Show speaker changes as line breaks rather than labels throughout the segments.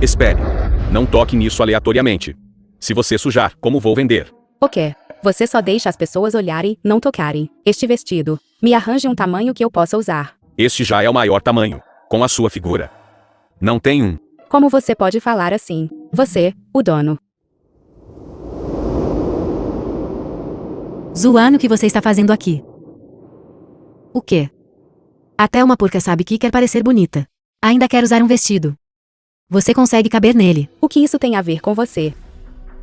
Espere. Não toque nisso aleatoriamente. Se você sujar, como vou vender?
O quê? Você só deixa as pessoas olharem, não tocarem. Este vestido. Me arranje um tamanho que eu possa usar.
Este já é o maior tamanho. Com a sua figura. Não tem um.
Como você pode falar assim? Você, o dono.
Zuan, o que você está fazendo aqui? O quê? Até uma porca sabe que quer parecer bonita. Ainda quer usar um vestido. Você consegue caber nele.
O que isso tem a ver com você?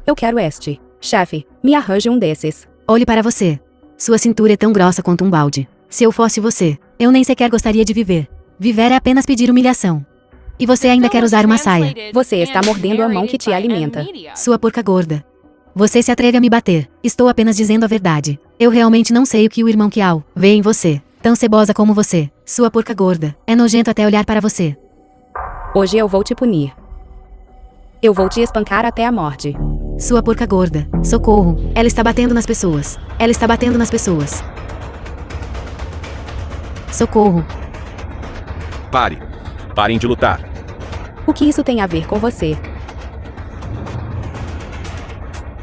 Eu quero este. Chefe, me arranje um desses.
Olhe para você. Sua cintura é tão grossa quanto um balde. Se eu fosse você, eu nem sequer gostaria de viver. Viver é apenas pedir humilhação. E você ainda quer usar uma saia.
Você está mordendo a mão que te alimenta.
Sua porca gorda. Você se atreve a me bater. Estou apenas dizendo a verdade. Eu realmente não sei o que o irmão Kiao vê em você. Tão cebosa como você. Sua porca gorda. É nojento até olhar para você.
Hoje eu vou te punir. Eu vou te espancar até a morte.
Sua porca gorda. Socorro. Ela está batendo nas pessoas. Ela está batendo nas pessoas. Socorro.
Pare. Parem de lutar.
O que isso tem a ver com você?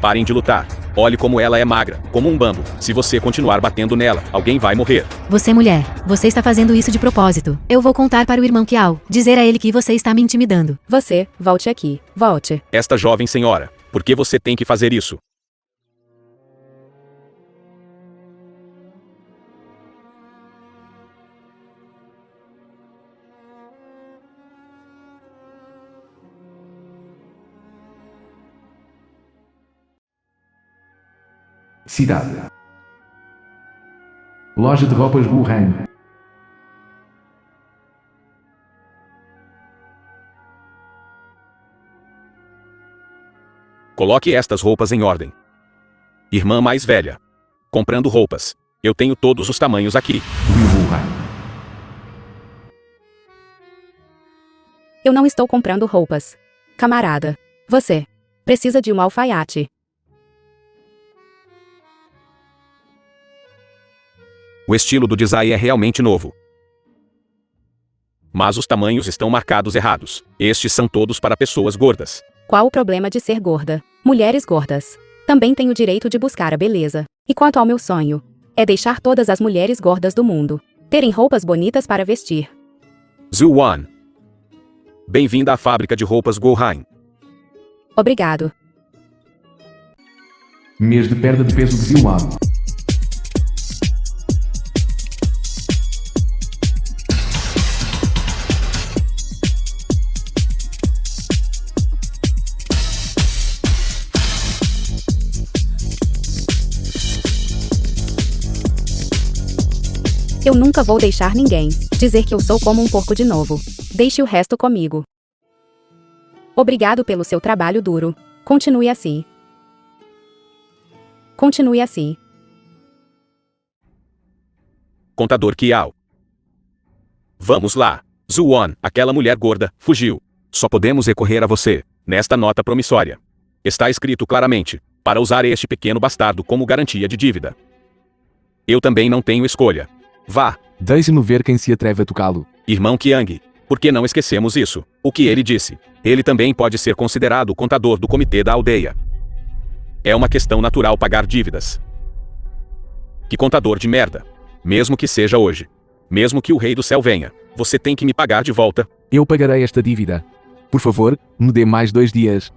Parem de lutar. Olhe como ela é magra, como um bambu. Se você continuar batendo nela, alguém vai morrer.
Você, mulher, você está fazendo isso de propósito. Eu vou contar para o irmão Kiao, dizer a ele que você está me intimidando.
Você, volte aqui. Volte.
Esta jovem senhora, por que você tem que fazer isso?
Cidade. Loja de roupas Wuhan.
Coloque estas roupas em ordem. Irmã mais velha. Comprando roupas. Eu tenho todos os tamanhos aqui.
Wuhan.
Eu não estou comprando roupas. Camarada. Você precisa de um alfaiate.
O estilo do design é realmente novo. Mas os tamanhos estão marcados errados. Estes são todos para pessoas gordas.
Qual o problema de ser gorda? Mulheres gordas também têm o direito de buscar a beleza. E quanto ao meu sonho, é deixar todas as mulheres gordas do mundo terem roupas bonitas para vestir.
Zuan. Bem-vinda à fábrica de roupas Gohain.
Obrigado.
Mês de perda de peso de Ziwan.
Eu nunca vou deixar ninguém dizer que eu sou como um porco de novo. Deixe o resto comigo. Obrigado pelo seu trabalho duro. Continue assim. Continue assim.
Contador Kiao. Vamos lá. Zuan, aquela mulher gorda, fugiu. Só podemos recorrer a você, nesta nota promissória. Está escrito claramente, para usar este pequeno bastardo como garantia de dívida. Eu também não tenho escolha. Vá.
Deixe-me ver quem se atreve a tocá-lo.
Irmão Qiang, por que não esquecemos isso? O que ele disse. Ele também pode ser considerado o contador do comitê da aldeia. É uma questão natural pagar dívidas. Que contador de merda. Mesmo que seja hoje. Mesmo que o rei do céu venha. Você tem que me pagar de volta.
Eu pagarei esta dívida. Por favor, me dê mais 2 dias.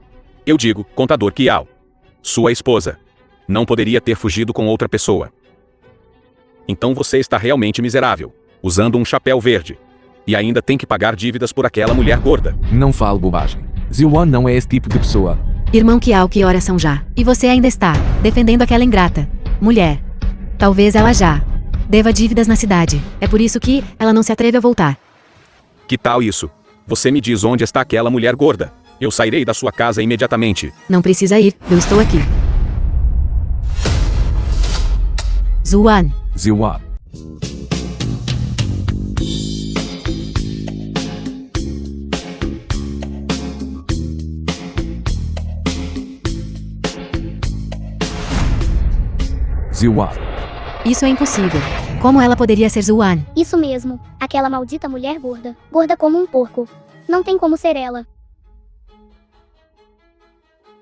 Eu digo, contador Kiao. Sua esposa. Não poderia ter fugido com outra pessoa. Então você está realmente miserável. Usando um chapéu verde. E ainda tem que pagar dívidas por aquela mulher gorda.
Não fale bobagem. Ziwan não é esse tipo de pessoa.
Irmão Kiao, que horas são já? E você ainda está defendendo aquela ingrata mulher. Talvez ela já deva dívidas na cidade. É por isso que ela não se atreve a voltar.
Que tal isso? Você me diz onde está aquela mulher gorda. Eu sairei da sua casa imediatamente.
Não precisa ir, eu estou aqui. Zuan.
Ziwan. Ziwan.
Isso é impossível. Como ela poderia ser Zuan?
Isso mesmo, aquela maldita mulher gorda. Gorda como um porco. Não tem como ser ela.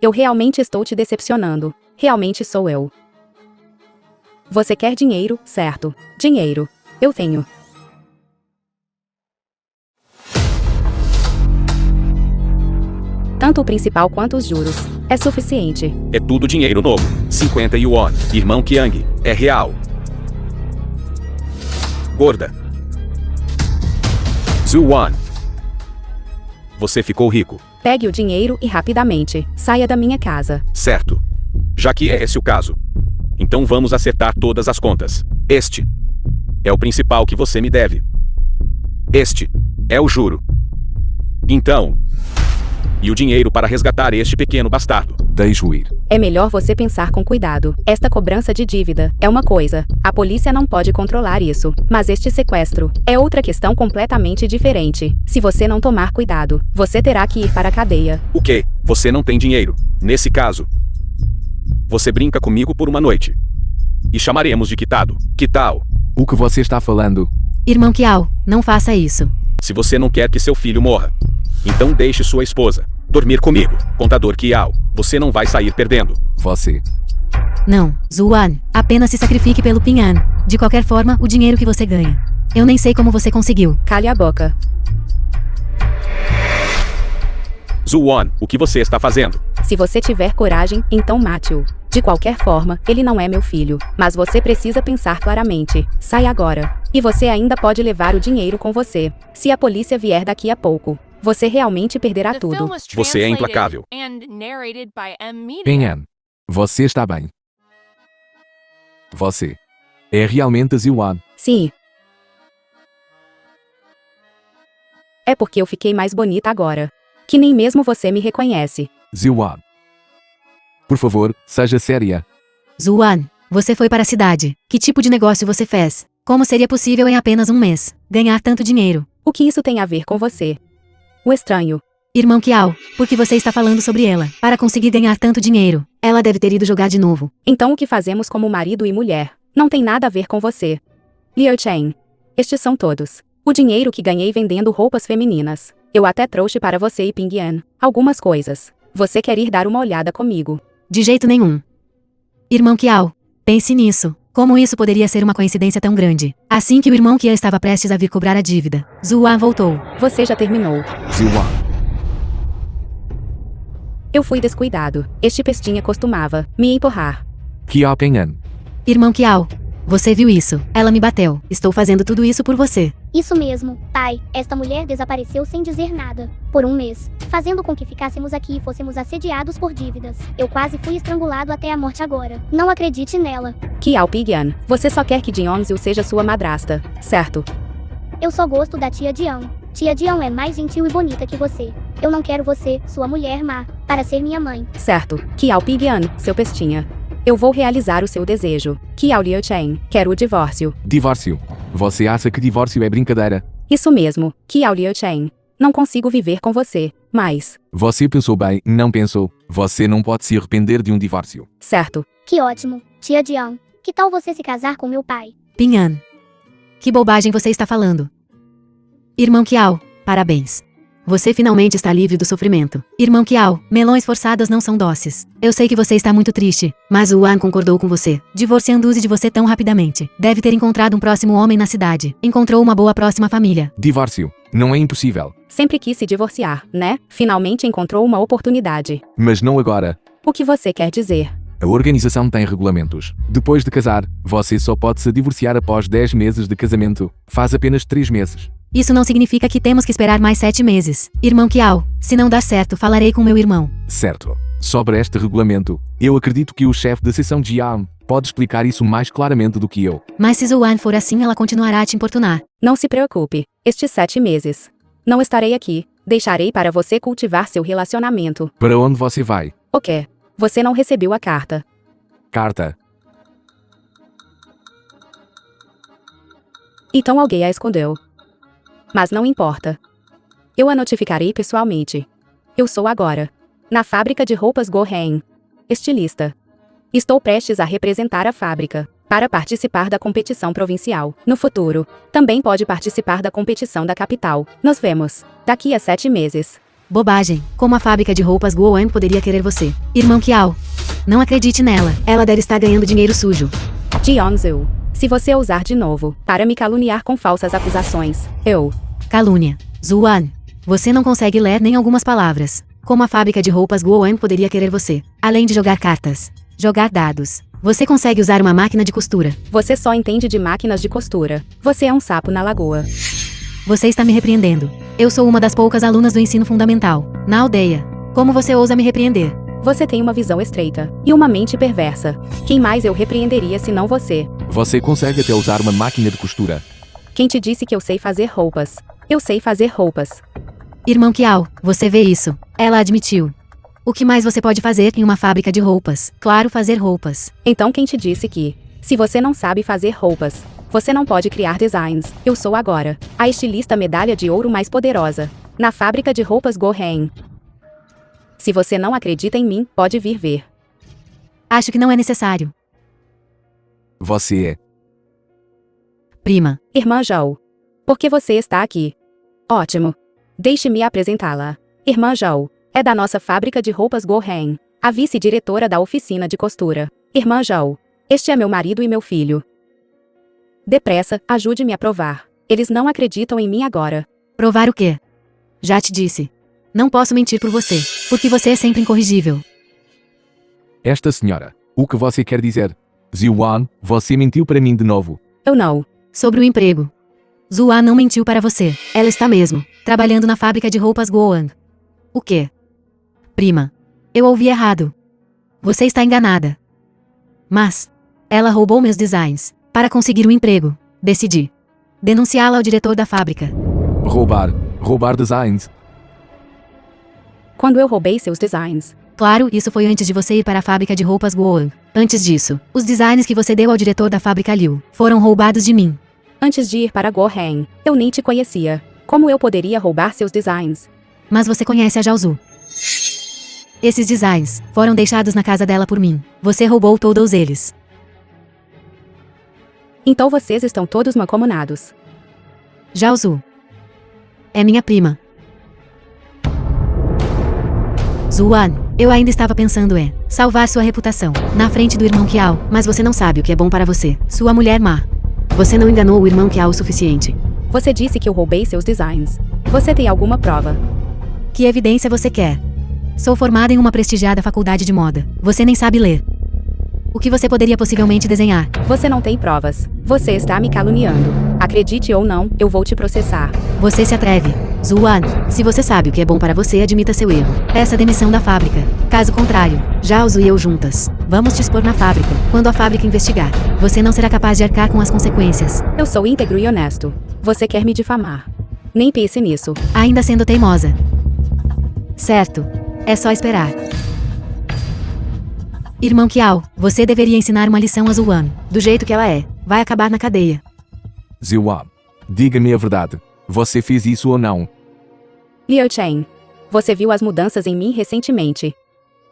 Eu realmente estou te decepcionando. Realmente sou eu. Você quer dinheiro, certo? Dinheiro. Eu tenho. Tanto o principal quanto os juros. É suficiente.
É tudo dinheiro novo. 50 yuan. Irmão Qiang. É real. Gorda. Zuan. Você ficou rico.
Pegue o dinheiro e rapidamente saia da minha casa.
Certo. Já que é esse o caso. Então vamos acertar todas as contas. Este é o principal que você me deve. Este é o juro. Então... E o dinheiro para resgatar este pequeno bastardo.
Deixo ir.
É melhor você pensar com cuidado. Esta cobrança de dívida é uma coisa. A polícia não pode controlar isso. Mas este sequestro é outra questão completamente diferente. Se você não tomar cuidado, você terá que ir para a cadeia.
O quê? Você não tem dinheiro. Nesse caso, você brinca comigo por uma noite. E chamaremos de quitado. Que tal?
O que você está falando?
Irmão Kiao, não faça isso.
Se você não quer que seu filho morra, então deixe sua esposa dormir comigo. Contador Kiao, você não vai sair perdendo.
Você.
Não, Zuan, apenas se sacrifique pelo Pinhan. De qualquer forma, o dinheiro que você ganha. Eu nem sei como você conseguiu.
Cale a boca.
Zuan, o que você está fazendo?
Se você tiver coragem, então mate-o. De qualquer forma, ele não é meu filho. Mas você precisa pensar claramente. Sai agora. E você ainda pode levar o dinheiro com você. Se a polícia vier daqui a pouco, você realmente perderá tudo.
Você é implacável.
Pinhan. Você está bem. Você. É realmente Zuan.
Sim. É porque eu fiquei mais bonita agora. Que nem mesmo você me reconhece.
Zuan. Por favor, seja séria.
Zuan, você foi para a cidade. Que tipo de negócio você fez? Como seria possível em apenas um mês ganhar tanto dinheiro?
O que isso tem a ver com você? O estranho.
Irmão Kiao, por que você está falando sobre ela? Para conseguir ganhar tanto dinheiro, ela deve ter ido jogar de novo.
Então o que fazemos como marido e mulher? Não tem nada a ver com você. Liu Chen. Estes são todos. O dinheiro que ganhei vendendo roupas femininas. Eu até trouxe para você e Pingyan algumas coisas. Você quer ir dar uma olhada comigo?
De jeito nenhum. Irmão Kiao, pense nisso. Como isso poderia ser uma coincidência tão grande? Assim que o irmão Kia estava prestes a vir cobrar a dívida, Zuan voltou.
Você já terminou.
Zuan.
Eu fui descuidado. Este pestinha costumava me empurrar.
Kiao Pinhan.
Irmão Kiao, você viu isso? Ela me bateu. Estou fazendo tudo isso por você.
Isso mesmo, pai. Esta mulher desapareceu sem dizer nada. Por um mês. Fazendo com que ficássemos aqui e fôssemos assediados por dívidas. Eu quase fui estrangulado até a morte agora. Não acredite nela.
Kiao Pingyan, você só quer que Jeonju seja sua madrasta, certo?
Eu só gosto da tia Dian. Tia Dian é mais gentil e bonita que você. Eu não quero você, sua mulher má, para ser minha mãe.
Certo. Kiao Pingyan, seu pestinha. Eu vou realizar o seu desejo. Kiao Liu Chen, quero o divórcio.
Divórcio. Você acha que divórcio é brincadeira?
Isso mesmo, Kiao Liu Chen. Não consigo viver com você, mas...
Você pensou bem, não pensou. Você não pode se arrepender de um divórcio.
Certo.
Que ótimo. Tia Dian, que tal você se casar com meu pai?
Pinhan. Que bobagem você está falando? Irmão Kiao, parabéns. Você finalmente está livre do sofrimento. Irmão Kiao, melões forçados não são doces. Eu sei que você está muito triste, mas o Wan concordou com você, divorciando-se de você tão rapidamente. Deve ter encontrado um próximo homem na cidade. Encontrou uma boa próxima família.
Divórcio. Não é impossível.
Sempre quis se divorciar, né? Finalmente encontrou uma oportunidade.
Mas não agora.
O que você quer dizer?
A organização tem regulamentos. Depois de casar, você só pode se divorciar após 10 meses de casamento. Faz apenas 3 meses.
Isso não significa que temos que esperar mais 7 meses. Irmão Kiao, se não dar certo, falarei com meu irmão.
Certo. Sobre este regulamento, eu acredito que o chefe da seção de Yam pode explicar isso mais claramente do que eu.
Mas se Zuan for assim, ela continuará a te importunar.
Não se preocupe. Estes 7 meses. Não estarei aqui. Deixarei para você cultivar seu relacionamento.
Para onde você vai?
O quê? Você não recebeu a carta.
Carta.
Então alguém a escondeu. Mas não importa. Eu a notificarei pessoalmente. Eu sou agora, na fábrica de roupas Gohen, estilista. Estou prestes a representar a fábrica, para participar da competição provincial. No futuro, também pode participar da competição da capital. Nos vemos, daqui a 7 meses.
Bobagem. Como a fábrica de roupas Guoan poderia querer você? Irmão Kiao. Não acredite nela. Ela deve estar ganhando dinheiro sujo.
Jeonzu, se você ousar de novo, para me caluniar com falsas acusações, eu...
Calúnia. Zuan. Você não consegue ler nem algumas palavras. Como a fábrica de roupas Guoan poderia querer você? Além de jogar cartas. Jogar dados. Você consegue usar uma máquina de costura.
Você só entende de máquinas de costura. Você é um sapo na lagoa.
Você está me repreendendo. Eu sou uma das poucas alunas do ensino fundamental. Na aldeia. Como você ousa me repreender?
Você tem uma visão estreita. E uma mente perversa. Quem mais eu repreenderia se não você?
Você consegue até usar uma máquina de costura.
Quem te disse que eu sei fazer roupas? Eu sei fazer roupas.
Irmão Kiao, você vê isso. Ela admitiu. O que mais você pode fazer em uma fábrica de roupas? Claro, fazer roupas.
Então quem te disse que, se você não sabe fazer roupas, você não pode criar designs? Eu sou agora a estilista medalha de ouro mais poderosa na fábrica de roupas Gohen. Se você não acredita em mim, pode vir ver.
Acho que não é necessário.
Você é.
Prima.
Irmã Zhou. Por que você está aqui? Ótimo. Deixe-me apresentá-la. Irmã Zhou. É da nossa fábrica de roupas Gohen. A vice-diretora da oficina de costura. Irmã Zhou. Este é meu marido e meu filho. Depressa, ajude-me a provar. Eles não acreditam em mim agora.
Provar o quê? Já te disse. Não posso mentir por você, porque você é sempre incorrigível.
Esta senhora. O que você quer dizer? Ziwan, você mentiu para mim de novo.
Eu não.
Sobre o emprego. Zuan não mentiu para você. Ela está mesmo trabalhando na fábrica de roupas Guoan. O quê? Prima. Eu ouvi errado. Você está enganada. Mas ela roubou meus designs para conseguir um emprego. Decidi denunciá-la ao diretor da fábrica.
Roubar designs.
Quando eu roubei seus designs.
Claro, isso foi antes de você ir para a fábrica de roupas Guoan. Antes disso, os designs que você deu ao diretor da fábrica Liu foram roubados de mim.
Antes de ir para Gohen, eu nem te conhecia. Como eu poderia roubar seus designs?
Mas você conhece a Jiaozu. Esses designs foram deixados na casa dela por mim. Você roubou todos eles.
Então vocês estão todos mancomunados.
Jiaozu é minha prima. Zuan, eu ainda estava pensando em salvar sua reputação na frente do irmão Kiao, mas você não sabe o que é bom para você, sua mulher má. Você não enganou o irmão Kiao o suficiente.
Você disse que eu roubei seus designs. Você tem alguma prova?
Que evidência você quer? Sou formada em uma prestigiada faculdade de moda. Você nem sabe ler. O que você poderia possivelmente desenhar?
Você não tem provas. Você está me caluniando. Acredite ou não, eu vou te processar.
Você se atreve. Zuan, se você sabe o que é bom para você, admita seu erro. Peça demissão da fábrica. Caso contrário, Jiaozu e eu juntas vamos te expor na fábrica. Quando a fábrica investigar, você não será capaz de arcar com as consequências.
Eu sou íntegro e honesto. Você quer me difamar. Nem pense nisso.
Ainda sendo teimosa. Certo. É só esperar. Irmão Kiao, você deveria ensinar uma lição a Zuan. Do jeito que ela é, vai acabar na cadeia.
Ziwan, diga-me a verdade. Você fez isso ou não?
Liu Chen. Você viu as mudanças em mim recentemente.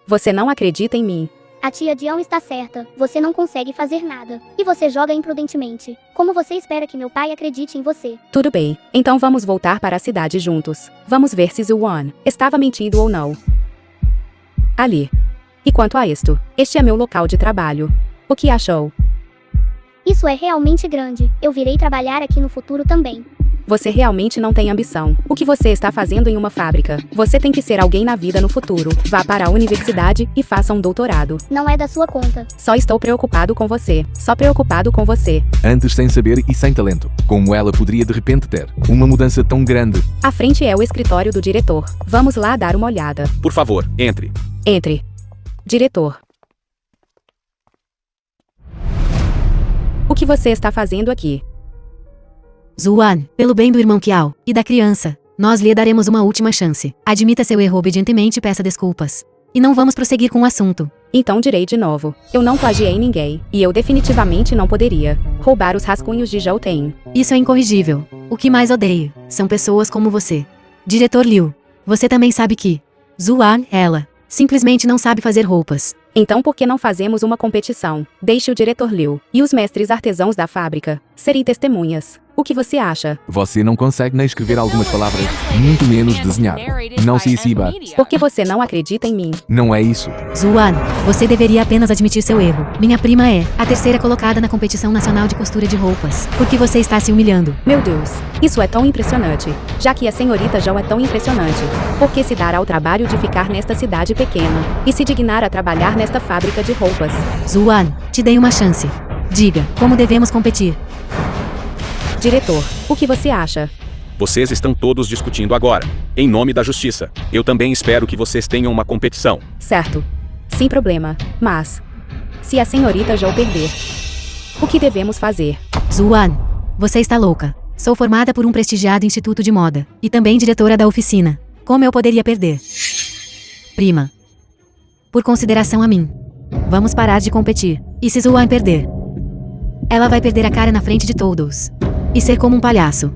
Você não acredita em mim.
A tia Dion está certa. Você não consegue fazer nada. E você joga imprudentemente. Como você espera que meu pai acredite em você?
Tudo bem. Então vamos voltar para a cidade juntos. Vamos ver se Zuan estava mentindo ou não. Ali. E quanto a isto, este é meu local de trabalho. O que achou?
Isso é realmente grande. Eu virei trabalhar aqui no futuro também.
Você realmente não tem ambição. O que você está fazendo em uma fábrica? Você tem que ser alguém na vida no futuro. Vá para a universidade e faça um doutorado.
Não é da sua conta.
Só estou preocupado com você. Só preocupado com você.
Antes sem saber e sem talento. Como ela poderia de repente ter uma mudança tão grande?
À frente é o escritório do diretor. Vamos lá dar uma olhada.
Por favor, entre.
Entre. Diretor. O que você está fazendo aqui?
Zuan, pelo bem do irmão Kiao e da criança, nós lhe daremos uma última chance. Admita seu erro obedientemente e peça desculpas. E não vamos prosseguir com o assunto.
Então direi de novo. Eu não plagiei ninguém. E eu definitivamente não poderia roubar os rascunhos de Zhou Ten.
Isso é incorrigível. O que mais odeio são pessoas como você. Diretor Liu, você também sabe que Zuan, ela, simplesmente não sabe fazer roupas.
Então por que não fazemos uma competição? Deixe o diretor Liu e os mestres artesãos da fábrica Serei testemunhas. O que você acha?
Você não consegue nem escrever algumas palavras, muito menos desenhar. Não se exiba.
Porque você não acredita em mim.
Não é isso.
Zuan, você deveria apenas admitir seu erro. Minha prima é a terceira colocada na competição nacional de costura de roupas. Por que você está se humilhando?
Meu Deus, isso é tão impressionante. Já que a senhorita Jo é tão impressionante. Por que se dar ao trabalho de ficar nesta cidade pequena e se dignar a trabalhar nesta fábrica de roupas?
Zuan, te dei uma chance. Diga, como devemos competir?
Diretor, o que você acha?
Vocês estão todos discutindo agora. Em nome da justiça, eu também espero que vocês tenham uma competição.
Certo. Sem problema. Mas, se a senhorita Jo perder, o que devemos fazer?
Zuan, você está louca. Sou formada por um prestigiado instituto de moda e também diretora da oficina. Como eu poderia perder? Prima, por consideração a mim, vamos parar de competir. E se Zuan perder? Ela vai perder a cara na frente de todos. E ser como um palhaço.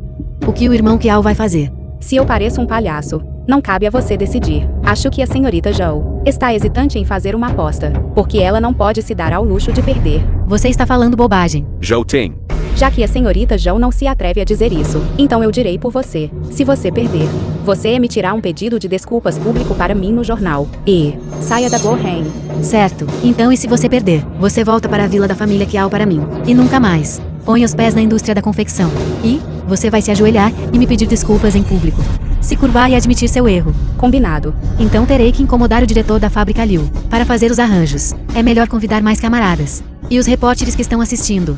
O que o irmão Kiao vai fazer?
Se eu pareço um palhaço, não cabe a você decidir. Acho que a senhorita Jo está hesitante em fazer uma aposta, porque ela não pode se dar ao luxo de perder.
Você está falando bobagem.
Jo tem.
Já que a senhorita Jo não se atreve a dizer isso, então eu direi por você. Se você perder, você emitirá um pedido de desculpas público para mim no jornal. E saia da Gohan.
Certo. Então e se você perder? Você volta para a vila da família Kiao para mim. E nunca mais. Põe os pés na indústria da confecção. E você vai se ajoelhar e me pedir desculpas em público. Se curvar e admitir seu erro.
Combinado.
Então terei que incomodar o diretor da fábrica Liu para fazer os arranjos. É melhor convidar mais camaradas. E os repórteres que estão assistindo.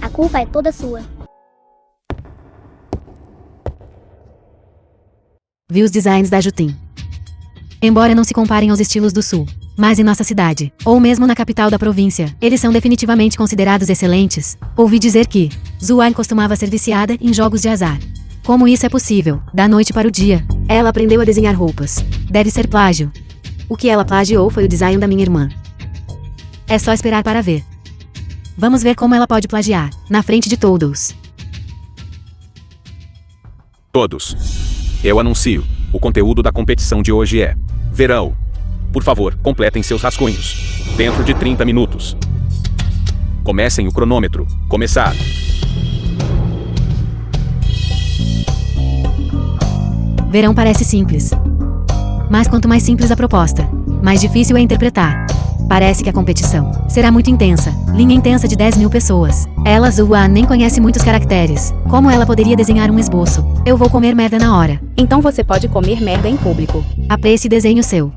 A culpa é toda sua.
Vi os designs da Jutin. Embora não se comparem aos estilos do Sul, mas em nossa cidade, ou mesmo na capital da província, eles são definitivamente considerados excelentes. Ouvi dizer que Zuan costumava ser viciada em jogos de azar. Como isso é possível? Da noite para o dia, ela aprendeu a desenhar roupas. Deve ser plágio. O que ela plagiou foi o design da minha irmã. É só esperar para ver. Vamos ver como ela pode plagiar, na frente de todos.
Todos. Eu anuncio. O conteúdo da competição de hoje é verão. Por favor, completem seus rascunhos. Dentro de 30 minutos. Comecem o cronômetro. Começar.
Verão parece simples. Mas quanto mais simples a proposta, mais difícil é interpretar. Parece que a competição será muito intensa. Linha intensa de 10.000 pessoas. Ela, Zuan, nem conhece muitos caracteres. Como ela poderia desenhar um esboço? Eu vou comer merda na hora.
Então você pode comer merda em público.
Aprecie desenho seu.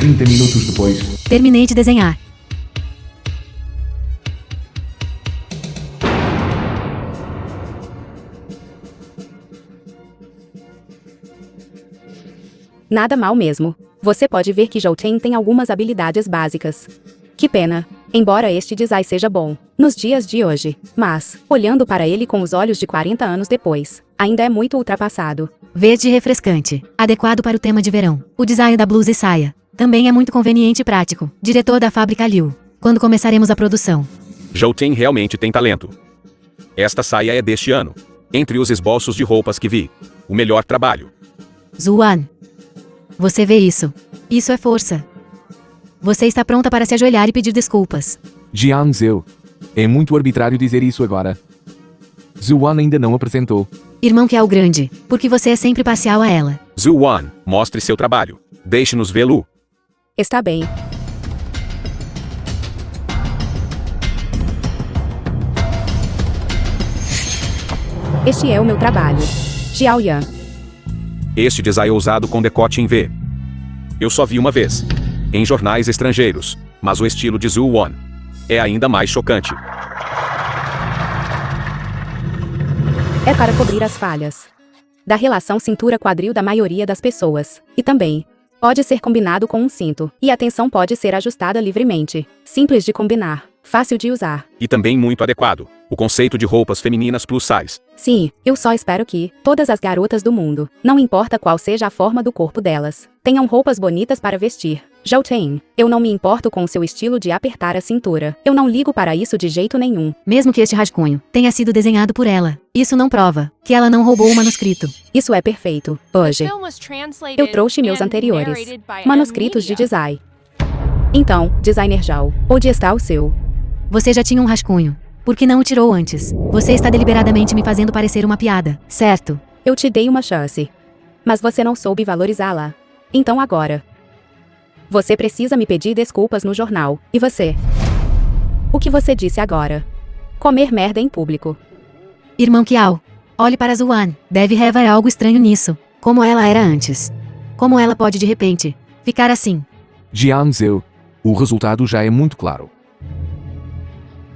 Trinta minutos depois.
Terminei de desenhar.
Nada mal mesmo. Você pode ver que Jouchen tem algumas habilidades básicas. Que pena, embora este design seja bom nos dias de hoje, mas, olhando para ele com os olhos de 40 anos depois, ainda é muito ultrapassado.
Verde e refrescante, adequado para o tema de verão. O design da blusa e saia também é muito conveniente e prático. Diretor da fábrica Liu. Quando começaremos a produção?
Jouchen realmente tem talento. Esta saia é deste ano. Entre os esboços de roupas que vi, o melhor trabalho.
Zuan. Você vê isso? Isso é força. Você está pronta para se ajoelhar e pedir desculpas.
Jiang Zhou. É muito arbitrário dizer isso agora. Zuan ainda não apresentou.
Irmão que é o grande, porque você é sempre parcial a ela.
Zuan, mostre seu trabalho. Deixe-nos vê-lo.
Está bem. Este é o meu trabalho. Xiaoyan.
Este design é usado com decote em V. Eu só vi uma vez. Em jornais estrangeiros. Mas o estilo de Zuan é ainda mais chocante.
É para cobrir as falhas da relação cintura-quadril da maioria das pessoas. E também pode ser combinado com um cinto. E a tensão pode ser ajustada livremente. Simples de combinar. Fácil de usar.
E também muito adequado. O conceito de roupas femininas plus size.
Sim, eu só espero que todas as garotas do mundo, não importa qual seja a forma do corpo delas, tenham roupas bonitas para vestir. Zhao Ten, eu não me importo com o seu estilo de apertar a cintura. Eu não ligo para isso de jeito nenhum.
Mesmo que este rascunho tenha sido desenhado por ela, isso não prova que ela não roubou o manuscrito.
Isso é perfeito. Hoje, eu trouxe meus anteriores manuscritos de design. Então, designer Zhao, onde está o seu?
Você já tinha um rascunho. Por que não o tirou antes? Você está deliberadamente me fazendo parecer uma piada, certo?
Eu te dei uma chance. Mas você não soube valorizá-la. Então agora, você precisa me pedir desculpas no jornal. E você? O que você disse agora? Comer merda em público.
Irmão Kiao, olhe para Zuan. Deve haver algo estranho nisso. Como ela era antes. Como ela pode de repente ficar assim?
Jiang Zhou, o resultado já é muito claro.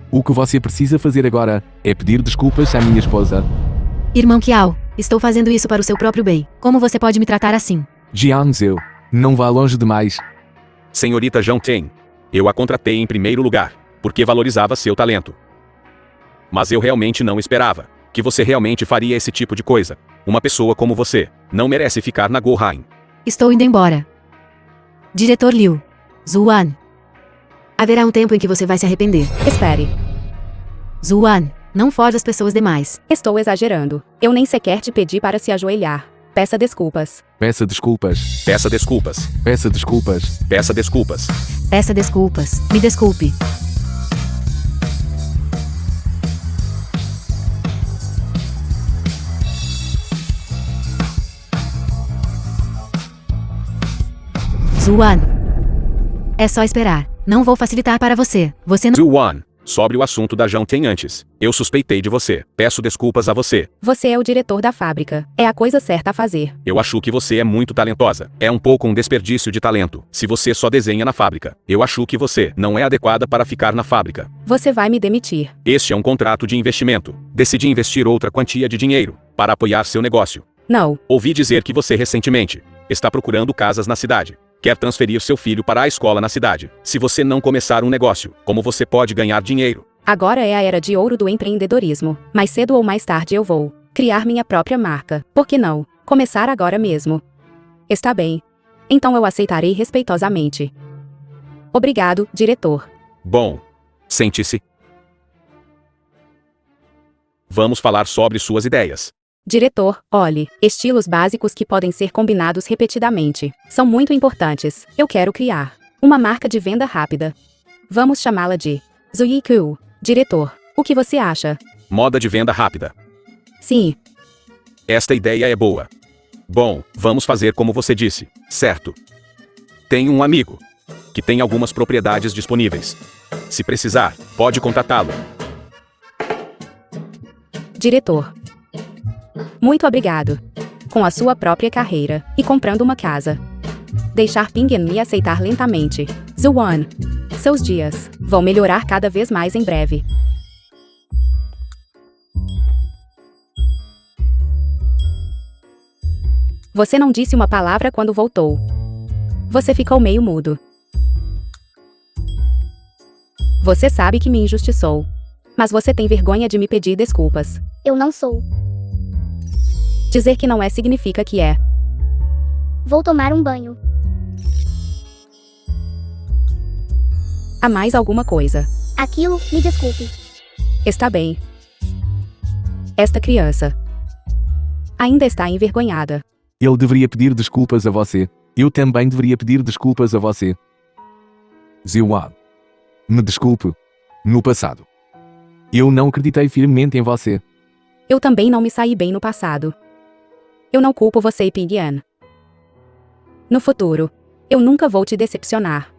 O que você precisa fazer agora é pedir desculpas à minha esposa.
Irmão Kiao, estou fazendo isso para o seu próprio bem. Como você pode me tratar assim?
Jiang Zhou, não vá longe demais.
Senhorita Zhao Ten, eu a contratei em primeiro lugar, porque valorizava seu talento. Mas eu realmente não esperava que você realmente faria esse tipo de coisa. Uma pessoa como você não merece ficar na Gohain.
Estou indo embora. Diretor Liu. Zuan. Haverá um tempo em que você vai se arrepender.
Espere.
Zuan, não force as pessoas demais.
Estou exagerando. Eu nem sequer te pedi para se ajoelhar. Peça desculpas.
Peça desculpas.
Peça desculpas.
Peça desculpas.
Peça desculpas.
Peça desculpas. Me desculpe. Zuan. É só esperar. Não vou facilitar para você. Você não...
Zuan, sobre o assunto da Zhao Ten antes. Eu suspeitei de você. Peço desculpas a você.
Você é o diretor da fábrica. É a coisa certa a fazer.
Eu acho que você é muito talentosa. É um pouco um desperdício de talento. Se você só desenha na fábrica, eu acho que você não é adequada para ficar na fábrica.
Você vai me demitir.
Este é um contrato de investimento. Decidi investir outra quantia de dinheiro para apoiar seu negócio.
Não.
Ouvi dizer que você recentemente está procurando casas na cidade. Quer transferir seu filho para a escola na cidade. Se você não começar um negócio, como você pode ganhar dinheiro?
Agora é a era de ouro do empreendedorismo. Mais cedo ou mais tarde eu vou criar minha própria marca. Por que não? Começar agora mesmo. Está bem. Então eu aceitarei respeitosamente. Obrigado, diretor.
Bom, sente-se. Vamos falar sobre suas ideias.
Diretor, olhe, estilos básicos que podem ser combinados repetidamente. São muito importantes. Eu quero criar uma marca de venda rápida. Vamos chamá-la de Zuyiku. Diretor, o que você acha?
Moda de venda rápida.
Sim.
Esta ideia é boa. Bom, vamos fazer como você disse, certo? Tenho um amigo que tem algumas propriedades disponíveis. Se precisar, pode contatá-lo.
Diretor. Muito obrigado. Com a sua própria carreira e comprando uma casa. Deixar Pingen me aceitar lentamente. Zuan. Seus dias vão melhorar cada vez mais em breve. Você não disse uma palavra quando voltou. Você ficou meio mudo. Você sabe que me injustiçou. Mas você tem vergonha de me pedir desculpas.
Eu não sou.
Dizer que não é significa que é.
Vou tomar um banho.
Há mais alguma coisa?
Aquilo, me desculpe.
Está bem. Esta criança ainda está envergonhada.
Ele deveria pedir desculpas a você. Eu também deveria pedir desculpas a você. Ziwan. Me desculpe. No passado. Eu não acreditei firmemente em você.
Eu também não me saí bem no passado. Eu não culpo você, Ping-Yan. No futuro, eu nunca vou te decepcionar.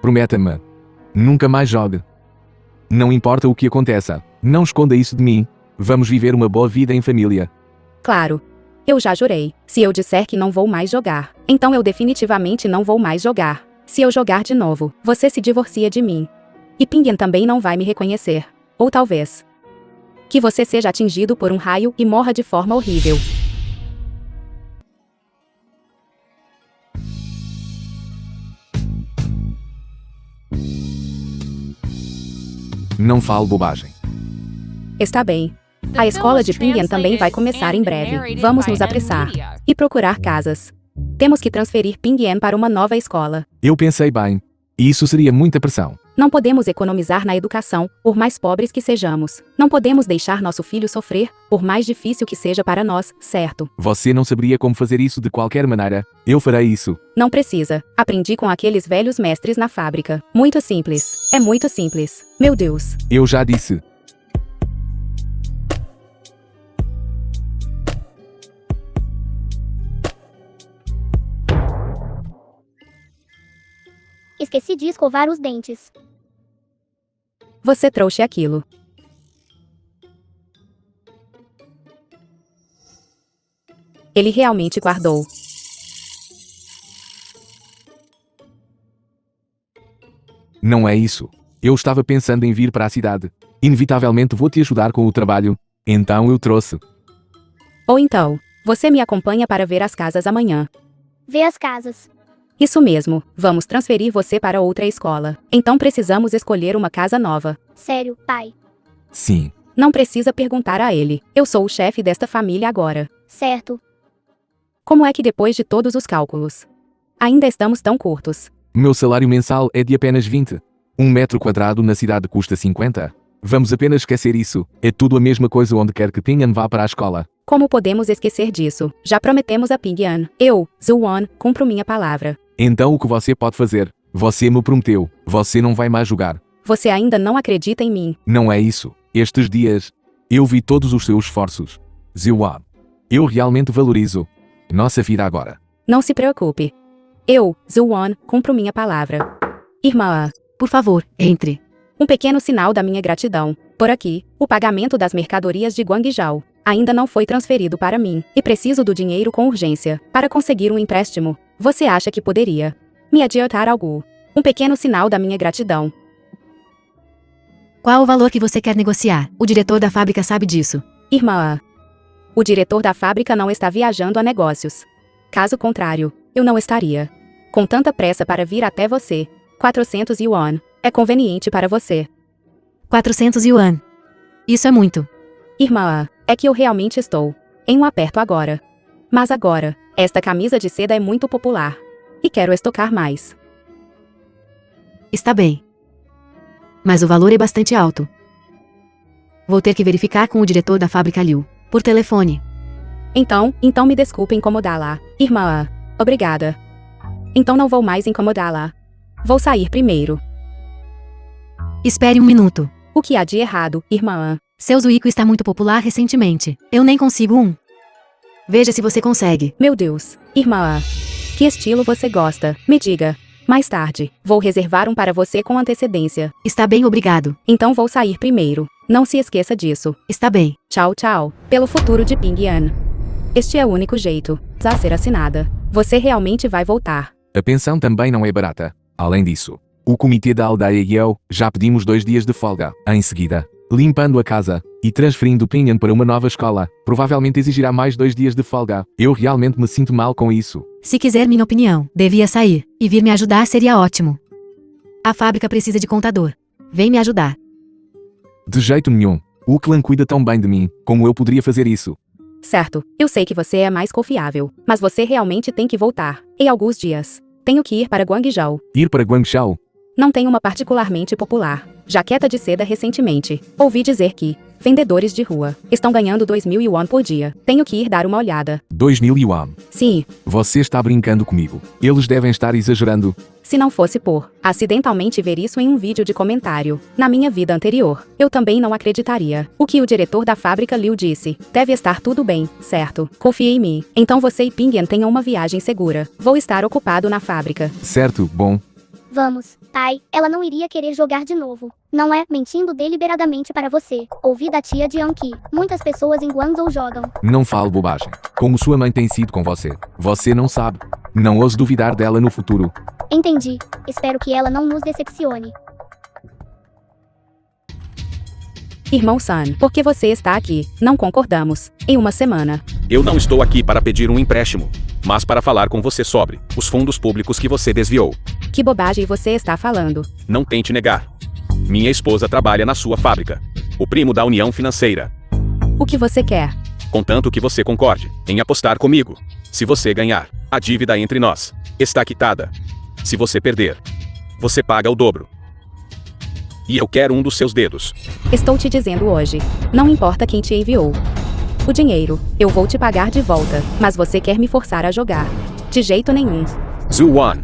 Prometa-me. Nunca mais jogue. Não importa o que aconteça. Não esconda isso de mim. Vamos viver uma boa vida em família.
Claro. Eu já jurei. Se eu disser que não vou mais jogar, então eu definitivamente não vou mais jogar. Se eu jogar de novo, você se divorcia de mim. E Ping-Yan também não vai me reconhecer. Ou talvez que você seja atingido por um raio e morra de forma horrível.
Não fale bobagem.
Está bem. A escola de Ping-Yan também vai começar em breve. Vamos nos apressar e procurar casas. Temos que transferir Ping-An para uma nova escola.
Eu pensei bem. Isso seria muita pressão.
Não podemos economizar na educação, por mais pobres que sejamos. Não podemos deixar nosso filho sofrer, por mais difícil que seja para nós, certo?
Você não saberia como fazer isso de qualquer maneira. Eu farei isso.
Não precisa. Aprendi com aqueles velhos mestres na fábrica. Muito simples. É muito simples. Meu Deus.
Eu já disse.
Esqueci de escovar os dentes.
Você trouxe aquilo. Ele realmente guardou.
Não é isso. Eu estava pensando em vir para a cidade. Inevitavelmente vou te ajudar com o trabalho. Então eu trouxe.
Ou então, você me acompanha para ver as casas amanhã.
Vê as casas.
Isso mesmo, vamos transferir você para outra escola. Então precisamos escolher uma casa nova.
Sério, pai.
Sim.
Não precisa perguntar a ele. Eu sou o chefe desta família agora.
Certo.
Como é que depois de todos os cálculos, ainda estamos tão curtos?
Meu salário mensal é de apenas 20. 1 m² na cidade custa 50. Vamos apenas esquecer isso. É tudo a mesma coisa onde quer que Ping-An vá para a escola.
Como podemos esquecer disso? Já prometemos a Ping-An. Eu, Zhuan, cumpro minha palavra.
Então o que você pode fazer? Você me prometeu. Você não vai mais jogar.
Você ainda não acredita em mim.
Não é isso. Estes dias, eu vi todos os seus esforços. Zhuan. Eu realmente valorizo nossa vida agora.
Não se preocupe. Eu, Zhuan, cumpro minha palavra. Irmã,
Por favor, entre.
um pequeno sinal da minha gratidão. Por aqui, o pagamento das mercadorias de Guangzhou ainda não foi transferido para mim, e preciso do dinheiro com urgência para conseguir um empréstimo. Você acha que poderia me adiantar algo? Um pequeno sinal da minha gratidão.
Qual o valor que você quer negociar? O diretor da fábrica sabe disso.
Irmã, o diretor da fábrica não está viajando a negócios. Caso contrário, eu não estaria com tanta pressa para vir até você. 400 yuan. É conveniente para você.
400 yuan. Isso é muito.
Irmã, é que eu realmente estou em um aperto agora. Mas agora, esta camisa de seda é muito popular. E quero estocar mais.
Está bem. Mas o valor é bastante alto. Vou ter que verificar com o diretor da fábrica Liu, por telefone.
Então me desculpe incomodá-la. Irmã, obrigada. Então não vou mais incomodá-la. Vou sair primeiro.
Espere um minuto.
O que há de errado, irmã?
Seu Zuiko está muito popular recentemente. Eu nem consigo um. Veja se você consegue.
Meu Deus, irmã. Que estilo você gosta? Me diga. Mais tarde, vou reservar um para você com antecedência.
Está bem, obrigado.
Então vou sair primeiro. Não se esqueça disso.
Está bem.
Tchau, tchau. Pelo futuro de Ping-An. Este é o único jeito a ser assinada. Você realmente vai voltar.
A pensão também não é barata. Além disso, o comitê da aldeia e eu já pedimos 2 dias de folga. Em seguida, limpando a casa e transferindo Ping-An para uma nova escola, provavelmente exigirá mais 2 dias de folga. Eu realmente me sinto mal com isso.
Se quiser minha opinião, devia sair. E vir me ajudar seria ótimo. A fábrica precisa de contador. Vem me ajudar.
De jeito nenhum. O clã cuida tão bem de mim, como eu poderia fazer isso?
Certo, eu sei que você é mais confiável, mas você realmente tem que voltar. Em alguns dias. Tenho que ir para Guangzhou.
Ir para Guangzhou?
Não tem uma particularmente popular jaqueta de seda recentemente. Ouvi dizer que vendedores de rua estão ganhando 2.000 yuan por dia. Tenho que ir dar uma olhada.
2.000 yuan?
Sim.
Você está brincando comigo. Eles devem estar exagerando.
Se não fosse por acidentalmente ver isso em um vídeo de comentário na minha vida anterior, eu também não acreditaria. O que o diretor da fábrica Liu disse. Deve estar tudo bem, certo? Confie em mim. Então você e Ping-An tenham uma viagem segura. Vou estar ocupado na fábrica.
Certo, bom.
Vamos, pai. Ela não iria querer jogar de novo. Não é mentindo deliberadamente para você. Ouvi da tia de Anki. Muitas pessoas em Guangzhou jogam.
Não fale bobagem. Como sua mãe tem sido com você. Você não sabe. Não ouse duvidar dela no futuro.
Entendi. Espero que ela não nos decepcione.
Irmão San, por que você está aqui? Não concordamos. Em uma semana.
Eu não estou aqui para pedir um empréstimo, mas para falar com você sobre os fundos públicos que você desviou.
Que bobagem você está falando?
Não tente negar. Minha esposa trabalha na sua fábrica. O primo da União Financeira.
O que você quer?
Contanto que você concorde em apostar comigo. Se você ganhar, a dívida entre nós está quitada. Se você perder, você paga o dobro. E eu quero um dos seus dedos.
Estou te dizendo hoje. Não importa quem te enviou. O dinheiro, eu vou te pagar de volta, mas você quer me forçar a jogar. De jeito nenhum.
Zhu-Wan.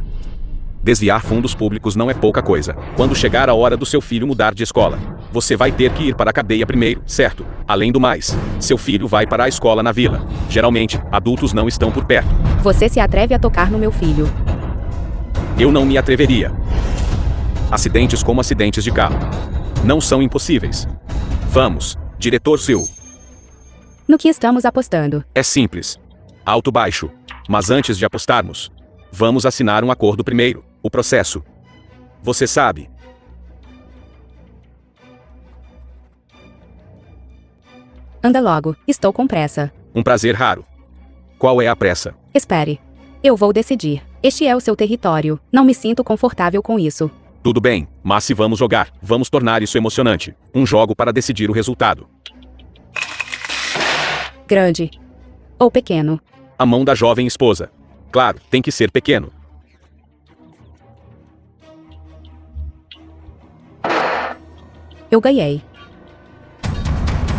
Desviar fundos públicos não é pouca coisa. Quando chegar a hora do seu filho mudar de escola, você vai ter que ir para a cadeia primeiro, certo? Além do mais, seu filho vai para a escola na vila. Geralmente, adultos não estão por perto.
Você se atreve a tocar no meu filho.
Eu não me atreveria. Acidentes como acidentes de carro não são impossíveis. Vamos, diretor Zhu.
No que estamos apostando?
É simples. Alto baixo. Mas antes de apostarmos, vamos assinar um acordo primeiro. O processo. Você sabe.
Anda logo, estou com pressa.
Um prazer raro. Qual é a pressa?
Espere. Eu vou decidir. Este é o seu território. Não me sinto confortável com isso.
Tudo bem, mas se vamos jogar, vamos tornar isso emocionante. Um jogo para decidir o resultado.
Grande. Ou pequeno.
A mão da jovem esposa. Claro, tem que ser pequeno.
Eu ganhei.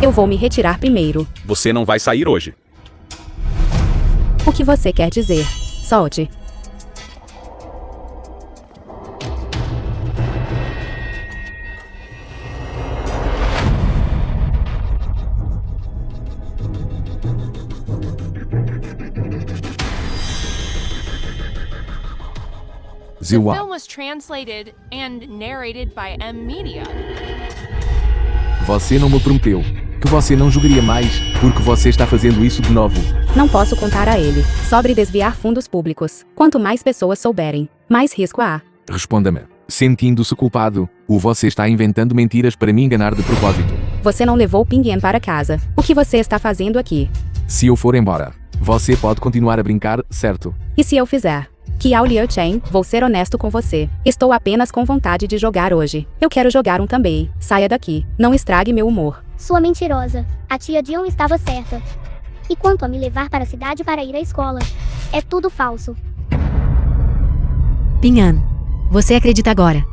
Eu vou me retirar primeiro.
Você não vai sair hoje.
O que você quer dizer? Solte.
The
Zhu-Wan.
film was translated and narrated by M Media.
Você não me prometeu que você não jogaria mais, porque você está fazendo isso de novo.
Não posso contar a ele sobre desviar fundos públicos. Quanto mais pessoas souberem, mais risco há.
Responda-me. Sentindo-se culpado, ou você está inventando mentiras para me enganar de propósito?
Você não levou Ping-Yan para casa. O que você está fazendo aqui?
Se eu for embora, você pode continuar a brincar, certo?
E se eu fizer? Kiao Liu Chen, vou ser honesto com você. Estou apenas com vontade de jogar hoje. Eu quero jogar um também. Saia daqui. Não estrague meu humor.
Sua mentirosa. A tia Dion estava certa. E quanto a me levar para a cidade para ir à escola? É tudo falso.
Ping-Yan. Você acredita agora?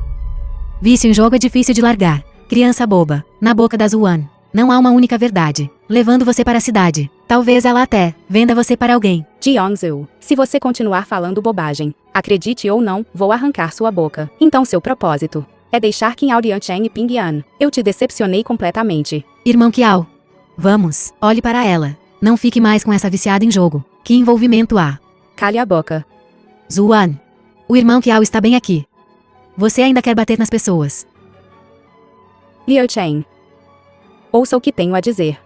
Vício em jogo é difícil de largar. Criança boba. Na boca da Zhu-Wan. Não há uma única verdade. Levando você para a cidade. Talvez ela até venda você para alguém.
Jiang-Zhu, se você continuar falando bobagem, acredite ou não, vou arrancar sua boca. Então seu propósito é deixar Qin Liu Chen e Ping-Yan. Eu te decepcionei completamente.
Irmão Kiao. Vamos, olhe para ela. Não fique mais com essa viciada em jogo. Que envolvimento há?
Cale a boca.
Zhu-Wan. O irmão Kiao está bem aqui. Você ainda quer bater nas pessoas.
Liu Chen. Ouça o que tenho a dizer.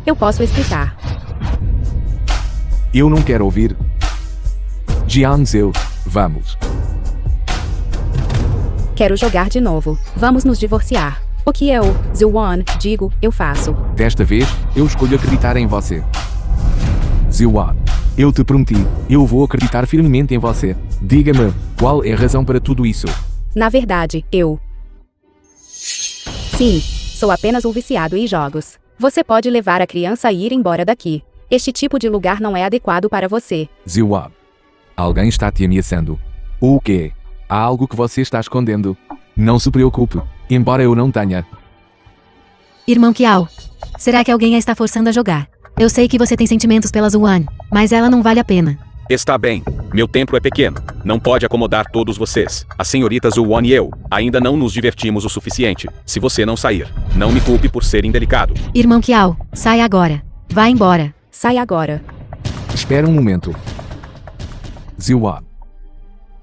Eu posso explicar.
Eu não quero ouvir. Jiang-Zhu, vamos.
Quero jogar de novo. Vamos nos divorciar. O que eu, Zhu-Wan, digo, eu faço.
Desta vez, eu escolho acreditar em você. Zhu-Wan, eu te prometi, eu vou acreditar firmemente em você. Diga-me, qual é a razão para tudo isso?
Na verdade, eu... Sim, sou apenas um viciado em jogos. Você pode levar a criança e ir embora daqui. Este tipo de lugar não é adequado para você.
Zhu-Wan, alguém está te ameaçando. O quê? Há algo que você está escondendo. Não se preocupe, embora eu não tenha.
Irmão Kiao. Será que alguém a está forçando a jogar? Eu sei que você tem sentimentos pela Zhu-Wan, mas ela não vale a pena.
Está bem. Meu templo é pequeno. Não pode acomodar todos vocês. A senhorita Zhu-Wan e eu ainda não nos divertimos o suficiente. Se você não sair, não me culpe por ser indelicado.
Irmão Kiao, sai agora. Vá embora.
Sai agora.
Espera um momento. Zhu-Wan.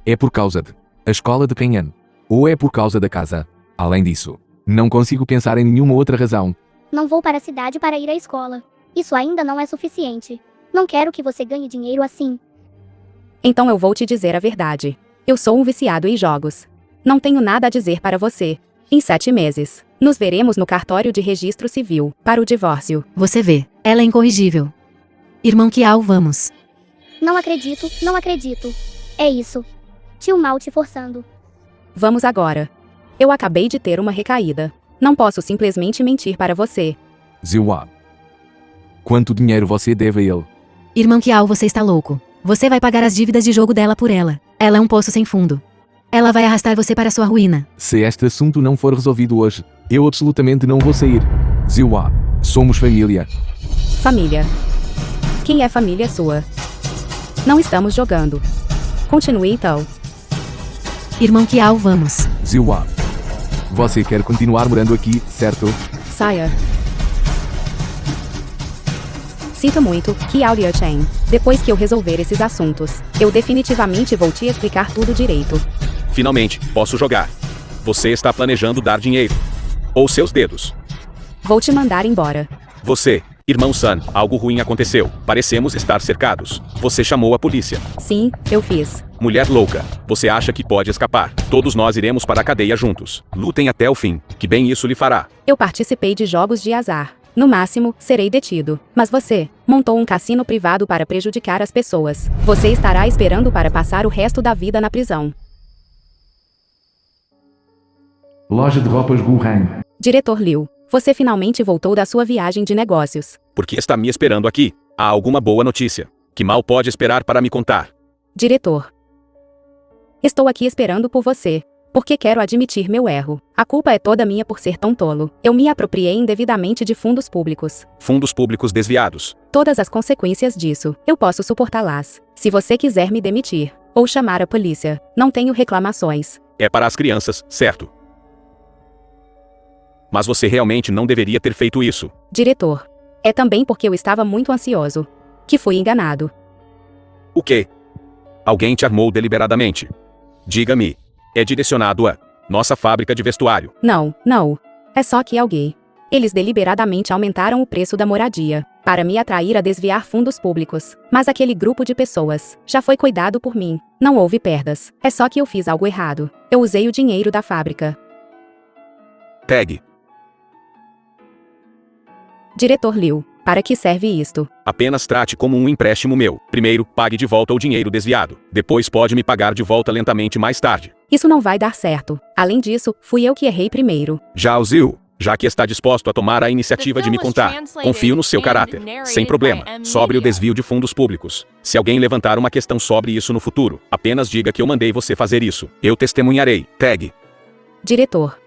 É por causa de a escola de Ping-Yan? Ou é por causa da casa? Além disso, não consigo pensar em nenhuma outra razão.
Não vou para a cidade para ir à escola. Isso ainda não é suficiente. Não quero que você ganhe dinheiro assim.
Então eu vou te dizer a verdade. Eu sou um viciado em jogos. Não tenho nada a dizer para você. Em 7 meses, nos veremos no cartório de registro civil, para o divórcio.
Você vê, ela é incorrigível. Irmão Kiao, vamos.
Não acredito, não acredito. É isso. Tio Mal te forçando.
Vamos agora. Eu acabei de ter uma recaída. Não posso simplesmente mentir para você.
Zhu-Wan. Quanto dinheiro você deve a ele?
Irmão Kiao, você está louco. Você vai pagar as dívidas de jogo dela por ela. Ela é um poço sem fundo. Ela vai arrastar você para sua ruína.
Se este assunto não for resolvido hoje, eu absolutamente não vou sair. Ziwa, somos família.
Família. Quem é família sua? Não estamos jogando. Continue então.
Irmão Kiao, vamos.
Ziwa, você quer continuar morando aqui, certo?
Saia. Sinto muito, Kiao Liu-Chen. Depois que eu resolver esses assuntos, eu definitivamente vou te explicar tudo direito.
Finalmente, posso jogar. Você está planejando dar dinheiro. Ou seus dedos.
Vou te mandar embora.
Você, irmão Sun, algo ruim aconteceu. Parecemos estar cercados. Você chamou a polícia.
Sim, eu fiz.
Mulher louca, você acha que pode escapar? Todos nós iremos para a cadeia juntos. Lutem até o fim. Que bem isso lhe fará.
Eu participei de jogos de azar. No máximo, serei detido. Mas você montou um cassino privado para prejudicar as pessoas. Você estará esperando para passar o resto da vida na prisão.
Loja de roupas Guhan.
Diretor Liu, você finalmente voltou da sua viagem de negócios.
Por que está me esperando aqui? Há alguma boa notícia? Que mal pode esperar para me contar?
Diretor. Estou aqui esperando por você. Porque quero admitir meu erro. A culpa é toda minha por ser tão tolo. Eu me apropriei indevidamente de fundos públicos.
Fundos públicos desviados.
Todas as consequências disso, eu posso suportá-las. Se você quiser me demitir, ou chamar a polícia, não tenho reclamações.
É para as crianças, certo? Mas você realmente não deveria ter feito isso.
Diretor. É também porque eu estava muito ansioso. Que fui enganado.
O quê? Alguém te armou deliberadamente. Diga-me. É direcionado a nossa fábrica de vestuário.
Não. É só que alguém. Eles deliberadamente aumentaram o preço da moradia, para me atrair a desviar fundos públicos. Mas aquele grupo de pessoas já foi cuidado por mim. Não houve perdas. É só que eu fiz algo errado. Eu usei o dinheiro da fábrica.
Tag.
Diretor Liu, para que serve isto?
Apenas trate como um empréstimo meu. Primeiro, pague de volta o dinheiro desviado. Depois pode me pagar de volta lentamente mais tarde.
Isso não vai dar certo. Além disso, fui eu que errei primeiro.
Já o Zil, já que está disposto a tomar a iniciativa de me contar, confio no seu caráter. Sem problema, sobre o desvio de fundos públicos. Se alguém levantar uma questão sobre isso no futuro, apenas diga que eu mandei você fazer isso. Eu testemunharei. Tag.
Diretor.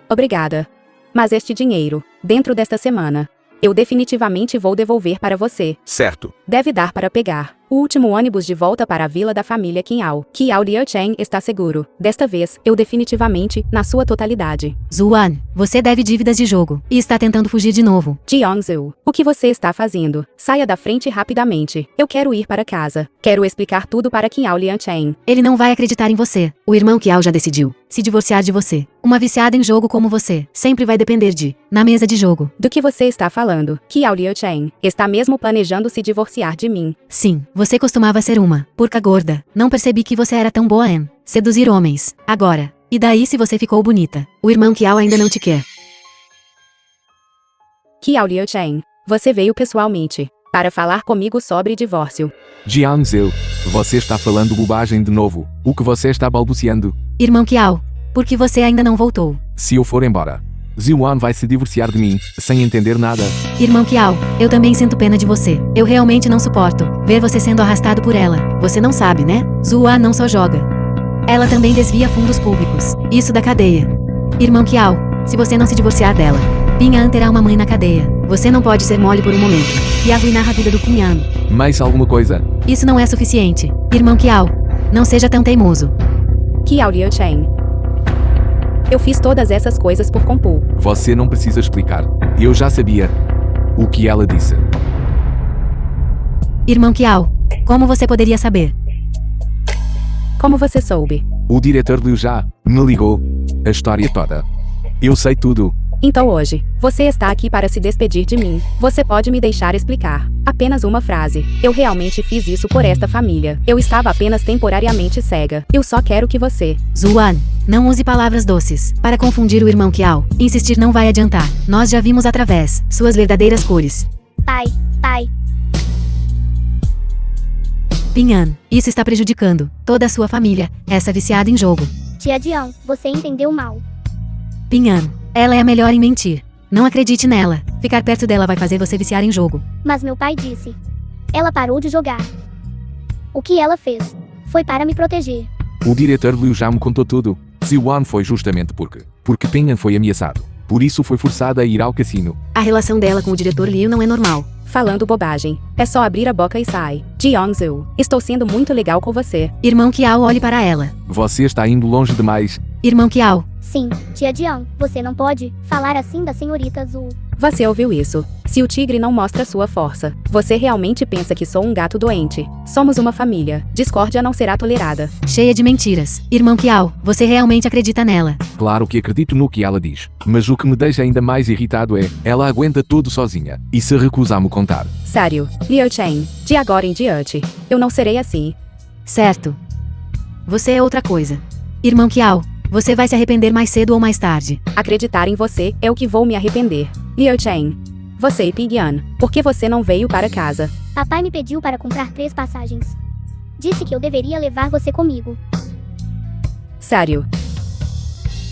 Obrigada. Mas este dinheiro, dentro desta semana, eu definitivamente vou devolver para você.
Certo.
Deve dar para pegar o último ônibus de volta para a vila da família Kiao. Kiao Liu-Chen está seguro. Desta vez, eu definitivamente, na sua totalidade.
Zuan, você deve dívidas de jogo e está tentando fugir de novo.
Jiangsu, o que você está fazendo? Saia da frente rapidamente. Eu quero ir para casa. Quero explicar tudo para Kiao Liu-Chen.
Ele não vai acreditar em você. O irmão Kiao já decidiu se divorciar de você. Uma viciada em jogo como você sempre vai depender na mesa de jogo.
Do que você está falando? Kiao Liu-Chen está mesmo planejando se divorciar de mim.
Sim, você costumava ser uma porca gorda. Não percebi que você era tão boa em seduzir homens. Agora. E daí se você ficou bonita? O irmão Kiao ainda não te quer.
Kiao Liu-Chen, você veio pessoalmente para falar comigo sobre divórcio.
Jiangzil, você está falando bobagem de novo. O que você está balbuciando?
Irmão Kiao, por que você ainda não voltou?
Se eu for embora, Ziwan vai se divorciar de mim, sem entender nada.
Irmão Kiao, eu também sinto pena de você. Eu realmente não suporto ver você sendo arrastado por ela. Você não sabe, né? Zuan não só joga. Ela também desvia fundos públicos. Isso da cadeia. Irmão Kiao, se você não se divorciar dela, Pinhan terá uma mãe na cadeia. Você não pode ser mole por um momento e arruinar a vida do Pinhan.
Mais alguma coisa?
Isso não é suficiente. Irmão Kiao, não seja tão teimoso.
Kiao Liu-Chen. Eu fiz todas essas coisas por Compu.
Você não precisa explicar. Eu já sabia o que ela disse.
Irmão Kiao, como você poderia saber?
Como você soube?
O diretor Liu já me ligou a história toda. Eu sei tudo.
Então hoje, você está aqui para se despedir de mim. Você pode me deixar explicar. Apenas uma frase. Eu realmente fiz isso por esta família. Eu estava apenas temporariamente cega. Eu só quero que você...
Zuan, não use palavras doces para confundir o irmão Kiao. Insistir não vai adiantar. Nós já vimos através suas verdadeiras cores.
Pai.
Pinhan, isso está prejudicando toda a sua família, essa viciada em jogo.
Tia Jiang, você entendeu mal.
Pinhan, ela é a melhor em mentir. Não acredite nela. Ficar perto dela vai fazer você viciar em jogo.
Mas meu pai disse. Ela parou de jogar. O que ela fez foi para me proteger.
O diretor Liu já me contou tudo. Ziwan foi justamente porque Pinhan foi ameaçado. Por isso foi forçada a ir ao cassino.
A relação dela com o diretor Liu não é normal.
Falando bobagem. É só abrir a boca e sai. Jeongsu, estou sendo muito legal com você.
Irmão Kiao, olhe para ela.
Você está indo longe demais.
Irmão Kiao,
Sim, tia Jiang, você não pode falar assim da senhorita Zhu.
Você ouviu isso? Se o tigre não mostra sua força, você realmente pensa que sou um gato doente? Somos uma família. Discórdia não será tolerada.
cheia de mentiras. Irmão Kiao, você realmente acredita nela?
Claro que acredito no que ela diz. Mas o que me deixa ainda mais irritado é, ela aguenta tudo sozinha. E se recusa a me contar?
Sério, Liu Chen, de agora em diante, eu não serei assim.
Certo. Você é outra coisa. Irmão Kiao, você vai se arrepender mais cedo ou mais tarde.
Acreditar em você é o que vou me arrepender. Liu Chen, você e Pigyan, por que você não veio para casa?
Papai me pediu para comprar 3 passagens. Disse que eu deveria levar você comigo.
Sério,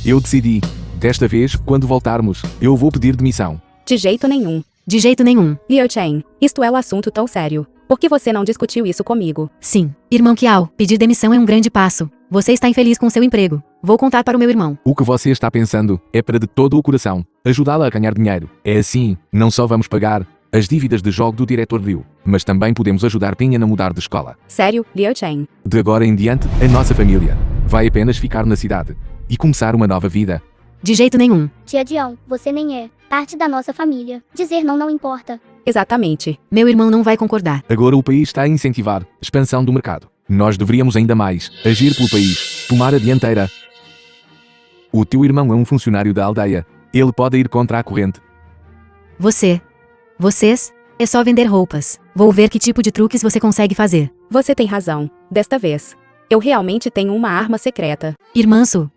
Eu decidi. Desta vez, quando voltarmos, eu vou pedir demissão.
de jeito nenhum.
De jeito nenhum.
Liu Chen, isto é um assunto tão sério. Por que você não discutiu isso comigo?
Sim. Irmão Kiao, pedir demissão é um grande passo. Você está infeliz com seu emprego. Vou contar para o meu irmão.
O que você está pensando é para de todo o coração ajudá-la a ganhar dinheiro. É assim, não só vamos pagar as dívidas de jogo do diretor Liu, mas também podemos ajudar Pinhan a mudar de escola.
Sério, Liu Chen.
De agora em diante, a nossa família vai apenas ficar na cidade e começar uma nova vida.
De jeito nenhum.
Tia Jiang, você nem é parte da nossa família. Dizer não importa.
Exatamente.
Meu irmão não vai concordar.
Agora o país está a incentivar a expansão do mercado. Nós deveríamos ainda mais agir pelo país, tomar a dianteira. O teu irmão é um funcionário da aldeia. Ele pode ir contra a corrente.
Vocês? É só vender roupas. Vou ver que tipo de truques você consegue fazer.
Você tem razão, desta vez. Eu realmente tenho uma arma secreta.
Irmã Su.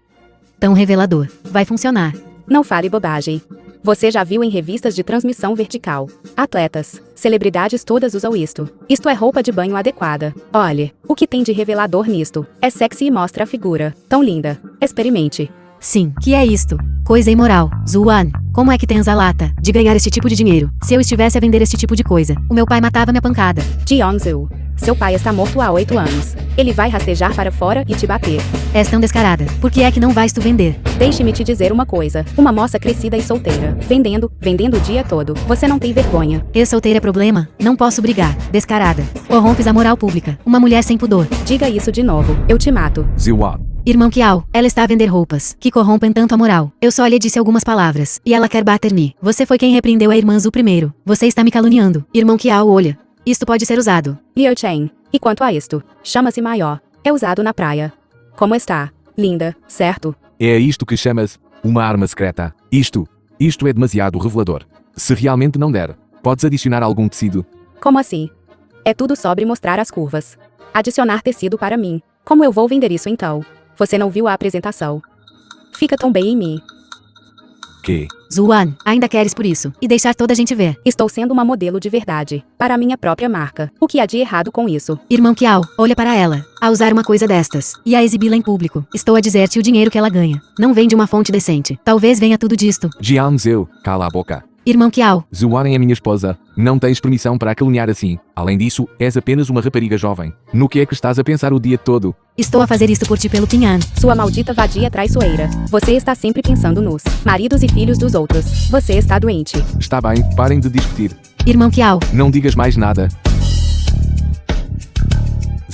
Tão revelador. Vai funcionar.
Não fale bobagem. Você já viu em revistas de transmissão vertical. Atletas, celebridades todas usam isto. Isto é roupa de banho adequada. Olhe, o que tem de revelador nisto? É sexy e mostra a figura. Tão linda. Experimente.
Sim, que é isto? Coisa imoral. Zuan, como é que tens a lata de ganhar este tipo de dinheiro? Se eu estivesse a vender este tipo de coisa, o meu pai matava-me a pancada.
Jeongsu, seu pai está morto há 8 anos. Ele vai rastejar para fora e te bater.
És tão descarada. Por que é que não vais tu vender?
Deixe-me te dizer uma coisa. Uma moça crescida e solteira. Vendendo o dia todo. Você não tem vergonha.
Eu solteira é problema? Não posso brigar. Descarada. Corrompes a moral pública. Uma mulher sem pudor.
Diga isso de novo. Eu te mato.
Ziwan.
Irmão Kiao, ela está a vender roupas que corrompem tanto a moral. Eu só lhe disse algumas palavras e ela quer bater-me. Você foi quem repreendeu a irmã Zhu primeiro. Você está me caluniando. Irmão Kiao, olha. Isto pode ser usado.
Liu Chen, e quanto a isto? Chama-se maior. É usado na praia. Como está? Linda, certo?
É isto que chamas uma arma secreta. Isto é demasiado revelador. Se realmente não der, podes adicionar algum tecido.
Como assim? É tudo sobre mostrar as curvas. Adicionar tecido para mim. Como eu vou vender isso então? Você não viu a apresentação. Fica tão bem em mim.
Que?
Zuan, ainda queres por isso e deixar toda a gente ver.
Estou sendo uma modelo de verdade. Para a minha própria marca. O que há de errado com isso?
Irmão Kiao, olha para ela. A usar uma coisa destas e a exibi-la em público. Estou a dizer-te o dinheiro que ela ganha. Não vem de uma fonte decente. Talvez venha tudo disto.
Jiangzeu, cala a boca.
Irmão Kiao,
Zuan é a minha esposa. Não tens permissão para a caluniar assim. Além disso, és apenas uma rapariga jovem. No que é que estás a pensar o dia todo?
estou a fazer isto por ti pelo Pinhan.
Sua maldita vadia traiçoeira. Você está sempre pensando nos maridos e filhos dos outros. Você está doente.
Está bem, parem de discutir.
Irmão Kiao,
Não digas mais nada.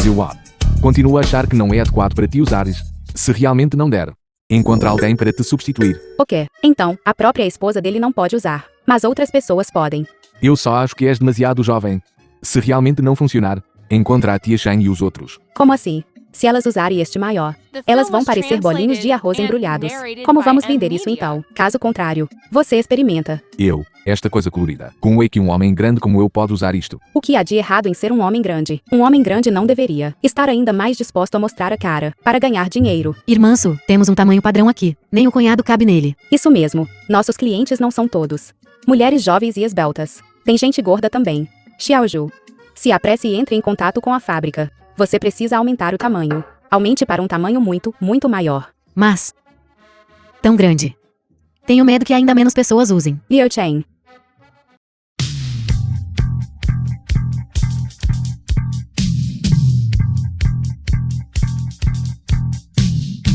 Ziwan. Continua a achar que não é adequado para ti usares. Se realmente não der, encontra alguém para te substituir.
O quê? Então, a própria esposa dele não pode usar. Mas outras pessoas podem.
Eu só acho que és demasiado jovem. Se realmente não funcionar, encontra a tia Shang e os outros.
Como assim? Se elas usarem este maior, elas vão parecer bolinhos de arroz embrulhados. Como vamos vender isso então? Caso contrário, você experimenta.
Esta coisa colorida. Como é que um homem grande como eu pode usar isto?
O que há de errado em ser um homem grande? Um homem grande não deveria estar ainda mais disposto a mostrar a cara para ganhar dinheiro.
irmã Su, temos um tamanho padrão aqui. Nem o cunhado cabe nele.
Isso mesmo. Nossos clientes não são todos mulheres jovens e esbeltas. Tem gente gorda também. Xiaoju. Se apresse e entre em contato com a fábrica. Você precisa aumentar o tamanho. Aumente para um tamanho muito, muito maior.
Mas tão grande. Tenho medo que ainda menos pessoas usem.
Liu Chen.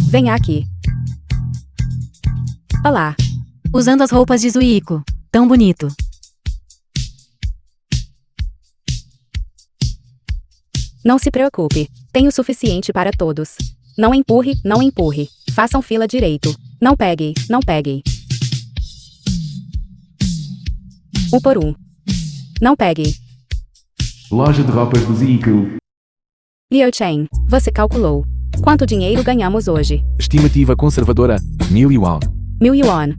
Venha aqui. Olá.
Usando as roupas de Zuiko. Tão bonito.
Não se preocupe. Tenho o suficiente para todos. Não empurre, não empurre. Façam fila direito. Não pegue, não pegue. Um por um. Não pegue.
Loja de roupas do Zico.
Liu Chen, você calculou. Quanto dinheiro ganhamos hoje?
Estimativa conservadora, 1000 yuan.
1000 yuan.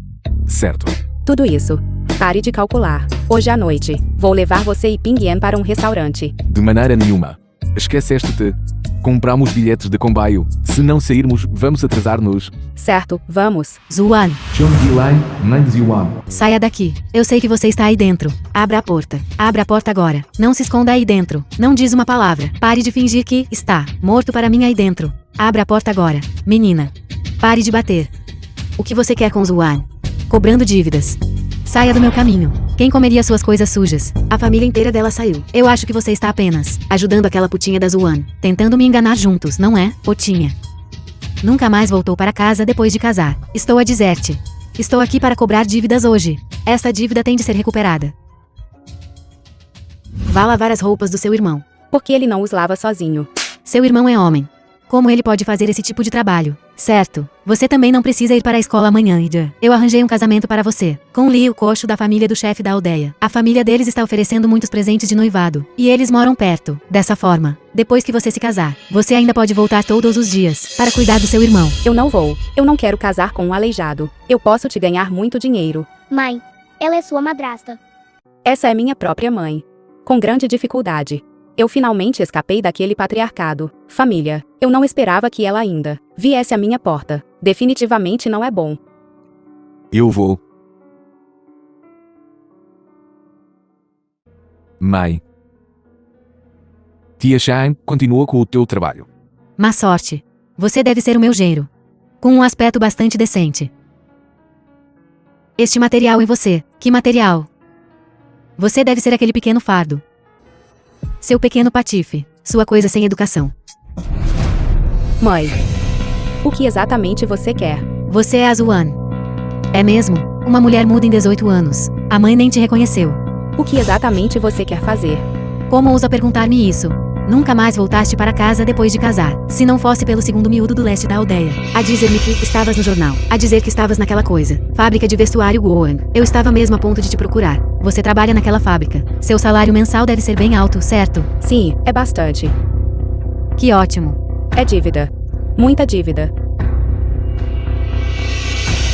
Certo.
Tudo isso. Pare de calcular. Hoje à noite, vou levar você e Ping Yan para um restaurante.
De maneira nenhuma. Esqueceste-te. Compramos bilhetes de comboio. Se não sairmos, vamos atrasar-nos.
Certo, vamos.
Zuan,
Chongqilai, 9 yuan.
saia daqui. Eu sei que você está aí dentro. Abra a porta. Abra a porta agora. Não se esconda aí dentro. Não diz uma palavra. Pare de fingir que está morto para mim aí dentro. Abra a porta agora. Menina. Pare de bater. O que você quer com Zuan? Cobrando dívidas. Saia do meu caminho. Quem comeria suas coisas sujas? A família inteira dela saiu. Eu acho que você está apenas ajudando aquela putinha da Zuan. Tentando me enganar juntos, não é, putinha? Nunca mais voltou para casa depois de casar. Estou a dizer-te. Estou aqui para cobrar dívidas hoje. Esta dívida tem de ser recuperada. Vá lavar as roupas do seu irmão.
Por que ele não os lava sozinho?
Seu irmão é homem. Como ele pode fazer esse tipo de trabalho? Certo. Você também não precisa ir para a escola amanhã, Ida. Eu arranjei um casamento para você. Com Lee, o coxo da família do chefe da aldeia. A família deles está oferecendo muitos presentes de noivado. E eles moram perto. Dessa forma, depois que você se casar, você ainda pode voltar todos os dias para cuidar do seu irmão.
Eu não vou. Eu não quero casar com um aleijado. Eu posso te ganhar muito dinheiro.
Mãe, ela é sua madrasta.
Essa é minha própria mãe. Com grande dificuldade. Eu finalmente escapei daquele patriarcado. Família, eu não esperava que ela ainda viesse à minha porta. Definitivamente não é bom.
Eu vou. Mãe. Tia Shine, continua com o teu trabalho.
Má sorte. Você deve ser o meu genro. Com um aspecto bastante decente. Este material em você. Que material? Você deve ser aquele pequeno fardo. Seu pequeno patife. Sua coisa sem educação.
Mãe, o que exatamente você quer?
Você é a Zuan. É mesmo? Uma mulher muda em 18 anos. A mãe nem te reconheceu.
O que exatamente você quer fazer?
Como ousa perguntar-me isso? Nunca mais voltaste para casa depois de casar. Se não fosse pelo segundo miúdo do leste da aldeia. A dizer-me que estavas no jornal. A dizer que estavas naquela coisa. Fábrica de vestuário Goang. Eu estava mesmo a ponto de te procurar. Você trabalha naquela fábrica. Seu salário mensal deve ser bem alto, certo?
Sim, é bastante.
Que ótimo.
É dívida. Muita dívida.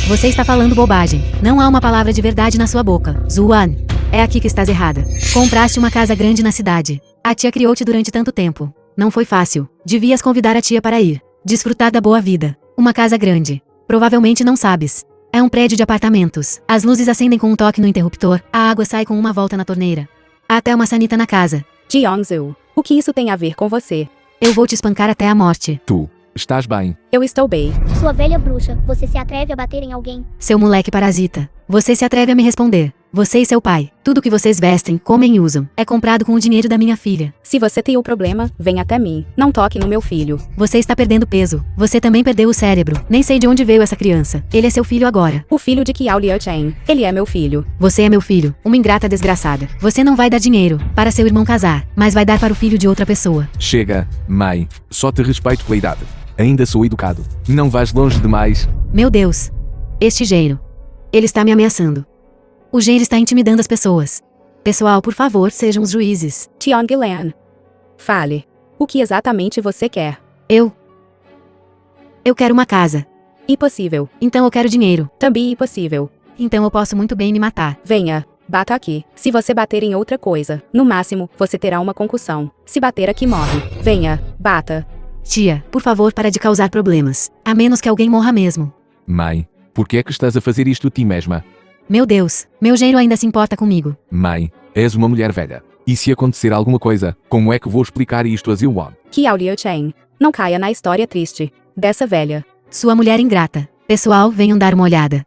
Você está falando bobagem. Não há uma palavra de verdade na sua boca. Zuan. É aqui que estás errada. Compraste uma casa grande na cidade. A tia criou-te durante tanto tempo. Não foi fácil. Devias convidar a tia para ir. Desfrutar da boa vida. Uma casa grande. Provavelmente não sabes. É um prédio de apartamentos. As luzes acendem com um toque no interruptor. A água sai com uma volta na torneira. Há até uma sanita na casa.
Jeongsu, o que isso tem a ver com você?
Eu vou te espancar até a morte.
Tu. Estás bem.
Eu estou bem.
Sua velha bruxa, você se atreve a bater em alguém?
Seu moleque parasita. Você se atreve a me responder. Você e seu pai. Tudo que vocês vestem, comem e usam. É comprado com o dinheiro da minha filha.
Se você tem o problema, vem até mim. Não toque no meu filho.
Você está perdendo peso. Você também perdeu o cérebro. Nem sei de onde veio essa criança. Ele é seu filho agora.
O filho de Kiao Liu Chen. Ele é meu filho.
Você é meu filho. Uma ingrata desgraçada. Você não vai dar dinheiro para seu irmão casar, mas vai dar para o filho de outra pessoa.
Chega, mãe. Só te respeito pela idade. Ainda sou educado. Não vais longe demais.
Meu Deus. Este genro. Ele está me ameaçando. O genro está intimidando as pessoas. Pessoal, por favor, sejam os juízes.
Tionglan. Fale. O que exatamente você quer?
Eu quero uma casa.
Impossível.
Então eu quero dinheiro.
Também impossível.
Então eu posso muito bem me matar.
Venha. Bata aqui. Se você bater em outra coisa, no máximo, você terá uma concussão. Se bater aqui, morre. Venha. Bata.
Tia, por favor, para de causar problemas. A menos que alguém morra mesmo.
Mãe, por que é que estás a fazer isto a ti mesma?
Meu Deus, meu genro ainda se importa comigo.
Mãe, és uma mulher velha. E se acontecer alguma coisa, como é que vou explicar isto a Ziwan?
Kiao Liu Chen. Não caia na história triste dessa velha.
Sua mulher ingrata. Pessoal, venham dar uma olhada.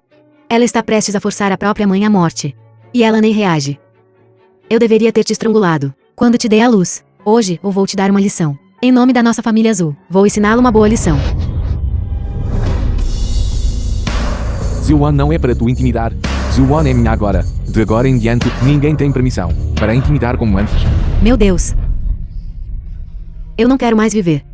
Ela está prestes a forçar a própria mãe à morte. E ela nem reage. Eu deveria ter te estrangulado quando te dei a luz. Hoje, eu vou te dar uma lição. Em nome da nossa família azul, vou ensiná-lo uma boa lição.
Zilwan não é para tu intimidar. Zilwan é minha agora. De agora em diante, ninguém tem permissão para intimidar como antes.
Meu Deus. Eu não quero mais viver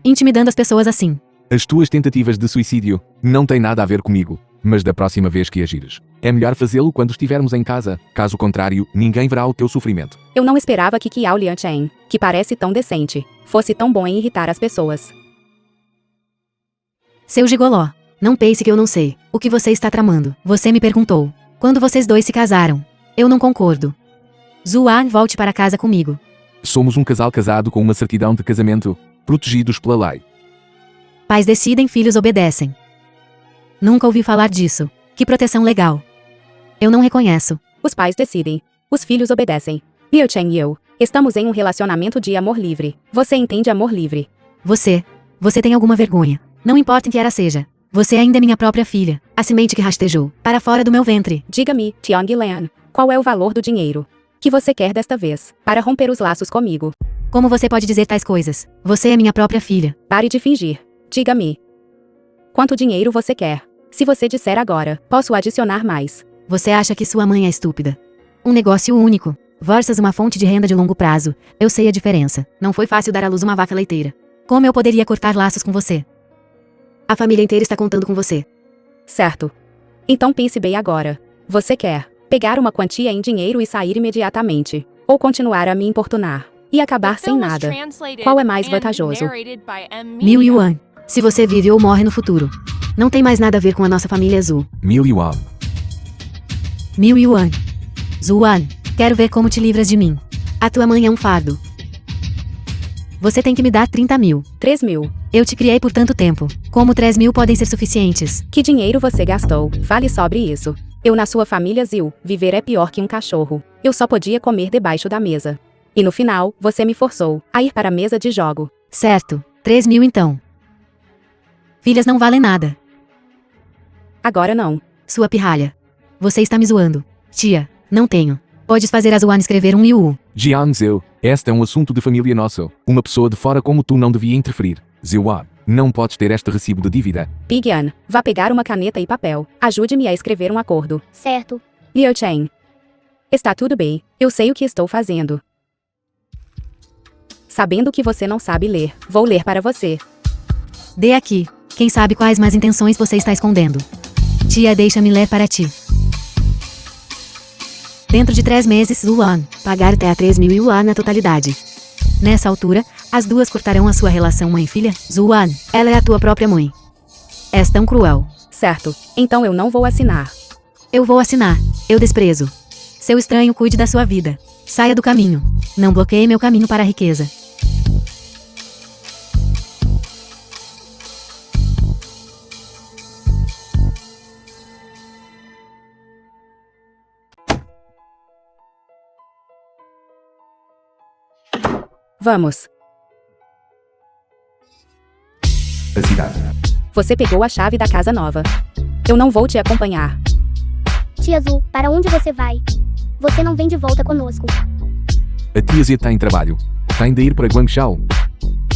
intimidando as pessoas assim.
As tuas tentativas de suicídio não têm nada a ver comigo, mas da próxima vez que agires, é melhor fazê-lo quando estivermos em casa. Caso contrário, ninguém verá o teu sofrimento.
Eu não esperava que Kiao Lianchen, que parece tão decente, fosse tão bom em irritar as pessoas.
Seu gigoló. Não pense que eu não sei o que você está tramando. Você me perguntou quando vocês dois se casaram. Eu não concordo. Zuan, volte para casa comigo.
Somos um casal casado com uma certidão de casamento, protegidos pela lei.
Pais decidem, filhos obedecem. Nunca ouvi falar disso. Que proteção legal. Eu não reconheço.
Os pais decidem. Os filhos obedecem. Liu Chen e eu estamos em um relacionamento de amor livre. Você entende amor livre?
Você tem alguma vergonha. Não importa em que era seja. Você ainda é minha própria filha. A semente que rastejou para fora do meu ventre.
Diga-me, Tiong Lan, qual é o valor do dinheiro que você quer desta vez para romper os laços comigo?
Como você pode dizer tais coisas? Você é minha própria filha.
Pare de fingir. Diga-me. Quanto dinheiro você quer? Se você disser agora, posso adicionar mais.
Você acha que sua mãe é estúpida? Um negócio único versus uma fonte de renda de longo prazo. Eu sei a diferença. Não foi fácil dar à luz uma vaca leiteira. Como eu poderia cortar laços com você? A família inteira está contando com você.
Certo. Então pense bem agora. Você quer pegar uma quantia em dinheiro e sair imediatamente, ou continuar a me importunar e acabar sem nada? Qual é mais vantajoso?
1000 yuan. Se você vive ou morre no futuro. Não tem mais nada a ver com a nossa família azul.
1000 yuan.
1000 yuan. Zuan, quero ver como te livras de mim. A tua mãe é um fardo. Você tem que me dar 30.000.
3.000.
Eu te criei por tanto tempo. Como 3.000 podem ser suficientes?
Que dinheiro você gastou? Fale sobre isso. Eu na sua família Zil, viver é pior que um cachorro. Eu só podia comer debaixo da mesa. E no final, você me forçou a ir para a mesa de jogo.
Certo. 3.000 então. Filhas não valem nada.
Agora não.
Sua pirralha. Você está me zoando. Tia, não tenho. Podes fazer a Zuan escrever um Yu.
Jiang Zhou, este é um assunto de família nosso. Uma pessoa de fora como tu não devia interferir. Zhuan, não podes ter este recibo de dívida.
Pigian, vá pegar uma caneta e papel. Ajude-me a escrever um acordo.
Certo.
Liu Chen. Está tudo bem. Eu sei o que estou fazendo. Sabendo que você não sabe ler, vou ler para você.
Dê aqui. Quem sabe quais más intenções você está escondendo. Tia, deixa-me ler para ti. Dentro de 3 meses, Zuan, pagar até a 3.000 yuan na totalidade. Nessa altura, as duas cortarão a sua relação mãe-filha. Zuan, ela é a tua própria mãe. És tão cruel.
Certo. Então eu não vou assinar.
Eu vou assinar. Eu desprezo. Seu estranho, cuide da sua vida. Saia do caminho. Não bloqueie meu caminho para a riqueza.
Vamos.
A cidade.
Você pegou a chave da casa nova. Eu não vou te acompanhar.
Tia Zhu, para onde você vai? Você não vem de volta conosco.
A tia Z está em trabalho. Tem de ir para Guangzhou.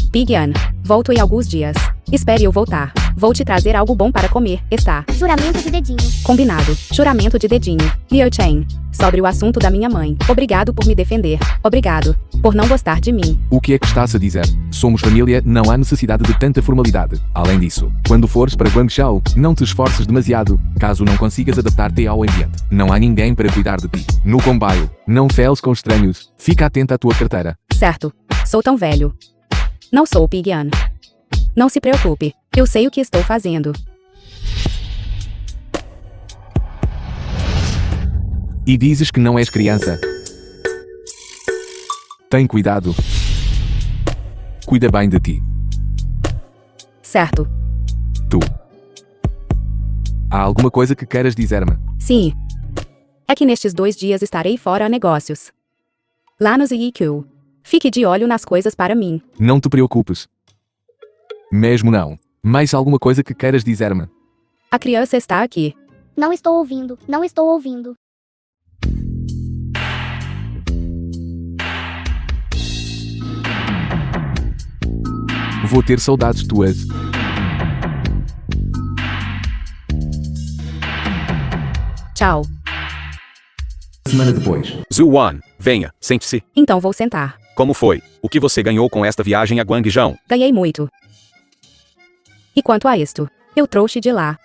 Pigian, volto em alguns dias. Espere eu voltar. Vou te trazer algo bom para comer, está?
Juramento de dedinho.
Combinado. Juramento de dedinho. Liu Chen. Sobre o assunto da minha mãe. Obrigado por me defender. Obrigado por não gostar de mim.
O que é que estás a dizer? Somos família, não há necessidade de tanta formalidade. Além disso, quando fores para Guangzhou, não te esforces demasiado, caso não consigas adaptar-te ao ambiente. Não há ninguém para cuidar de ti. No comboio, não feles com estranhos. Fica atenta à tua carteira.
Certo. Sou tão velho. Não sou o Pigian. Não se preocupe. Eu sei o que estou fazendo.
E dizes que não és criança. Tem cuidado. Cuida bem de ti.
Certo.
Tu. Há alguma coisa que queiras dizer-me?
Sim. É que nestes 2 dias estarei fora a negócios. Lá no ZIQ. Fique de olho nas coisas para mim.
Não te preocupes. Mesmo não. Mais alguma coisa que queiras dizer-me?
A criança está aqui.
Não estou ouvindo, não estou ouvindo.
Vou ter saudades tuas.
Tchau.
Semana depois.
Zhu-Wan, venha, sente-se.
Então vou sentar.
Como foi? O que você ganhou com esta viagem a Guangzhou?
Ganhei muito. E quanto a isto? Eu trouxe de lá.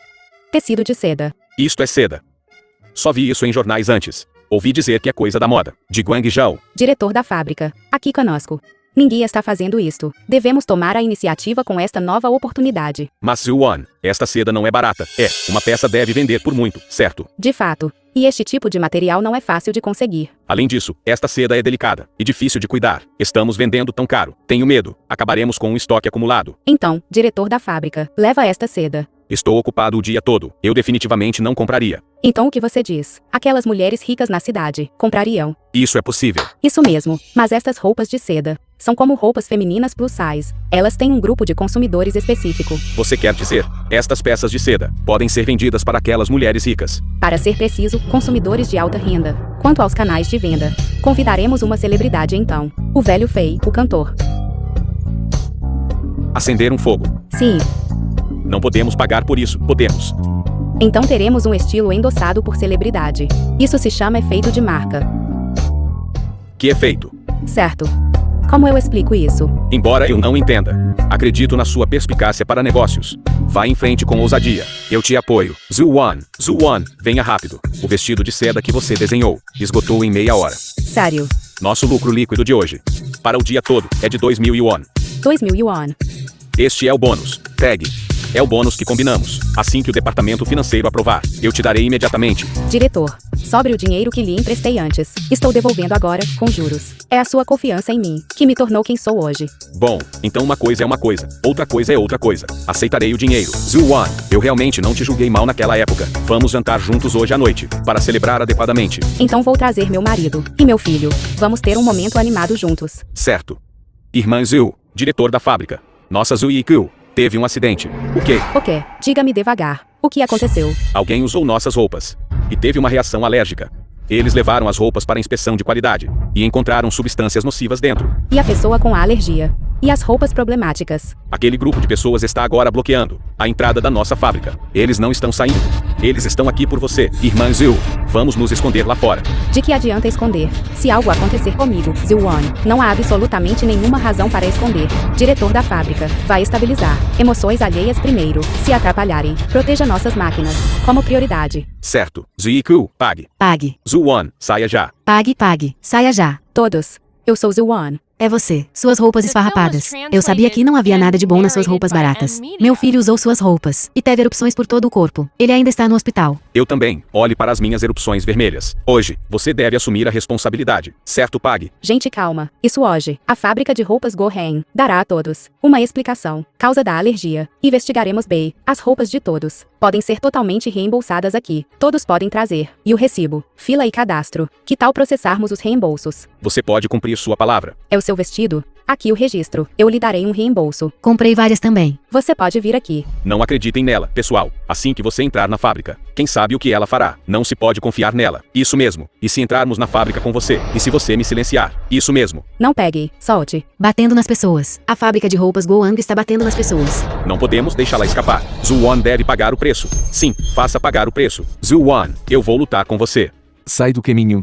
Tecido de seda.
Isto é seda. Só vi isso em jornais antes. Ouvi dizer que é coisa da moda. De Guangzhou.
Diretor da fábrica. Aqui conosco. Ninguém está fazendo isto. Devemos tomar a iniciativa com esta nova oportunidade.
Mas Zhu-Wan, esta seda não é barata. É, uma peça deve vender por muito, certo?
De fato. E este tipo de material não é fácil de conseguir.
Além disso, esta seda é delicada e difícil de cuidar. Estamos vendendo tão caro. Tenho medo. Acabaremos com um estoque acumulado.
Então, diretor da fábrica, leva esta seda.
Estou ocupado o dia todo. Eu definitivamente não compraria.
Então o que você diz? Aquelas mulheres ricas na cidade comprariam.
Isso é possível.
Isso mesmo, mas estas roupas de seda são como roupas femininas plus size. Elas têm um grupo de consumidores específico.
Você quer dizer, estas peças de seda podem ser vendidas para aquelas mulheres ricas.
Para ser preciso, consumidores de alta renda. Quanto aos canais de venda, convidaremos uma celebridade então. O velho Fei, o cantor.
Acender um fogo.
Sim,
Não podemos pagar por isso. Podemos.
então teremos um estilo endossado por celebridade. Isso se chama efeito de marca.
Que efeito?
Certo. Como eu explico isso?
Embora eu não entenda, acredito na sua perspicácia para negócios. Vá em frente com ousadia. Eu te apoio. Zhu-Wan, venha rápido. O vestido de seda que você desenhou esgotou em meia hora.
Sério.
Nosso lucro líquido de hoje, para o dia todo, é de 2.000 yuan.
2.000 yuan.
Este é o bônus. Pegue. É o bônus que combinamos. Assim que o departamento financeiro aprovar, eu te darei imediatamente.
Diretor, sobre o dinheiro que lhe emprestei antes. Estou devolvendo agora, com juros. É a sua confiança em mim, que me tornou quem sou hoje.
Bom, então uma coisa é uma coisa, outra coisa é outra coisa. Aceitarei o dinheiro. Zhu-Wan, eu realmente não te julguei mal naquela época. Vamos jantar juntos hoje à noite, para celebrar adequadamente.
Então vou trazer meu marido e meu filho. Vamos ter um momento animado juntos.
Certo. Irmã Zhu, diretor da fábrica. Nossa Zhu Yikyu teve um acidente. O quê?
O quê? Diga-me devagar. O que aconteceu?
Alguém usou nossas roupas e teve uma reação alérgica. Eles levaram as roupas para inspeção de qualidade e encontraram substâncias nocivas dentro.
E a pessoa com a alergia? E as roupas problemáticas?
Aquele grupo de pessoas está agora bloqueando a entrada da nossa fábrica. Eles não estão saindo. Eles estão aqui por você, irmã Zhu. Vamos nos esconder lá fora.
De que adianta esconder? Se algo acontecer comigo, Zhu-Wan, não há absolutamente nenhuma razão para esconder. Diretor da fábrica, vai estabilizar. Emoções alheias primeiro. Se atrapalharem, proteja nossas máquinas. Como prioridade.
Certo. Zhu Yikyu, pague.
Pague.
Zhu-Wan, saia já.
Pague, pague. Saia já.
Todos. Eu sou Zhu-Wan.
É você. Suas roupas esfarrapadas. Eu sabia que não havia nada de bom nas suas roupas baratas. Meu filho usou suas roupas e teve erupções por todo o corpo. Ele ainda está no hospital.
Eu também. Olhe para as minhas erupções vermelhas. Hoje, você deve assumir a responsabilidade. Certo, pague.
Gente, calma. Isso hoje. A fábrica de roupas Gohen dará a todos uma explicação. Causa da alergia. Investigaremos bem. As roupas de todos podem ser totalmente reembolsadas aqui. Todos podem trazer. E o recibo. Fila e cadastro. Que tal processarmos os reembolsos?
Você pode cumprir sua palavra.
É o seu vestido? Aqui o registro. Eu lhe darei um reembolso.
Comprei várias também.
Você pode vir aqui.
Não acreditem nela, pessoal. Assim que você entrar na fábrica, quem sabe o que ela fará? Não se pode confiar nela. Isso mesmo. E se entrarmos na fábrica com você? E se você me silenciar? Isso mesmo.
Não pegue. Solte.
Batendo nas pessoas. A fábrica de roupas Goang está batendo nas pessoas.
Não podemos deixá-la escapar. Zhu-Wan deve pagar o preço. Sim, faça pagar o preço. Zhu-Wan, eu vou lutar com você.
Sai do caminho.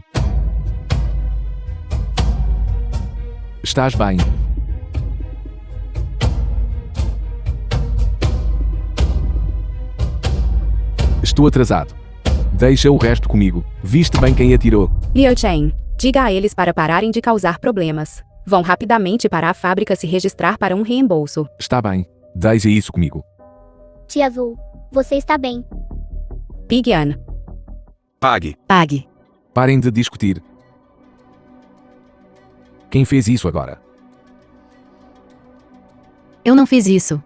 Estás bem. Estou atrasado. Deixa o resto comigo. Viste bem quem atirou.
Liu Chen, diga a eles para pararem de causar problemas. Vão rapidamente para a fábrica se registrar para um reembolso.
Está bem. Deixa isso comigo.
Tia Zhu, você está bem.
Pigian,
Pague.
Pague.
Parem de discutir. Quem fez isso agora?
Eu não fiz isso.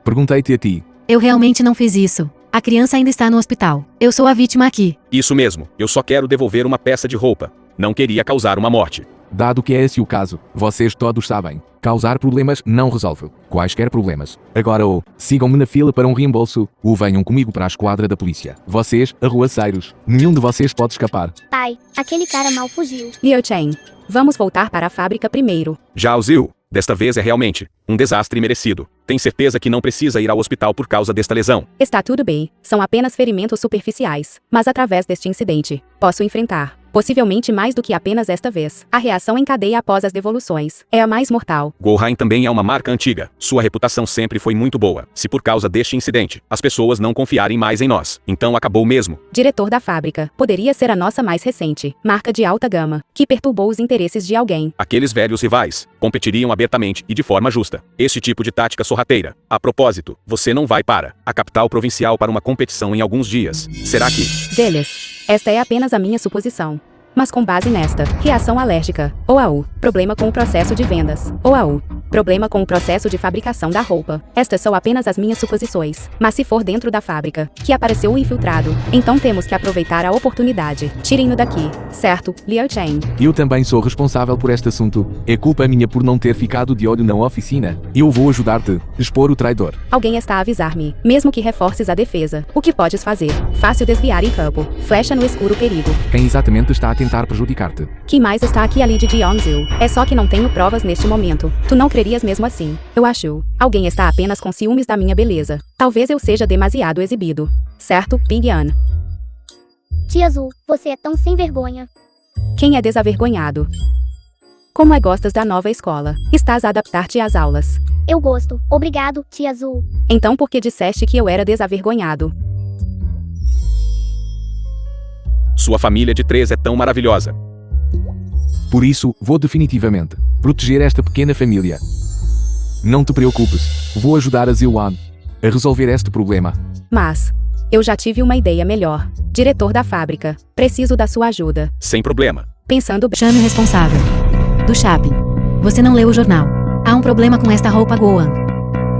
Perguntei-te a ti.
Eu realmente não fiz isso. A criança ainda está no hospital. Eu sou a vítima aqui.
Isso mesmo. Eu só quero devolver uma peça de roupa. Não queria causar uma morte.
Dado que é esse o caso, vocês todos sabem. Causar problemas não resolve quaisquer problemas. Agora ou sigam-me na fila para um reembolso, ou venham comigo para a esquadra da polícia. Vocês, arruaceiros, nenhum de vocês pode escapar.
Pai, aquele cara mal fugiu.
Liu Chen, vamos voltar para a fábrica primeiro.
Já o Zil, desta vez é realmente um desastre merecido. Tem certeza que não precisa ir ao hospital por causa desta lesão.
Está tudo bem, são apenas ferimentos superficiais, mas através deste incidente, posso enfrentar, possivelmente mais do que apenas esta vez, a reação em cadeia após as devoluções. É a mais mortal.
Gohan também é uma marca antiga. Sua reputação sempre foi muito boa. Se por causa deste incidente, as pessoas não confiarem mais em nós, então acabou mesmo.
Diretor da fábrica, poderia ser a nossa mais recente, marca de alta gama, que perturbou os interesses de alguém.
Aqueles velhos rivais competiriam abertamente e de forma justa. Este tipo de tática sorrateira. A propósito, você não vai para a capital provincial para uma competição em alguns dias. Será que...
Deles. Esta é apenas a minha suposição. Mas com base nesta, reação alérgica, ou AU, problema com o processo de vendas, ou AU, problema com o processo de fabricação da roupa. Estas são apenas as minhas suposições. Mas se for dentro da fábrica, que apareceu o infiltrado, então temos que aproveitar a oportunidade. Tirem-no daqui, certo, Liu Chen?
Eu também sou responsável por este assunto. É culpa minha por não ter ficado de olho na oficina. Eu vou ajudar-te. Expor o traidor.
Alguém está a avisar-me, mesmo que reforces a defesa. O que podes fazer? Fácil desviar em campo. Flecha no escuro perigo.
Quem exatamente está a tentar prejudicar-te?
Quem mais está aqui ali de Jeonzil? É só que não tenho provas neste momento. Tu não crerias mesmo assim. Eu acho. Alguém está apenas com ciúmes da minha beleza. Talvez eu seja demasiado exibido. Certo, Ping An?
Tia Azul, você é tão sem vergonha.
Quem é desavergonhado? Como é gostas da nova escola? Estás a adaptar-te às aulas.
Eu gosto. Obrigado, tia Azul.
Então por que disseste que eu era desavergonhado?
Sua família de 3 é tão maravilhosa.
Por isso, vou definitivamente proteger esta pequena família. Não te preocupes, vou ajudar a Ziwan a resolver este problema.
Mas eu já tive uma ideia melhor. Diretor da fábrica, preciso da sua ajuda.
Sem problema.
Pensando bem.
Chame o responsável. Do shopping. Você não leu o jornal. Há um problema com esta roupa Gohan.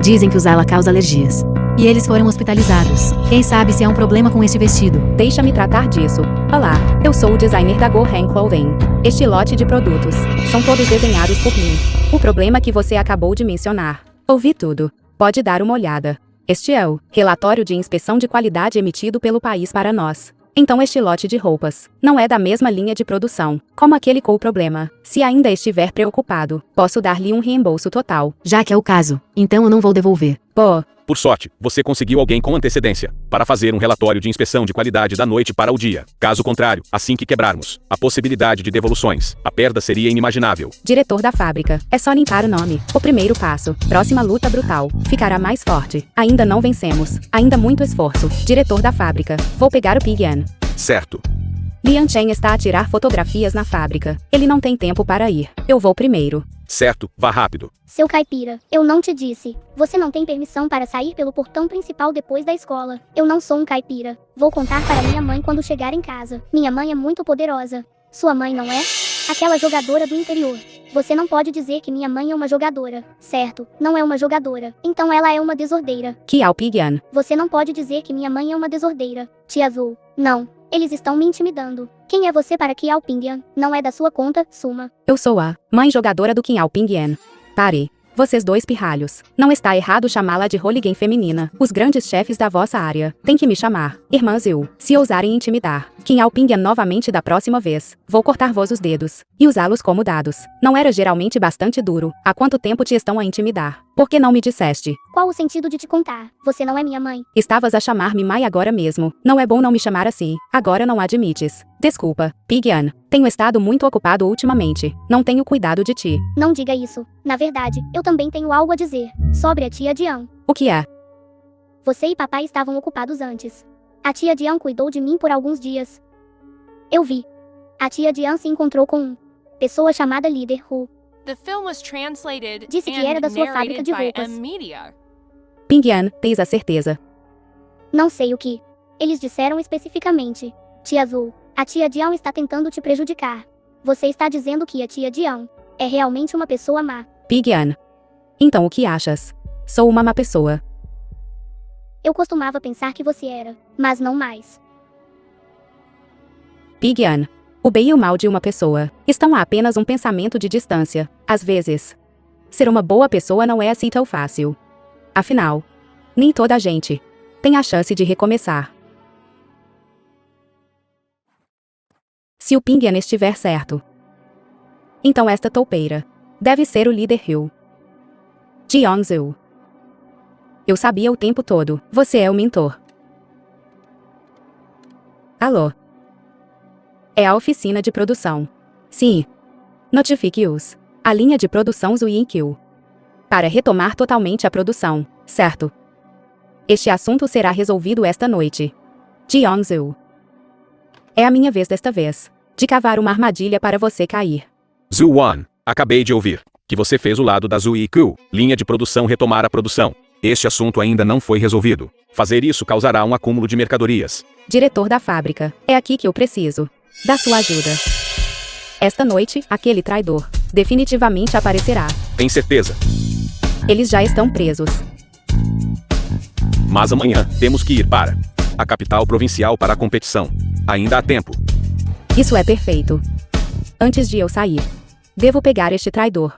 Dizem que usá-la causa alergias. E eles foram hospitalizados. Quem sabe se há um problema com este vestido?
Deixa-me tratar disso. Olá, eu sou o designer da Gohan Clothing. Este lote de produtos são todos desenhados por mim. O problema que você acabou de mencionar. Ouvi tudo. Pode dar uma olhada. Este é o relatório de inspeção de qualidade emitido pelo país para nós. Então este lote de roupas não é da mesma linha de produção, como aquele com o problema. Se ainda estiver preocupado, posso dar-lhe um reembolso total.
Já que é o caso, então eu não vou devolver.
Pô,
Por sorte, você conseguiu alguém com antecedência para fazer um relatório de inspeção de qualidade da noite para o dia. Caso contrário, assim que quebrarmos a possibilidade de devoluções, a perda seria inimaginável.
diretor da fábrica, é só limpar o nome. O primeiro passo, próxima luta brutal, ficará mais forte. Ainda não vencemos, ainda muito esforço. Diretor da fábrica, vou pegar o Ping An.
Certo.
Lian Chen está a tirar fotografias na fábrica. Ele não tem tempo para ir. Eu vou primeiro.
Certo, vá rápido.
Seu caipira, eu não te disse. Você não tem permissão para sair pelo portão principal depois da escola. Eu não sou um caipira. Vou contar para minha mãe quando chegar em casa. Minha mãe é muito poderosa. Sua mãe não é? Aquela jogadora do interior. Você não pode dizer que minha mãe é uma jogadora. Certo, não é uma jogadora. Então ela é uma desordeira.
Kiao Ping An.
Você não pode dizer que minha mãe é uma desordeira. Tia Azul. Não. Eles estão me intimidando. Quem é você para Kiao Ping An? Não é da sua conta, Suma.
Eu sou a mãe jogadora do Kiao Ping An. Pare. Vocês dois pirralhos. Não está errado chamá-la de hooligan feminina. Os grandes chefes da vossa área têm que me chamar Irmã Zil. Se ousarem intimidar Kiao Ping An novamente da próxima vez, vou cortar-vos os dedos e usá-los como dados. Não era geralmente bastante duro. Há quanto tempo te estão a intimidar? Por que não me disseste?
Qual o sentido de te contar? Você não é minha mãe.
Estavas a chamar-me mãe agora mesmo. Não é bom não me chamar assim. Agora não admites. Desculpa, Ping An. Tenho estado muito ocupado ultimamente. Não tenho cuidado de ti.
Não diga isso. Na verdade, eu também tenho algo a dizer. Sobre a tia Dian.
O que é?
Você e papai estavam ocupados antes. A tia Dian cuidou de mim por alguns dias. Eu vi. A tia Dian se encontrou com uma pessoa chamada Líder Hu.
The film was translated
Disse que era
and
da sua fábrica
narrated
de
by
roupas.
M-Media.
Ping An, tens a certeza?
Não sei o que eles disseram especificamente. Tia Azul, a tia Dian está tentando te prejudicar. Você está dizendo que a tia Dian é realmente uma pessoa má.
Ping An. Então o que achas? Sou uma má pessoa.
Eu costumava pensar que você era, mas não mais.
Ping An. O bem e o mal de uma pessoa estão a apenas um pensamento de distância. Às vezes, ser uma boa pessoa não é assim tão fácil. Afinal, nem toda a gente tem a chance de recomeçar. Se o Pingyan estiver certo, então esta toupeira deve ser o líder Hill. Jeongsu. Eu sabia o tempo todo, você é o mentor. Alô? É a oficina de produção. Sim. Notifique-os. A linha de produção Zuinkyu. Para retomar totalmente a produção, certo? Este assunto será resolvido esta noite. Jeongsu. É a minha vez desta vez de cavar uma armadilha para você cair.
Zhu-Wan, acabei de ouvir que você fez o lado da Zuikyu, linha de produção retomar a produção. Este assunto ainda não foi resolvido. Fazer isso causará um acúmulo de mercadorias.
Diretor da fábrica, é aqui que eu preciso da sua ajuda. Esta noite, aquele traidor definitivamente aparecerá.
Tem certeza?
Eles já estão presos.
Mas amanhã, temos que ir para a capital provincial para a competição. Ainda há tempo.
Isso é perfeito. Antes de eu sair, devo pegar este traidor.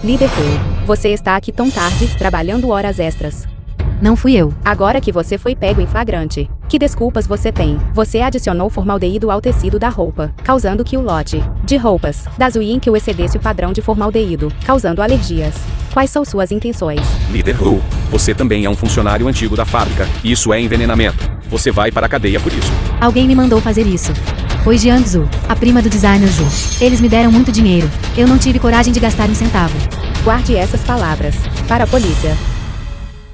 Líder Hill, você está aqui tão tarde, trabalhando horas extras.
Não fui eu.
Agora que você foi pego em flagrante, que desculpas você tem? Você adicionou formaldeído ao tecido da roupa, causando que o lote de roupas da Zuinkyu excedesse o padrão de formaldeído, causando alergias. Quais são suas intenções?
Líder Hu, você também é um funcionário antigo da fábrica. Isso é envenenamento. Você vai para a cadeia por isso.
Alguém me mandou fazer isso. Foi Jiangsu, a prima do designer Ju. Eles me deram muito dinheiro. Eu não tive coragem de gastar um centavo.
Guarde essas palavras para a polícia.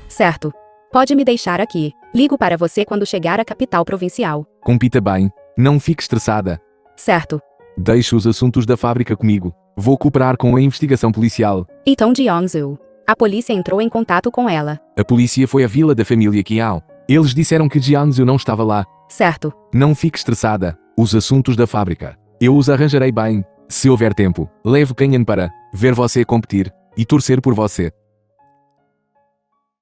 Certo. Pode me deixar aqui. Ligo para você quando chegar à capital provincial.
Compita bem. Não fique estressada.
Certo.
Deixe os assuntos da fábrica comigo. Vou cooperar com a investigação policial.
Então Jeongsu. A polícia entrou em contato com ela.
A polícia foi à vila da família Kiao. Eles disseram que Jiangsu não estava lá.
Certo.
Não fique estressada. Os assuntos da fábrica. Eu os arranjarei bem. Se houver tempo, levo Kanyan para ver você competir e torcer por você.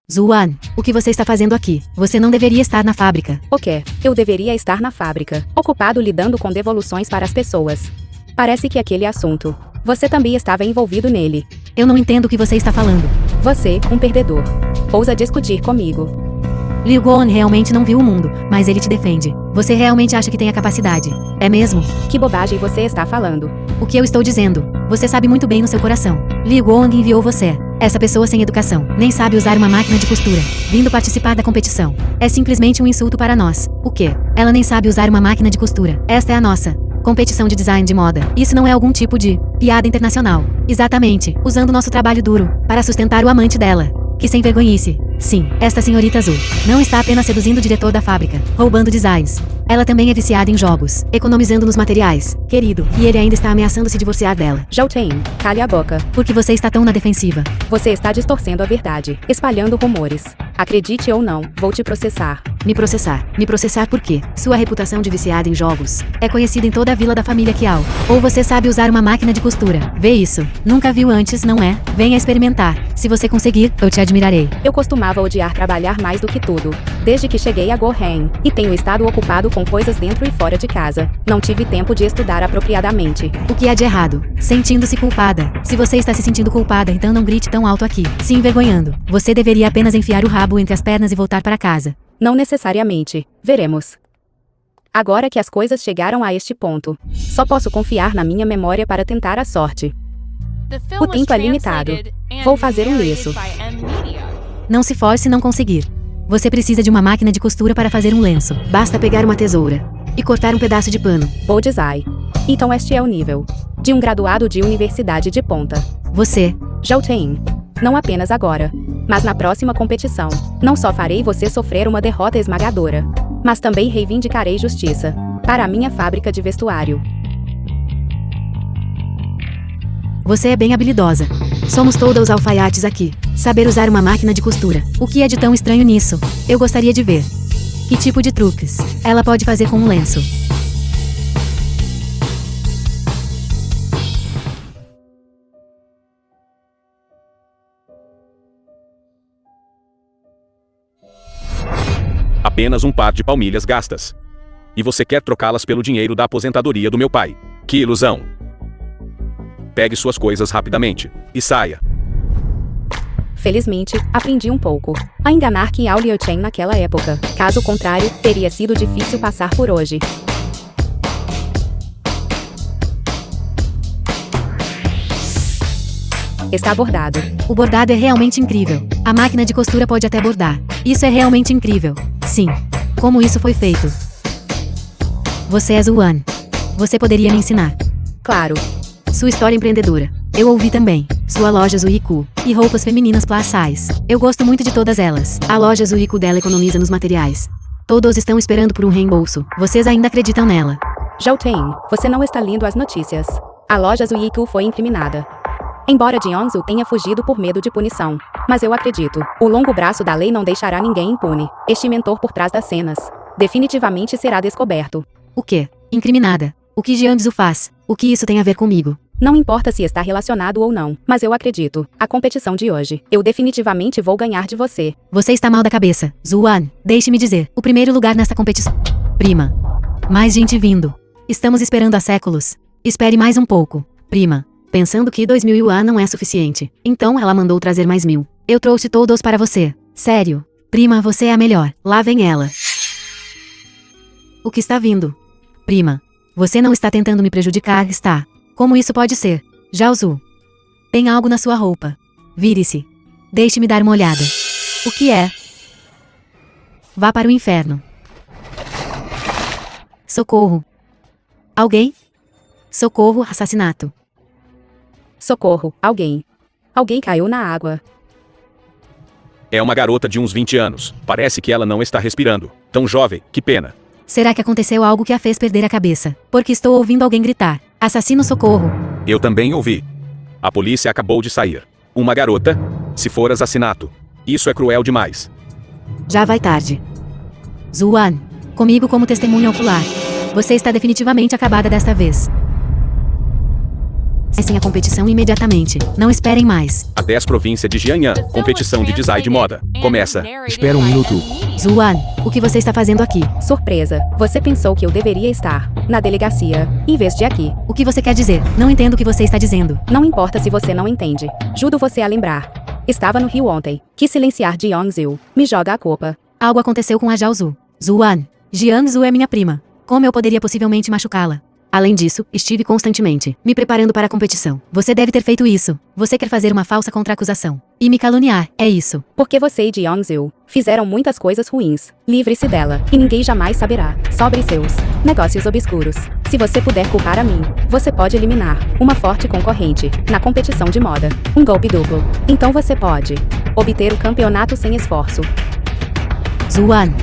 Zhu-Wan, o que você está fazendo aqui? Você não deveria estar na fábrica.
O quê? Eu deveria estar na fábrica, ocupado lidando com devoluções para as pessoas. Parece que aquele assunto, você também estava envolvido nele.
Eu não entendo o que você está falando.
Você, um perdedor. Ousa discutir comigo.
Liu Guan realmente não viu o mundo, mas ele te defende. Você realmente acha que tem a capacidade? É mesmo?
Que bobagem você está falando?
O que eu estou dizendo? Você sabe muito bem no seu coração. Liu Guan enviou você. Essa pessoa sem educação, nem sabe usar uma máquina de costura, vindo participar da competição. É simplesmente um insulto para nós. O quê? Ela nem sabe usar uma máquina de costura. Esta é a nossa competição de design de moda. Isso não é algum tipo de piada internacional. Exatamente, usando nosso trabalho duro para sustentar o amante dela. Que sem vergonhice. Sim, esta senhorita azul não está apenas seduzindo o diretor da fábrica, roubando designs. Ela também é viciada em jogos, economizando nos materiais, querido, e ele ainda está ameaçando se divorciar dela.
Zhao Ten, cale a boca.
Por que você está tão na defensiva?
Você está distorcendo a verdade, espalhando rumores. Acredite ou não, vou te processar.
Me processar? Me processar por quê? Sua reputação de viciada em jogos é conhecida em toda a vila da família Kiao. Ou você sabe usar uma máquina de costura. Vê isso. Nunca viu antes, não é? Venha experimentar. Se você conseguir, eu te admirarei.
Eu costumava odiar trabalhar mais do que tudo, desde que cheguei a Gohan, e tenho estado ocupado com coisas dentro e fora de casa. Não tive tempo de estudar apropriadamente.
O que há de errado? Sentindo-se culpada. Se você está se sentindo culpada, então não grite tão alto aqui, se envergonhando. Você deveria apenas enfiar o rabo entre as pernas e voltar para casa.
Não necessariamente. Veremos. Agora que as coisas chegaram a este ponto, só posso confiar na minha memória para tentar a sorte. O tempo é limitado. Vou fazer um lenço.
Não se force não conseguir. Você precisa de uma máquina de costura para fazer um lenço. Basta pegar uma tesoura e cortar um pedaço de pano.
Bullseye. Então este é o nível de um graduado de universidade de ponta.
Você.
Zhao Ten. Não apenas agora, mas na próxima competição. Não só farei você sofrer uma derrota esmagadora, mas também reivindicarei justiça para a minha fábrica de vestuário.
Você é bem habilidosa. Somos todos alfaiates aqui. Saber usar uma máquina de costura. O que é de tão estranho nisso? Eu gostaria de ver. Que tipo de truques ela pode fazer com um lenço?
apenas um par de palmilhas gastas. E você quer trocá-las pelo dinheiro da aposentadoria do meu pai. Que ilusão! Pegue suas coisas rapidamente e saia.
Felizmente, aprendi um pouco a enganar Qiao Liuchen naquela época. Caso contrário, teria sido difícil passar por hoje. Está bordado.
O bordado é realmente incrível. A máquina de costura pode até bordar. Isso é realmente incrível. Sim. Como isso foi feito? Você é Zuan. Você poderia me ensinar?
Claro.
Sua história empreendedora. Eu ouvi também. Sua loja Zuiku. E roupas femininas plus size. Eu gosto muito de todas elas. A loja Zuiku dela economiza nos materiais. Todos estão esperando por um reembolso. Vocês ainda acreditam nela?
Zhao Ten, você não está lendo as notícias. A loja Zuiku foi incriminada. Embora Jiangsu tenha fugido por medo de punição. Mas eu acredito, o longo braço da lei não deixará ninguém impune. Este mentor por trás das cenas definitivamente será descoberto.
O quê? Incriminada. O que Jiangsu faz? O que isso tem a ver comigo?
Não importa se está relacionado ou não, mas eu acredito. A competição de hoje, eu definitivamente vou ganhar de você.
Você está mal da cabeça, Zuan. Deixe-me dizer, o primeiro lugar nesta competição. Prima. Mais gente vindo. Estamos esperando há séculos. Espere mais um pouco, prima. Pensando que 2.000 yuan não é suficiente. Então ela mandou trazer mais 1.000. Eu trouxe todos para você. Sério. Prima, você é a melhor. Lá vem ela. O que está vindo? Prima. Você não está tentando me prejudicar, está? Como isso pode ser? Jiaozu. Tem algo na sua roupa. Vire-se. Deixe-me dar uma olhada. O que é? Vá para o inferno. Socorro. Alguém? Socorro, assassinato.
Socorro, alguém. Alguém caiu na água.
É uma garota de uns 20 anos. Parece que ela não está respirando. Tão jovem, que pena.
Será que aconteceu algo que a fez perder a cabeça? Porque estou ouvindo alguém gritar. Assassino, socorro.
Eu também ouvi. A polícia acabou de sair. Uma garota? Se for assassinato. Isso é cruel demais.
Já vai tarde. Zuan, comigo como testemunha ocular. Você está definitivamente acabada desta vez. Cessem a competição imediatamente. Não esperem mais.
A 10 província de Jiangnan, competição de design de moda. Começa.
Espera um minuto.
Zuan, o que você está fazendo aqui?
Surpresa. Você pensou que eu deveria estar na delegacia, em vez de aqui.
O que você quer dizer? Não entendo o que você está dizendo.
Não importa se você não entende. Juro você a lembrar. Estava no Rio ontem. Quis silenciar Jiangsu. Me joga a culpa.
Algo aconteceu com a Jiaozu. Zuan, Jiangsu é minha prima. Como eu poderia possivelmente machucá-la? Além disso, estive constantemente me preparando para a competição. Você deve ter feito isso. Você quer fazer uma falsa contra-acusação e me caluniar, é isso.
Porque você e Jiangsu fizeram muitas coisas ruins. Livre-se dela, e ninguém jamais saberá sobre seus negócios obscuros. Se você puder culpar a mim, você pode eliminar uma forte concorrente na competição de moda. Um golpe duplo. Então você pode obter o campeonato sem esforço.
Zuan,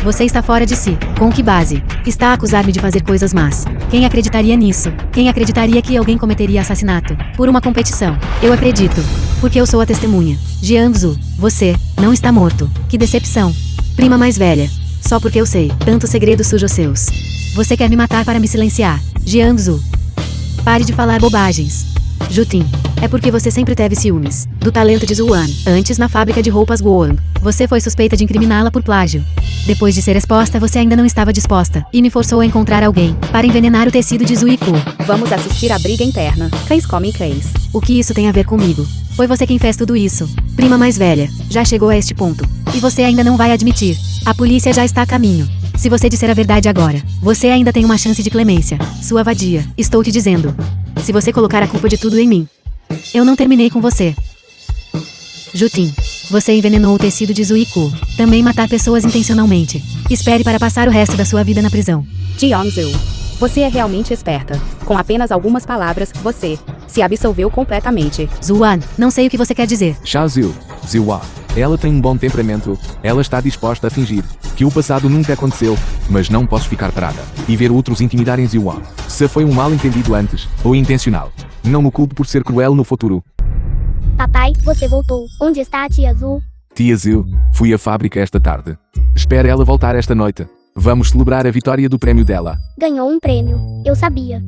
você está fora de si. Com que base? Está a acusar-me de fazer coisas más. Quem acreditaria nisso? Quem acreditaria que alguém cometeria assassinato por uma competição? Eu acredito. Porque eu sou a testemunha. Jiangsu, você não está morto. Que decepção. Prima mais velha. Só porque eu sei tantos segredos sujos seus. Você quer me matar para me silenciar. Jiangsu. Pare de falar bobagens. Jutin, é porque você sempre teve ciúmes do talento de Zuan. Antes, na fábrica de roupas Guoang, você foi suspeita de incriminá-la por plágio. Depois de ser exposta, você ainda não estava disposta e me forçou a encontrar alguém para envenenar o tecido de Zuiku.
Vamos assistir a briga interna. Cães comem cães.
O que isso tem a ver comigo? Foi você quem fez tudo isso. Prima mais velha, já chegou a este ponto. E você ainda não vai admitir. A polícia já está a caminho. Se você disser a verdade agora, você ainda tem uma chance de clemência. Sua vadia, estou te dizendo. Se você colocar a culpa de tudo em mim, eu não terminei com você. Jutin, você envenenou o tecido de Zuiku. Também matar pessoas intencionalmente. Espere para passar o resto da sua vida na prisão.
Jiangsu, você é realmente esperta. Com apenas algumas palavras, você se absolveu completamente.
Zuan, não sei o que você quer dizer.
Xiaozu, Ziwa. Ela tem um bom temperamento. Ela está disposta a fingir que o passado nunca aconteceu. Mas não posso ficar parada e ver outros intimidarem Ziwa. Se foi um mal-entendido antes, ou intencional, não me culpo por ser cruel no futuro.
Papai, você voltou. Onde está a tia Azul?
Tia Zil, fui à fábrica esta tarde. Espera ela voltar esta noite. Vamos celebrar a vitória do prêmio dela.
Ganhou um prêmio. Eu sabia.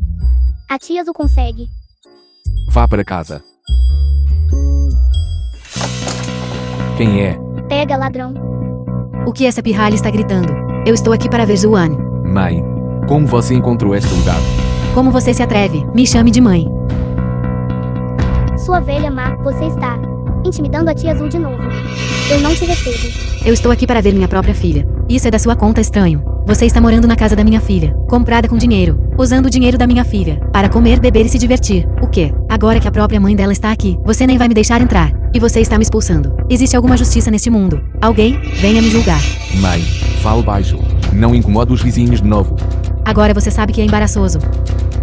A tia Azul consegue.
Vá para casa. Quem é?
Pega, ladrão.
O que essa pirralha está gritando? Eu estou aqui para ver Zuan.
Mãe, como você encontrou este lugar?
Como você se atreve? Me chame de mãe.
Sua velha má, você está intimidando a tia Azul de novo. Eu não te recebo.
Eu estou aqui para ver minha própria filha. Isso é da sua conta, estranho. Você está morando na casa da minha filha, comprada com dinheiro, usando o dinheiro da minha filha, para comer, beber e se divertir. O quê? Agora que a própria mãe dela está aqui, você nem vai me deixar entrar. E você está me expulsando. Existe alguma justiça neste mundo? Alguém? Venha me julgar.
Mãe, fale baixo. Não incomoda os vizinhos de novo.
Agora você sabe que é embaraçoso.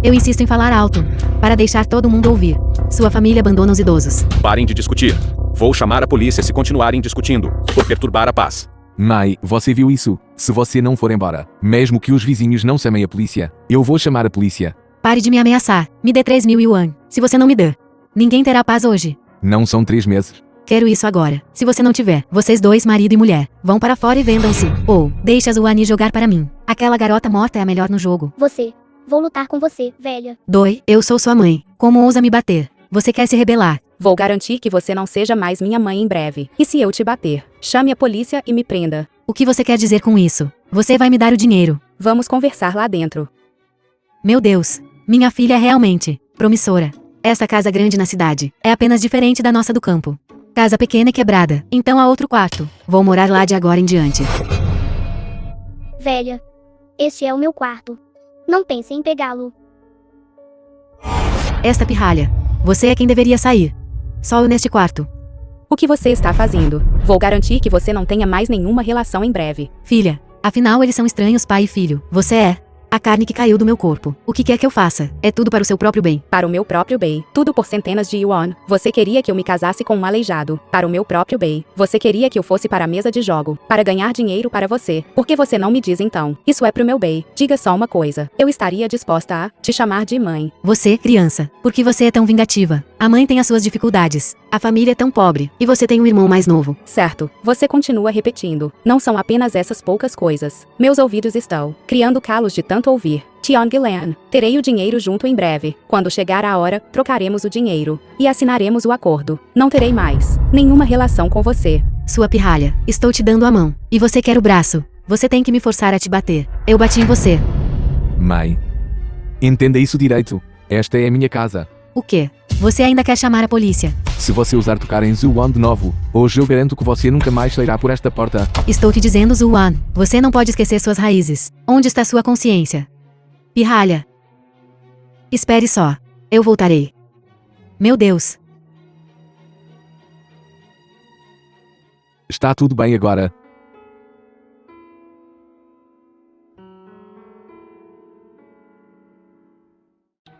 Eu insisto em falar alto, para deixar todo mundo ouvir. Sua família abandona os idosos.
Parem de discutir. Vou chamar a polícia se continuarem discutindo, por perturbar a paz.
Mãe, você viu isso? Se você não for embora, mesmo que os vizinhos não chamem a polícia, eu vou chamar a polícia.
Pare de me ameaçar. Me dê 3.000 yuan. Se você não me der, ninguém terá paz hoje.
Não são 3 meses.
Quero isso agora. Se você não tiver, vocês dois, marido e mulher, vão para fora e vendam-se. Ou, deixa a Zuani jogar para mim. Aquela garota morta é a melhor no jogo.
Você. Vou lutar com você, velha.
Doi, eu sou sua mãe. Como ousa me bater? Você quer se rebelar?
Vou garantir que você não seja mais minha mãe em breve. E se eu te bater, chame a polícia e me prenda.
O que você quer dizer com isso? Você vai me dar o dinheiro.
Vamos conversar lá dentro.
Meu Deus. Minha filha é realmente promissora. Esta casa grande na cidade é apenas diferente da nossa do campo. Casa pequena e quebrada. Então há outro quarto. Vou morar lá de agora em diante.
Velha. Este é o meu quarto. Não pense em pegá-lo.
Esta pirralha. Você é quem deveria sair. Só eu neste quarto.
O que você está fazendo? Vou garantir que você não tenha mais nenhuma relação em breve.
Filha, afinal eles são estranhos, pai e filho. Você é a carne que caiu do meu corpo. O que quer que eu faça? É tudo para o seu próprio bem.
Para o meu próprio bem. Tudo por centenas de yuan. Você queria que eu me casasse com um aleijado. Para o meu próprio bem. Você queria que eu fosse para a mesa de jogo. Para ganhar dinheiro para você. Por que você não me diz então? Isso é pro meu bem. Diga só uma coisa. Eu estaria disposta a te chamar de mãe.
Você, criança. Por que você é tão vingativa? A mãe tem as suas dificuldades. A família é tão pobre. E você tem um irmão mais novo.
Certo. Você continua repetindo. Não são apenas essas poucas coisas. Meus ouvidos estão criando calos de tanto ouvir. Tionglan, terei o dinheiro junto em breve. Quando chegar a hora, trocaremos o dinheiro. E assinaremos o acordo. Não terei mais nenhuma relação com você.
Sua pirralha, estou te dando a mão. E você quer o braço. Você tem que me forçar a te bater. Eu bati em você.
Mãe, entenda isso direito. Esta é a minha casa.
O quê? Você ainda quer chamar a polícia?
Se você ousar tocar em Zuan de novo, hoje eu garanto que você nunca mais sairá por esta porta.
Estou te dizendo, Zuan. Você não pode esquecer suas raízes. Onde está sua consciência? Pirralha. Espere só. Eu voltarei. Meu Deus.
Está tudo bem agora.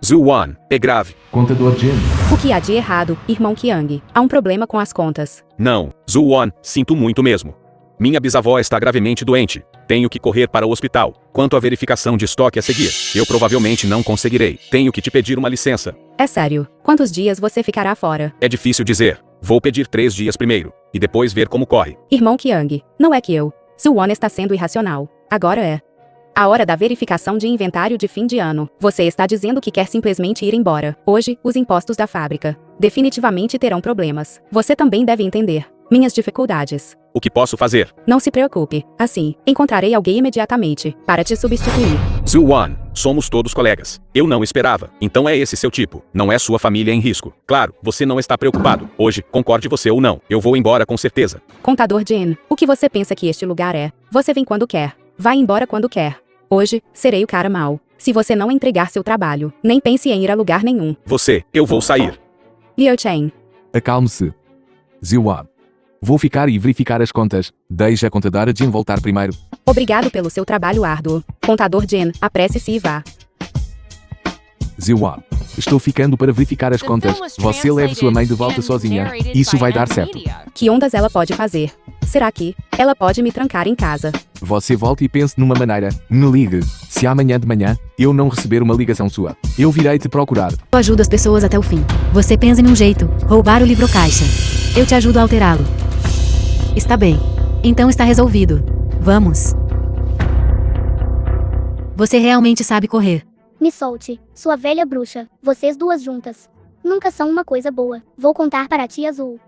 Zuan, é grave.
Contador Jin.
O que há de errado, irmão Qiang? Há um problema com as contas.
Não, Zuan, sinto muito mesmo. Minha bisavó está gravemente doente. Tenho que correr para o hospital. Quanto à verificação de estoque a seguir, eu provavelmente não conseguirei. Tenho que te pedir uma licença.
É sério. Quantos dias você ficará fora?
É difícil dizer. Vou pedir 3 dias primeiro, e depois ver como corre.
Irmão Qiang, não é que eu. Zuan está sendo irracional. Agora é a hora da verificação de inventário de fim de ano. Você está dizendo que quer simplesmente ir embora. Hoje, os impostos da fábrica definitivamente terão problemas. Você também deve entender minhas dificuldades.
O que posso fazer?
Não se preocupe. Assim, encontrarei alguém imediatamente para te substituir.
Zuan, somos todos colegas. Eu não esperava. Então é esse seu tipo. Não é sua família em risco. Claro, você não está preocupado. Hoje, concorde você ou não, eu vou embora com certeza.
Contador Jin, o que você pensa que este lugar é? Você vem quando quer. Vai embora quando quer. Hoje, serei o cara mau. Se você não entregar seu trabalho, nem pense em ir a lugar nenhum.
Eu vou sair.
Liu Chen.
Acalme-se. Zuan. Vou ficar e verificar as contas. Deixe a contadora Jin voltar primeiro.
Obrigado pelo seu trabalho árduo. Contador Jin, apresse-se e vá.
Zuan. Estou ficando para verificar as contas. Você leve sua mãe de volta sozinha. Isso vai dar certo.
Que ondas ela pode fazer? Será que ela pode me trancar em casa?
Você volte e pense numa maneira. Me ligue. Se amanhã de manhã eu não receber uma ligação sua, eu virei te procurar.
Eu ajudo as pessoas até o fim. Você pensa em um jeito. Roubar o livro caixa. Eu te ajudo a alterá-lo. Está bem. Então está resolvido. Vamos. Você realmente sabe correr.
Me solte, sua velha bruxa. Vocês duas juntas nunca são uma coisa boa. Vou contar para a tia Azul.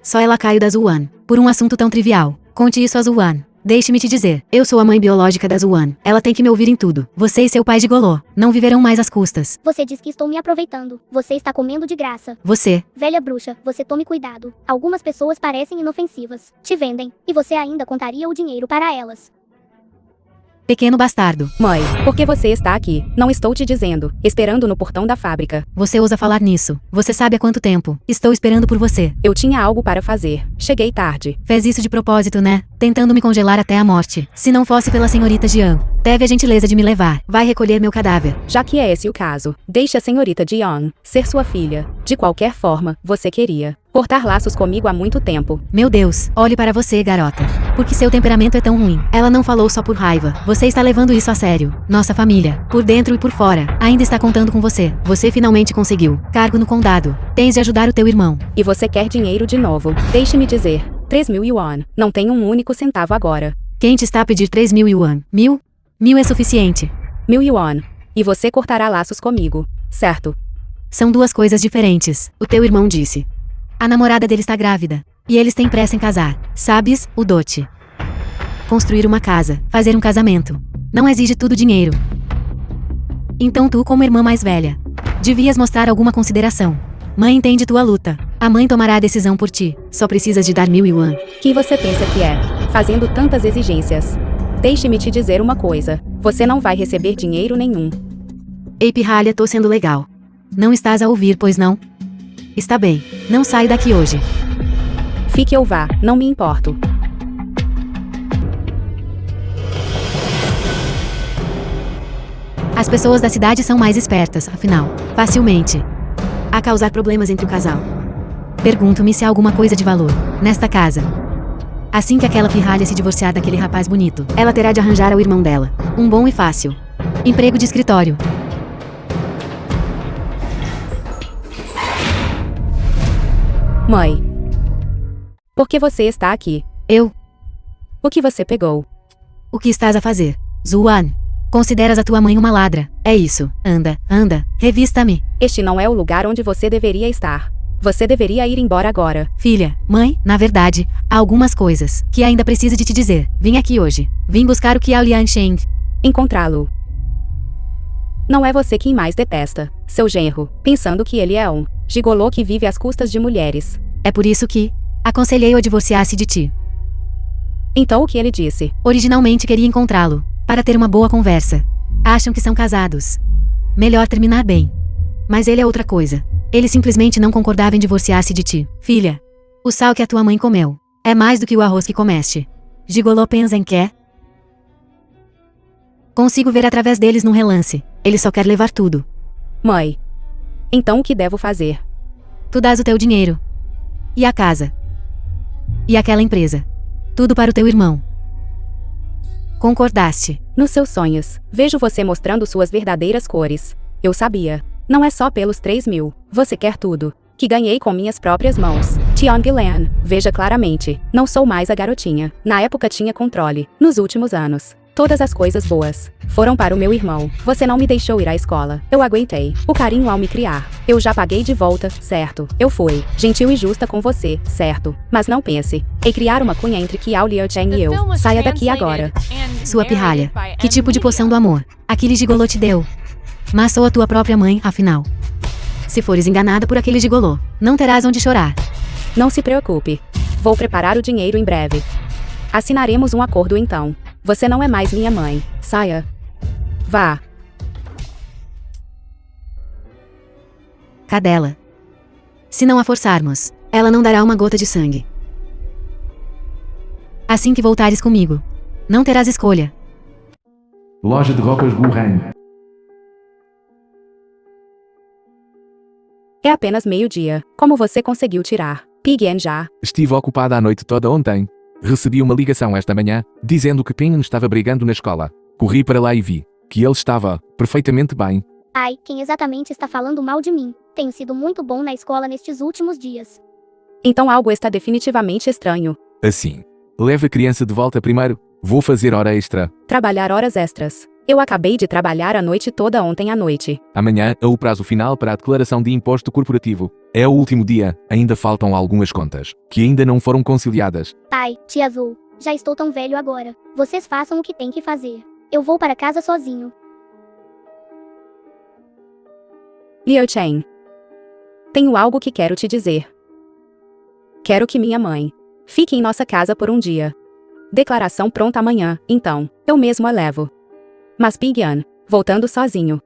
Só é lacaio da Zuan. Por um assunto tão trivial. Conte isso a Zuan. Deixe-me te dizer, eu sou a mãe biológica da Zuan. Ela tem que me ouvir em tudo. Você e seu pai gigolô não viverão mais às custas.
Você diz que estou me aproveitando. Você está comendo de graça.
Você,
Velha bruxa, você tome cuidado. Algumas pessoas parecem inofensivas. Te vendem. E você ainda contaria o dinheiro para elas.
pequeno bastardo.
Mãe, por que você está aqui? Não estou te dizendo. Esperando no portão da fábrica.
Você ousa falar nisso. Você sabe há quanto tempo. Estou esperando por você.
Eu tinha algo para fazer. Cheguei tarde.
Fez isso de propósito, né? Tentando me congelar até a morte. Se não fosse pela senhorita Jian, teve a gentileza de me levar. Vai recolher meu cadáver.
Já que é esse o caso, deixe a senhorita Jian ser sua filha. De qualquer forma, você queria cortar laços comigo há muito tempo.
Meu Deus, olhe para você, garota. Por que seu temperamento é tão ruim? Ela não falou só por raiva. Você está levando isso a sério. Nossa família, por dentro e por fora, ainda está contando com você. Você finalmente conseguiu cargo no condado. Tens de ajudar o teu irmão.
E você quer dinheiro de novo. Deixe-me dizer. 3.000 yuan. Não tenho um único centavo agora.
Quem te está a pedir 3.000 yuan? 1.000? 1.000 é suficiente.
1.000 yuan. E você cortará laços comigo, certo?
São duas coisas diferentes. O teu irmão disse. A namorada dele está grávida. E eles têm pressa em casar. Sabes, o dote. Construir uma casa, fazer um casamento. Não exige tudo dinheiro. Então tu, como irmã mais velha, devias mostrar alguma consideração. Mãe entende tua luta. A mãe tomará a decisão por ti. Só precisas de dar 1.000 yuan.
Que você pensa que é? Fazendo tantas exigências. Deixe-me te dizer uma coisa. Você não vai receber dinheiro nenhum.
Ei, pirralha, tô sendo legal. Não estás a ouvir, pois não? Está bem. Não saio daqui hoje.
Fique ou vá, não me importo.
As pessoas da cidade são mais espertas, afinal, facilmente a causar problemas entre o casal. Pergunto-me se há alguma coisa de valor nesta casa. Assim que aquela pirralha se divorciar daquele rapaz bonito, ela terá de arranjar ao irmão dela um bom e fácil emprego de escritório.
Mãe. Por que você está aqui?
Eu?
O que você pegou?
O que estás a fazer? Zuan. Consideras a tua mãe uma ladra. É isso. Anda, anda. Revista-me.
Este não é o lugar onde você deveria estar. Você deveria ir embora agora.
Filha, mãe, na verdade, há algumas coisas que ainda preciso de te dizer. Vim aqui hoje. Vim buscar o Qiao Liansheng.
Encontrá-lo. Não é você quem mais detesta. Seu genro, pensando que ele é um gigolô que vive às custas de mulheres.
É por isso que aconselhei-o a divorciar-se de ti.
Então o que ele disse?
Originalmente queria encontrá-lo para ter uma boa conversa. Acham que são casados. Melhor terminar bem. Mas ele é outra coisa. Ele simplesmente não concordava em divorciar-se de ti. Filha, o sal que a tua mãe comeu é mais do que o arroz que comeste. Gigolô pensa em quê? Consigo ver através deles num relance. Ele só quer levar tudo.
Mãe. Então o que devo fazer?
Tu dás o teu dinheiro. E a casa. E aquela empresa. Tudo para o teu irmão. Concordaste.
Nos seus sonhos, vejo você mostrando suas verdadeiras cores. Eu sabia. Não é só pelos 3.000. Você quer tudo. Que ganhei com minhas próprias mãos. Tianglian, veja claramente. Não sou mais a garotinha. Na época tinha controle. Nos últimos anos, todas as coisas boas foram para o meu irmão. Você não me deixou ir à escola. Eu aguentei o carinho ao me criar. Eu já paguei de volta, certo? Eu fui gentil e justa com você, certo? Mas não pense em criar uma cunha entre Qiao Liansheng e eu. Saia daqui agora.
Sua pirralha. Que tipo de poção do amor? Aquele gigolô te deu. Mas sou a tua própria mãe, afinal. Se fores enganada por aquele gigolô, não terás onde chorar.
Não se preocupe. Vou preparar o dinheiro em breve. Assinaremos um acordo então. Você não é mais minha mãe. Saia. Vá.
Cadela. Se não a forçarmos, ela não dará uma gota de sangue. Assim que voltares comigo, não terás escolha.
Loja de roupas Guhen.
É apenas meio-dia. Como você conseguiu tirar? Pigyan já.
Estive ocupada a noite toda ontem. Recebi uma ligação esta manhã, dizendo que Ping estava brigando na escola. Corri para lá e vi que ele estava perfeitamente bem.
Ai, quem exatamente está falando mal de mim? Tenho sido muito bom na escola nestes últimos dias.
Então algo está definitivamente estranho.
Assim, leve a criança de volta primeiro. Vou fazer hora extra.
Trabalhar horas extras. Eu acabei de trabalhar a noite toda ontem à noite.
Amanhã é o prazo final para a declaração de imposto corporativo. É o último dia. Ainda faltam algumas contas que ainda não foram conciliadas.
Pai, tia Azul, Já estou tão velho agora. Vocês façam o que têm que fazer. Eu vou para casa sozinho.
Liu Chen. Tenho algo que quero te dizer. Quero que minha mãe fique em nossa casa por um dia. Declaração pronta amanhã, então, eu mesmo a levo. Mas Ping-an, voltando sozinho.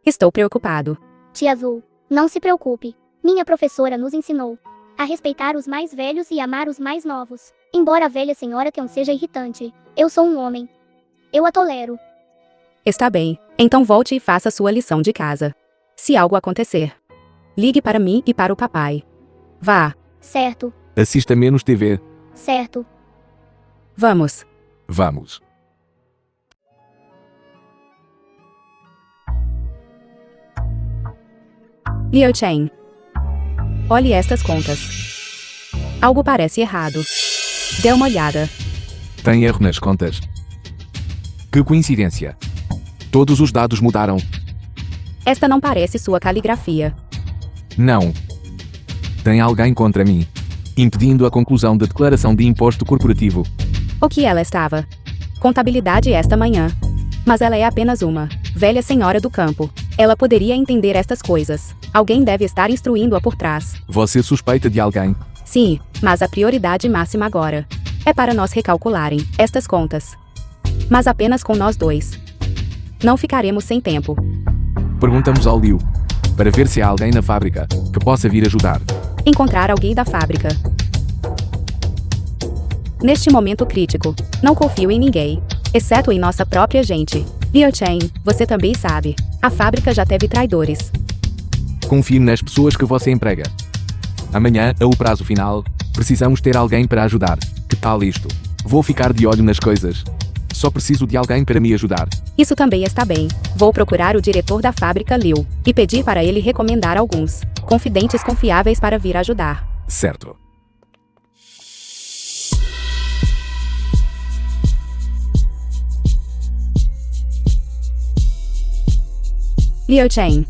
Estou preocupado.
Tia Zhu, não se preocupe. Minha professora nos ensinou a respeitar os mais velhos e amar os mais novos. Embora a velha senhora Tian seja irritante, eu sou um homem. Eu a tolero.
Está bem, então volte e faça sua lição de casa. Se algo acontecer, ligue para mim e para o papai. Vá.
Certo,
Assista menos TV.
certo.
Vamos.
Vamos.
Liu Chen. Olhe estas contas. Algo parece errado. Dê uma olhada.
Tem erro nas contas. Que coincidência. Todos os dados mudaram.
Esta não parece sua caligrafia.
Não. Tem alguém contra mim, impedindo a conclusão da declaração de imposto corporativo.
O que ela estava? Contabilidade esta manhã. Mas ela é apenas uma velha senhora do campo. Ela poderia entender estas coisas. Alguém deve estar instruindo-a por trás.
Você suspeita de alguém?
Sim, mas a prioridade máxima agora é para nós recalcularem estas contas. Mas apenas com nós dois. Não ficaremos sem tempo.
Perguntamos ao Liu, para ver se há alguém na fábrica que possa vir ajudar.
Encontrar alguém da fábrica. Neste momento crítico, não confio em ninguém, exceto em nossa própria gente. Liu Chen, você também sabe, a fábrica já teve traidores.
Confie nas pessoas que você emprega. Amanhã é o prazo final. Precisamos ter alguém para ajudar. Que tal isto? Vou ficar de olho nas coisas. Só preciso de alguém para me ajudar.
Isso também está bem. Vou procurar o diretor da fábrica Liu e pedir para ele recomendar alguns confidentes confiáveis para vir ajudar.
Certo.
Liu Chen.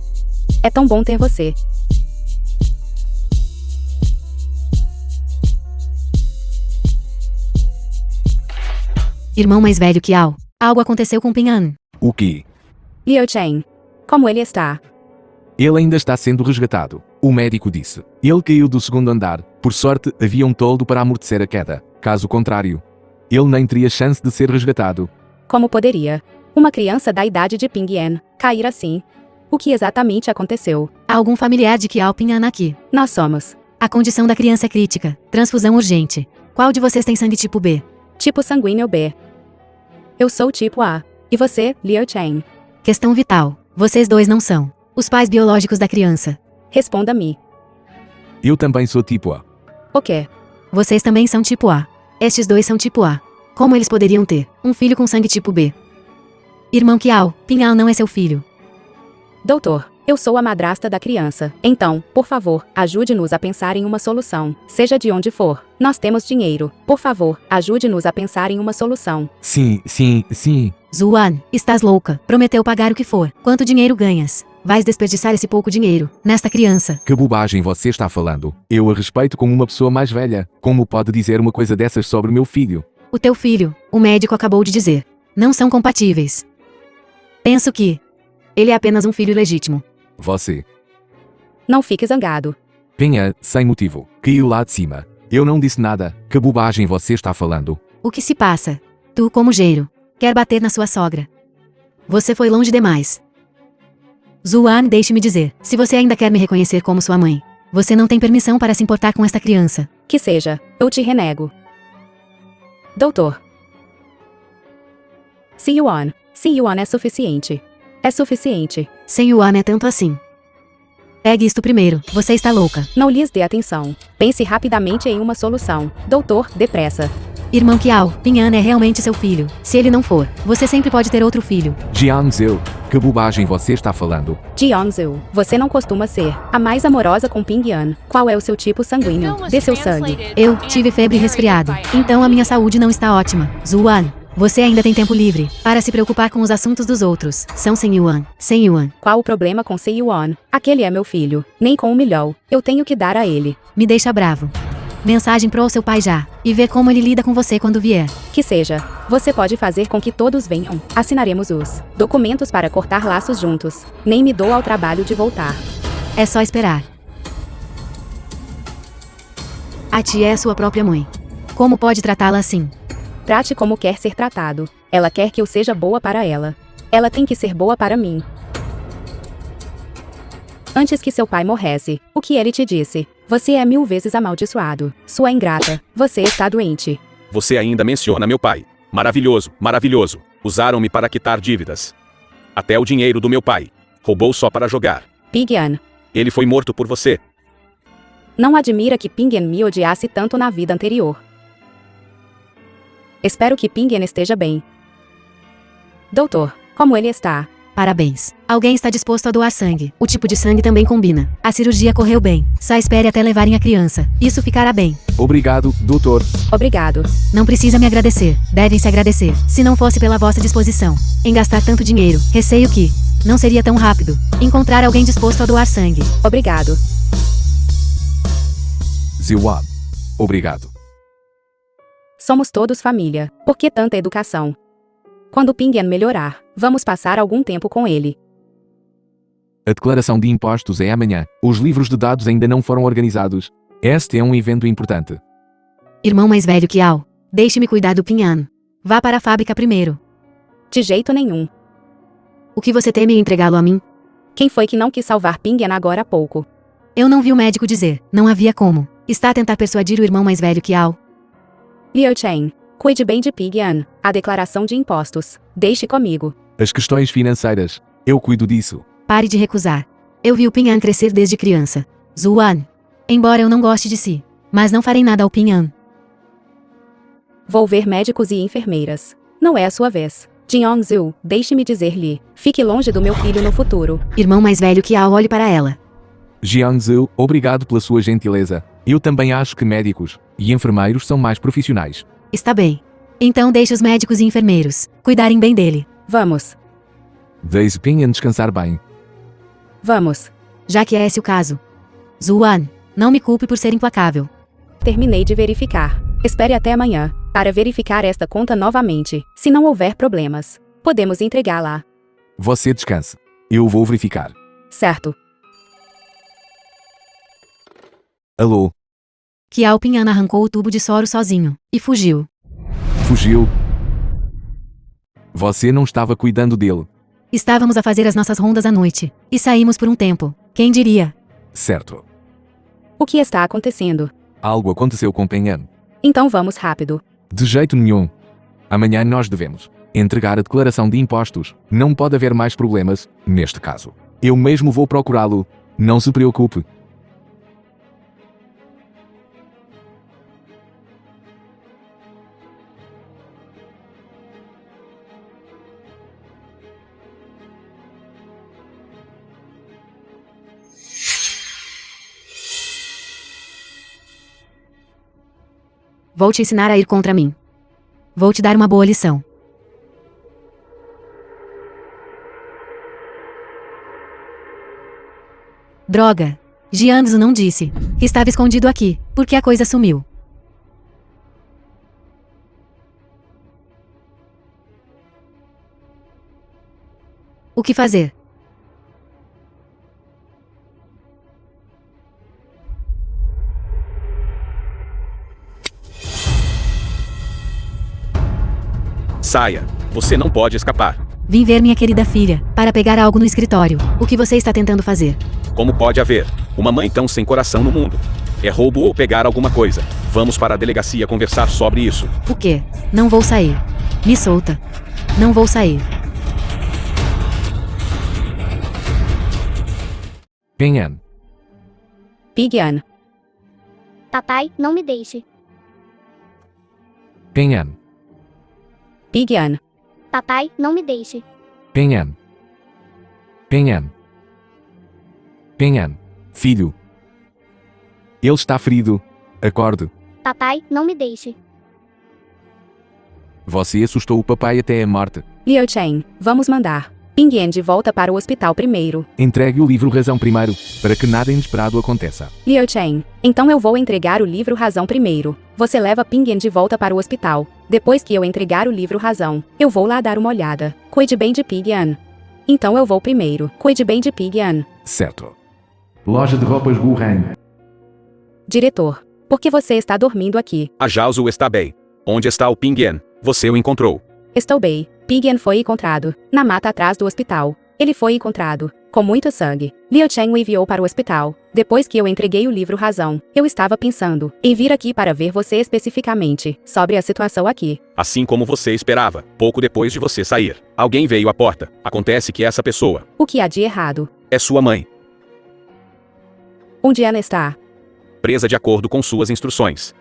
É tão bom ter você.
Irmão mais velho que Ao. Algo aconteceu com Ping-an.
O quê?
Liu Chen. Como ele está?
Ele ainda está sendo resgatado. O médico disse. Ele caiu do segundo andar. Por sorte, havia um toldo para amortecer a queda. Caso contrário, ele nem teria chance de ser resgatado.
Como poderia uma criança da idade de Ping-an cair assim? O que exatamente aconteceu?
Há algum familiar de Kiao Ping-an aqui?
Nós somos
A condição da criança é crítica. Transfusão urgente. Qual de vocês tem sangue tipo B?
tipo sanguíneo B. Eu sou tipo A. E você, Liu Chen?
Questão vital. Vocês dois não são os pais biológicos da criança.
Responda-me.
Eu também sou tipo A.
O quê?
Vocês também são tipo A. Estes dois são tipo A. Como eles poderiam ter um filho com sangue tipo B? Irmão Kiao, Ping-an não é seu filho.
Doutor, eu sou a madrasta da criança. Então, por favor, ajude-nos a pensar em uma solução. Seja de onde for. Nós temos dinheiro. Por favor, ajude-nos a pensar em uma solução.
Sim.
Zuan, estás louca. Prometeu pagar o que for. Quanto dinheiro ganhas? Vais desperdiçar esse pouco dinheiro nesta criança.
Que bobagem você está falando? Eu a respeito como uma pessoa mais velha. Como pode dizer uma coisa dessas sobre meu filho?
O teu filho, o médico acabou de dizer, não são compatíveis. Penso que ele é apenas um filho legítimo.
Você.
Não fique zangado.
Penha, sem motivo. Caiu lá de cima. Eu não disse nada. Que bobagem você está falando?
O que se passa? Tu, como Geiro, quer bater na sua sogra. Você foi longe demais. Zuan, deixe-me dizer, se você ainda quer me reconhecer como sua mãe, você não tem permissão para se importar com esta criança.
Que seja, eu te renego. Doutor. Se Yuan é suficiente. É suficiente.
Sem Yuan é tanto assim. Pegue isto primeiro, você está louca.
Não lhes dê atenção. Pense rapidamente em uma solução. Doutor, depressa.
Irmão Kiao, Ping-an é realmente seu filho. Se ele não for, você sempre pode ter outro filho.
Jianzhou, que bobagem você está falando?
Jianzhou, você não costuma ser a mais amorosa com Ping-an. Qual é o seu tipo sanguíneo? Dê seu sangue.
Eu tive febre e resfriado, então a minha saúde não está ótima. Zuan, você ainda tem tempo livre para se preocupar com os assuntos dos outros. São sem Yuan. Sem Yuan.
Qual o problema com Se Yuan? Aquele é meu filho. Nem com um milhão. Eu tenho que dar a ele.
Me deixa bravo. Mensagem pro seu pai já. E ver como ele lida com você quando vier.
Que seja. Você pode fazer com que todos venham. Assinaremos os documentos para cortar laços juntos. Nem me dou ao trabalho de voltar.
É só esperar. A tia é sua própria mãe. Como pode tratá-la assim?
Trate como quer ser tratado. Ela quer que eu seja boa para ela. Ela tem que ser boa para mim. Antes que seu pai morresse, o que ele te disse? Você é 1000 vezes amaldiçoado. Sua ingrata. Você está doente.
Você ainda menciona meu pai. Maravilhoso, maravilhoso. Usaram-me para quitar dívidas. Até o dinheiro do meu pai. Roubou só para jogar.
Pigyan.
Ele foi morto por você.
Não admira que Pigyan me odiasse tanto na vida anterior. Espero que Pigyan esteja bem. Doutor, como ele está?
Parabéns. Alguém está disposto a doar sangue. O tipo de sangue também combina. A cirurgia correu bem. Só espere até levarem a criança. Isso ficará bem.
Obrigado, doutor.
Obrigado.
Não precisa me agradecer. Devem se agradecer. Se não fosse pela vossa disposição em gastar tanto dinheiro, receio que não seria tão rápido encontrar alguém disposto a doar sangue.
Obrigado.
Ziwab. Obrigado.
Somos todos família. Por que tanta educação? Quando Pigyan melhorar, vamos passar algum tempo com ele.
A declaração de impostos é amanhã. Os livros de dados ainda não foram organizados. Este é um evento importante.
Irmão mais velho que Al, deixe-me cuidar do Pigyan. Vá para a fábrica primeiro.
De jeito nenhum.
O que você teme em entregá-lo a mim?
Quem foi que não quis salvar Pigyan agora há pouco?
Eu não vi o médico dizer. Não havia como. Está a tentar persuadir o irmão mais velho que Al.
Liu Chen, cuide bem de Pigyan. A declaração de impostos. Deixe comigo.
As questões financeiras. Eu cuido disso.
Pare de recusar. Eu vi o Pigyan crescer desde criança. Zuan. Embora eu não goste de si. Mas não farei nada ao Pigyan.
Vou ver médicos e enfermeiras. Não é a sua vez. Jiangzu, deixe-me dizer-lhe. Fique longe do meu filho no futuro.
Irmão mais velho que Al, olhe para ela.
Jiangzu, obrigado pela sua gentileza. Eu também acho que médicos e enfermeiros são mais profissionais.
Está bem. Então deixe os médicos e enfermeiros cuidarem bem dele.
Vamos.
Deixe Pigyan descansar bem.
Vamos.
Já que é esse o caso. Zuan, não me culpe por ser implacável.
Terminei de verificar. Espere até amanhã, para verificar esta conta novamente. Se não houver problemas, podemos entregá-la.
Você descanse. Eu vou verificar.
Certo.
Alô?
Kiao Pigyan arrancou o tubo de soro sozinho e fugiu.
Fugiu? Você não estava cuidando dele.
Estávamos a fazer as nossas rondas à noite e saímos por um tempo. Quem diria?
Certo.
O que está acontecendo?
Algo aconteceu com Pigyan.
Então vamos rápido.
De jeito nenhum. Amanhã nós devemos entregar a declaração de impostos. Não pode haver mais problemas, neste caso. Eu mesmo vou procurá-lo. Não se preocupe.
Vou te ensinar a ir contra mim. Vou te dar uma boa lição. Droga! Jiangsu não disse que estava escondido aqui, porque a coisa sumiu. O que fazer?
Saia. Você não pode escapar.
Vim ver minha querida filha, para pegar algo no escritório. O que você está tentando fazer?
Como pode haver uma mãe tão sem coração no mundo? É roubo ou pegar alguma coisa. Vamos para a delegacia conversar sobre isso.
O quê? Não vou sair. Me solta. Não vou sair.
Pigyan.
Pigyan.
Papai, não me deixe.
Pigyan.
Pigyan.
Papai, não me deixe.
Pigyan. Pigyan. Pigyan. Filho. Ele está ferido. Acorde.
Papai, não me deixe.
Você assustou o papai até a morte.
Liu Chen, vamos mandar Ping de volta para o hospital primeiro.
Entregue o livro Razão primeiro, para que nada inesperado aconteça.
Liu Chen, então eu vou entregar o livro Razão primeiro. Você leva Ping de volta para o hospital. Depois que eu entregar o livro Razão, eu vou lá dar uma olhada. Cuide bem de Ping An. Então eu vou primeiro. Cuide bem de Ping An.
Certo.
Loja de roupas Gu Heng.
Diretor, por que você está dormindo aqui?
A Jiaozu está bem. Onde está o Ping Yan? Você o encontrou.
Estou bem. Ping An foi encontrado na mata atrás do hospital. Ele foi encontrado com muito sangue. Liu Chen o enviou para o hospital. Depois que eu entreguei o livro Razão, eu estava pensando em vir aqui para ver você especificamente sobre a situação aqui.
Assim como você esperava, pouco depois de você sair, alguém veio à porta. Acontece que essa pessoa
O que há de errado?
é sua mãe,
Onde ela está?
presa de acordo com suas instruções.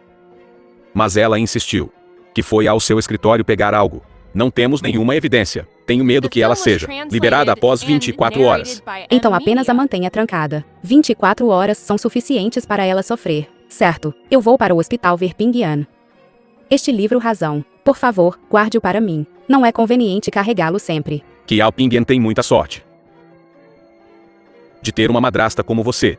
Mas ela insistiu que foi ao seu escritório pegar algo. Não temos nenhuma evidência. Tenho medo que ela seja liberada após 24 horas.
Então apenas a mantenha trancada. 24 horas são suficientes para ela sofrer. Certo, eu vou para o hospital ver Ping Yan. Este livro Razão, por favor, guarde-o para mim. Não é conveniente carregá-lo sempre.
Que Ao Ping Yan tem muita sorte de ter uma madrasta como você.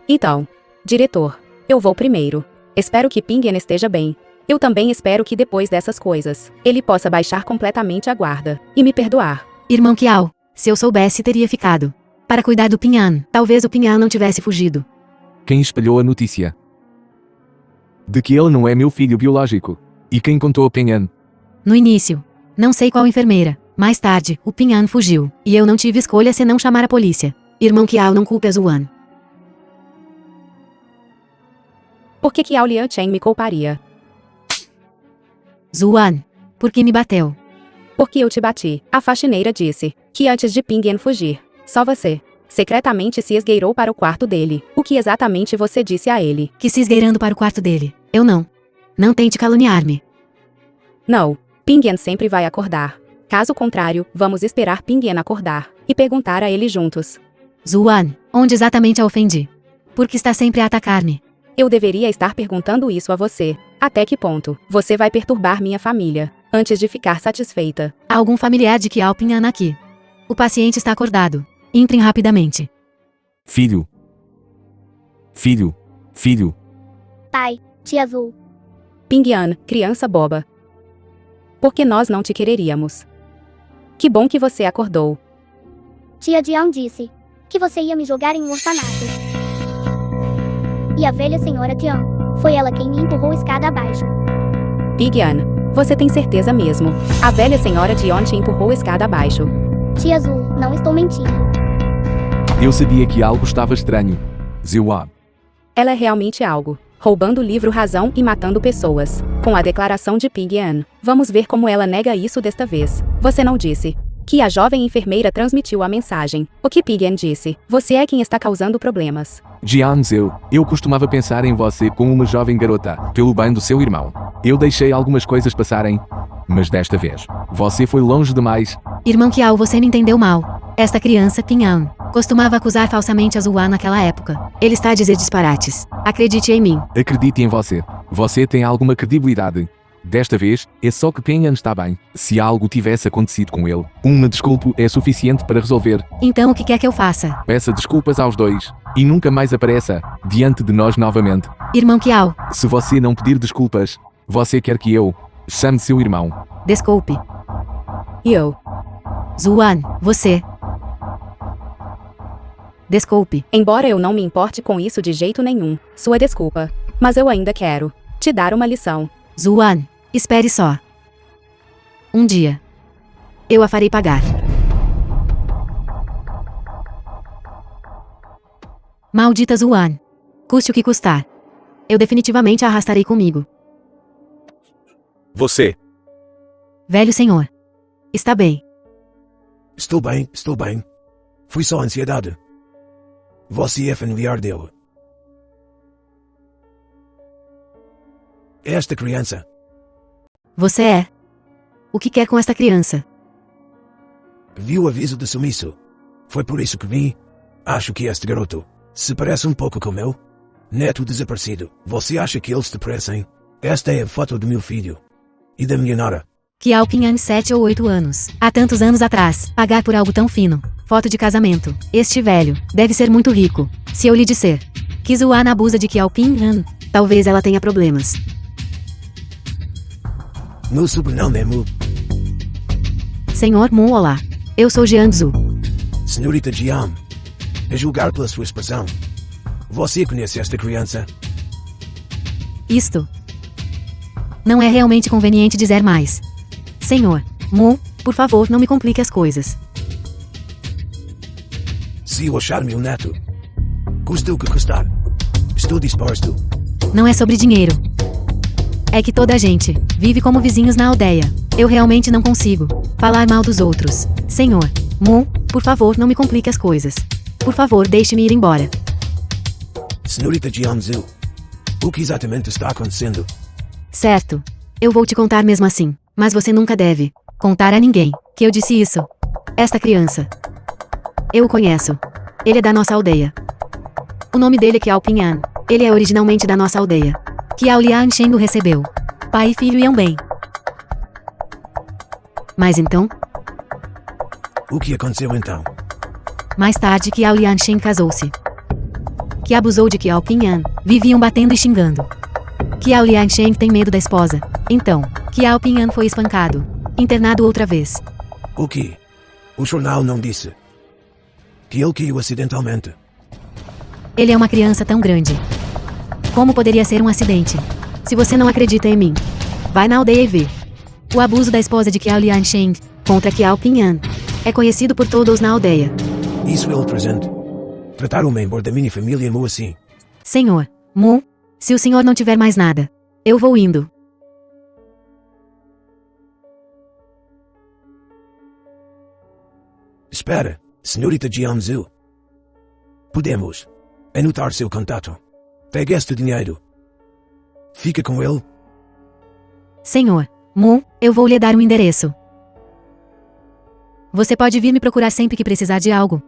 Então, diretor, eu vou primeiro. Espero que Ping Yan esteja bem. Eu também espero que depois dessas coisas, ele possa baixar completamente a guarda e me perdoar.
Irmão Kiao, se eu soubesse teria ficado. Para cuidar do Pinhan, talvez o Pinhan não tivesse fugido.
Quem espalhou a notícia de que ele não é meu filho biológico? E quem contou a Pinhan?
No início. Não sei qual enfermeira. Mais tarde, o Pinhan fugiu. E eu não tive escolha senão chamar a polícia. Irmão Kiao, não culpe a Zuan.
Por que Ao Liu Chen me culparia?
Zuan, por que me bateu?
Porque eu te bati. A faxineira disse que antes de Ping Yan fugir, só você secretamente se esgueirou para o quarto dele. O que exatamente você disse a ele?
Que se esgueirando para o quarto dele. Eu não. Não tente caluniar-me.
Não, Ping Yan sempre vai acordar. Caso contrário, vamos esperar Ping Yan acordar e perguntar a ele juntos.
Zuan, onde exatamente a ofendi? Por que está sempre a atacar-me?
Eu deveria estar perguntando isso a você. Até que ponto você vai perturbar minha família antes de ficar satisfeita?
Há algum familiar de Kiao Pinhan aqui? O paciente está acordado. Entrem rapidamente.
Filho. Filho. Filho.
Pai, tia Azul.
Ping Yan, criança boba. Por que nós não te quereríamos? Que bom que você acordou.
Tia Jian disse que você ia me jogar em um orfanato. E a velha senhora Jian, foi ela quem me empurrou escada abaixo.
Ping Yan, você tem certeza mesmo? A velha senhora Dion te empurrou escada abaixo.
Tia Azul, não estou mentindo.
Eu sabia que algo estava estranho. Ziwan.
Ela é realmente algo. Roubando o livro Razão e matando pessoas. Com a declaração de Ping Yan, vamos ver como ela nega isso desta vez. Você não disse que a jovem enfermeira transmitiu a mensagem. O que Ping Yan disse? Você é quem está causando problemas.
Jian Zhou, eu costumava pensar em você como uma jovem garota, pelo bem do seu irmão. Eu deixei algumas coisas passarem, mas desta vez, você foi longe demais.
Irmão Kiao, você me entendeu mal. Esta criança, Pinhan, costumava acusar falsamente a Zuan naquela época. Ele está a dizer disparates. Acredite em mim.
Acredite em você. Você tem alguma credibilidade. Desta vez, é só que Pinhan está bem. Se algo tivesse acontecido com ele, uma desculpa é suficiente para resolver.
Então o que quer que eu faça?
Peça desculpas aos dois. E nunca mais apareça diante de nós novamente.
Irmão Kiao,
Se você não pedir desculpas, você quer que eu chame seu irmão.
desculpe.
E eu?
Zuan, você. Desculpe.
Embora eu não me importe com isso de jeito nenhum, sua desculpa. Mas eu ainda quero te dar uma lição.
Zuan, espere só. Um dia. Eu a farei pagar. Maldita Zuan. Custe o que custar. Eu definitivamente a arrastarei comigo.
Você.
Velho senhor. Está bem.
Estou bem, estou bem. Foi só ansiedade. Você é familiar dele. Esta criança.
Você é. O que quer com esta criança?
Viu o aviso de sumiço. Foi por isso que vi. Acho que este garoto se parece um pouco com meu neto desaparecido. Você acha que eles te parecem? Esta é a foto do meu filho e da minha nora.
Kiao Pinhan 7 ou 8 anos. Há tantos anos atrás, pagar por algo tão fino. Foto de casamento. Este velho deve ser muito rico. Se eu lhe disser que Zuan abusa de Kiao Pinhan, talvez ela tenha problemas.
Meu sobrenome é Mu.
Senhor Mu, olá. Eu sou Jiangzu.
Senhorita Jiang. A julgar pela sua expressão. Você conhece esta criança?
Isto não é realmente conveniente dizer mais. Senhor Mu, por favor, não me complique as coisas.
Se eu achar meu neto, custe o que custar, estou disposto.
Não é sobre dinheiro. É que toda a gente vive como vizinhos na aldeia. Eu realmente não consigo falar mal dos outros. Senhor Mu, por favor, não me complique as coisas. Por favor, deixe-me ir embora.
Senhorita Jiangzu, o que exatamente está acontecendo?
Certo. Eu vou te contar mesmo assim. Mas você nunca deve contar a ninguém que eu disse isso. Esta criança, eu o conheço. Ele é da nossa aldeia. O nome dele é Kiao Pinhan. Ele é originalmente da nossa aldeia. Kiao Liansheng o recebeu. Pai e filho iam bem. Mas então,
O que aconteceu então?
mais tarde Kiao Liansheng casou-se. Que abusou de Kiao Pinhan. Viviam batendo e xingando. Kiao Liansheng tem medo da esposa. Então, Kiao Pinhan foi espancado. Internado outra vez.
O que? O jornal não disse que ele caiu acidentalmente.
Ele é uma criança tão grande. Como poderia ser um acidente? Se você não acredita em mim, vai na aldeia e vê. O abuso da esposa de Kiao Liansheng contra Kiao Pinhan é conhecido por todos na aldeia.
Isso é o presente. Tratar um membro da minha família Mu assim.
Senhor Mu, se o senhor não tiver mais nada, eu vou indo.
Espera, senhorita Jiangzu. Podemos anotar seu contato. Pegue este dinheiro. Fica com ele.
Senhor Mu, eu vou lhe dar um endereço. Você pode vir me procurar sempre que precisar de algo.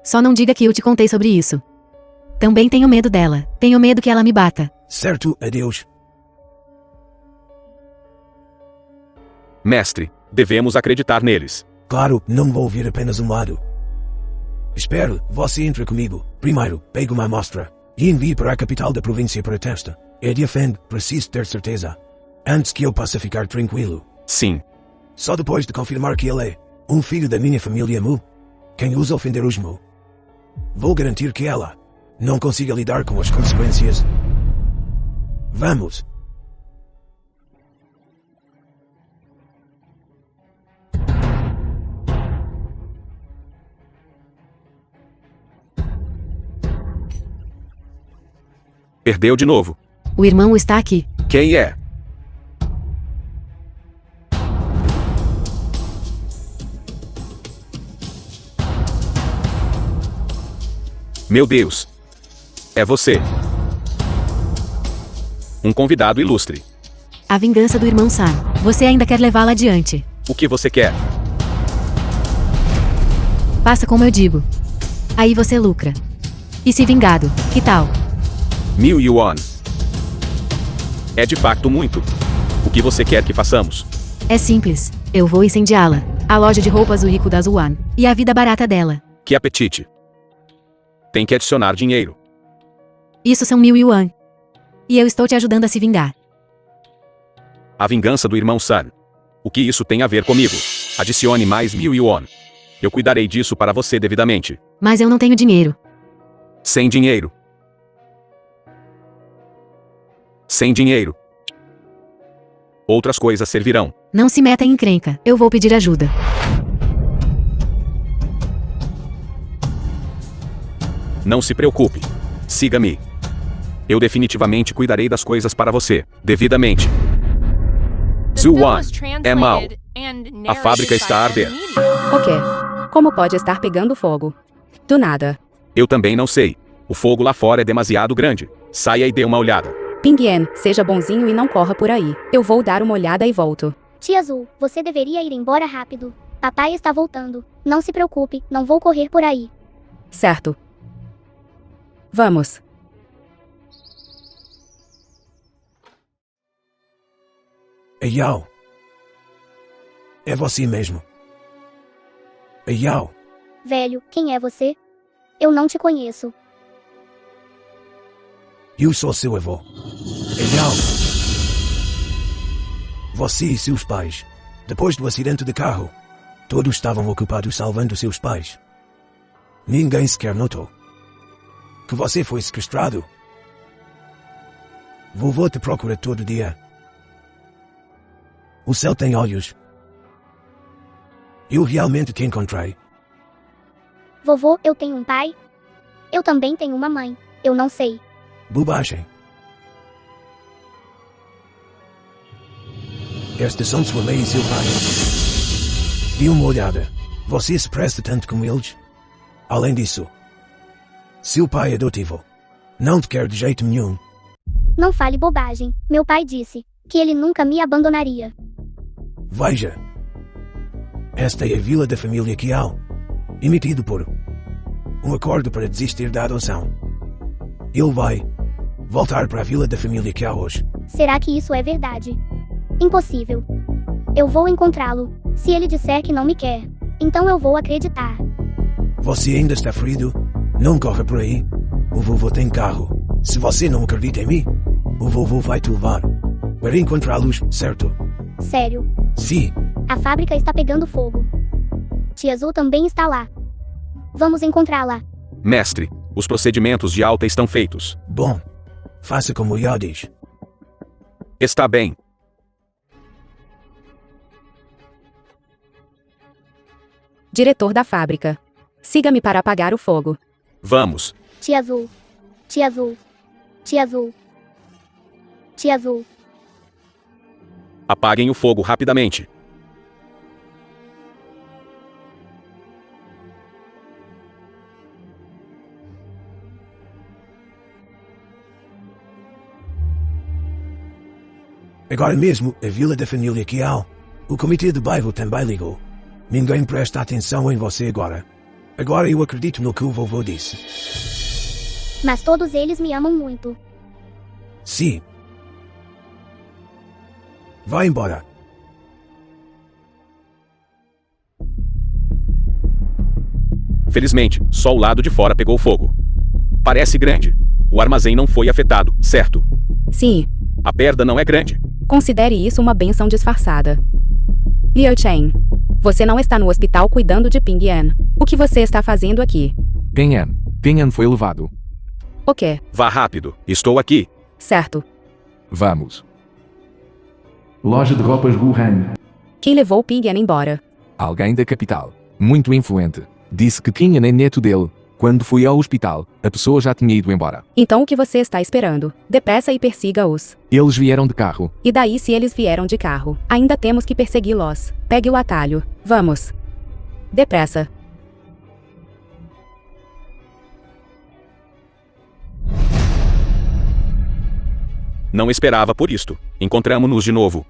Só não diga que eu te contei sobre isso. Também tenho medo dela. Tenho medo que ela me bata.
Certo, adeus.
Mestre, devemos acreditar neles.
Claro, não vou ouvir apenas um lado. Espere, você entra comigo. Primeiro, pegue uma amostra e envie para a capital da província para teste. É de Afend, preciso ter certeza. Antes que eu possa ficar tranquilo.
Sim.
Só depois de confirmar que ele é um filho da minha família Mu. Quem usa ofender os Mu. Vou garantir que ela não consiga lidar com as consequências. Vamos.
Perdeu de novo.
O irmão está aqui.
Quem é? Meu Deus. É você. Um convidado ilustre.
A vingança do irmão San. Você ainda quer levá-la adiante.
O que você quer?
Faça como eu digo. Aí você lucra. E se vingado, que tal?
1000 yuan. É de facto muito. O que você quer que façamos?
É simples. Eu vou incendiá-la. A loja de roupas do rico da Zuan. E a vida barata dela.
Que apetite. Tem que adicionar dinheiro.
Isso são 1000 yuan. E eu estou te ajudando a se vingar.
A vingança do irmão San. O que isso tem a ver comigo? Adicione mais 1000 yuan. Eu cuidarei disso para você devidamente.
Mas eu não tenho dinheiro.
Sem dinheiro. Sem dinheiro. Outras coisas servirão.
Não se meta em encrenca. Eu vou pedir ajuda.
Não se preocupe. Siga-me. Eu definitivamente cuidarei das coisas para você, devidamente.
The film
Zuan,
was
é mau.
translated and
A
narrated
fábrica está a
by
arder.
Media.
O quê? Como pode estar pegando fogo? Do nada.
Eu também não sei. O fogo lá fora é demasiado grande. Saia e dê uma olhada.
Pinguien, seja bonzinho e não corra por aí. Eu vou dar uma olhada e volto.
Tia Azul, você deveria ir embora rápido. Papai está voltando. Não se preocupe, não vou correr por aí.
Certo. Vamos.
Yao. É você mesmo. Yao.
Velho, quem é você? Eu não te conheço.
Eu sou seu avô. Yao. Você e seus pais, depois do acidente de carro, todos estavam ocupados salvando seus pais. Ninguém sequer notou que você foi sequestrado. Vovô te procura todo dia. O céu tem olhos. Eu realmente te encontrei.
Vovô, eu tenho um pai? Eu também tenho uma mãe. Eu não sei.
Bobagem. Estes são sua mãe e seu pai. Dê uma olhada. Você se presta tanto com eles? Além disso, seu pai adotivo não te quer de jeito nenhum.
Não fale bobagem. Meu pai disse que ele nunca me abandonaria.
Veja. Esta é a vila da família Kiao, emitido por um acordo para desistir da adoção. Ele vai voltar para a vila da família Kiao hoje.
Será que isso é verdade? Impossível. Eu vou encontrá-lo. Se ele disser que não me quer, então eu vou acreditar.
Você ainda está ferido? Não corra por aí. O vovô tem carro. Se você não acredita em mim, o vovô vai te levar para encontrá-los, certo?
Sério.
Sim.
A fábrica está pegando fogo. Tia Azul também está lá. Vamos encontrá-la.
Mestre, os procedimentos de alta estão feitos.
Bom, faça como Yao diz.
Está bem.
Diretor da fábrica. Siga-me para apagar o fogo.
Vamos.
Tia Azul. Tia Azul. Tia Azul. Tia Azul.
Apaguem o fogo rapidamente.
Agora mesmo, a vila da família Kiao. O comitê de bairro também ligou. Ninguém presta atenção em você agora. Agora eu acredito no que o vovô disse.
Mas todos eles me amam muito.
Sim. Vá embora.
Felizmente, só o lado de fora pegou fogo. Parece grande. O armazém não foi afetado, certo?
Sim.
A perda não é grande.
Considere isso uma benção disfarçada. Liu Chen, você não está no hospital cuidando de Ping Yan. O que você está fazendo aqui?
Pinhan foi levado.
O quê?
Vá rápido. Estou aqui.
Certo.
Vamos.
Loja de roupas Guhan.
Quem levou Ping Yan embora?
Alguém da capital, muito influente, disse que Pinhan é neto dele. Quando fui ao hospital, a pessoa já tinha ido embora.
Então o que você está esperando? Depressa e persiga-os.
Eles vieram de carro.
E daí se eles vieram de carro? Ainda temos que persegui-los. Pegue o atalho. Vamos. Depressa.
Não esperava por isto. Encontramo-nos de novo.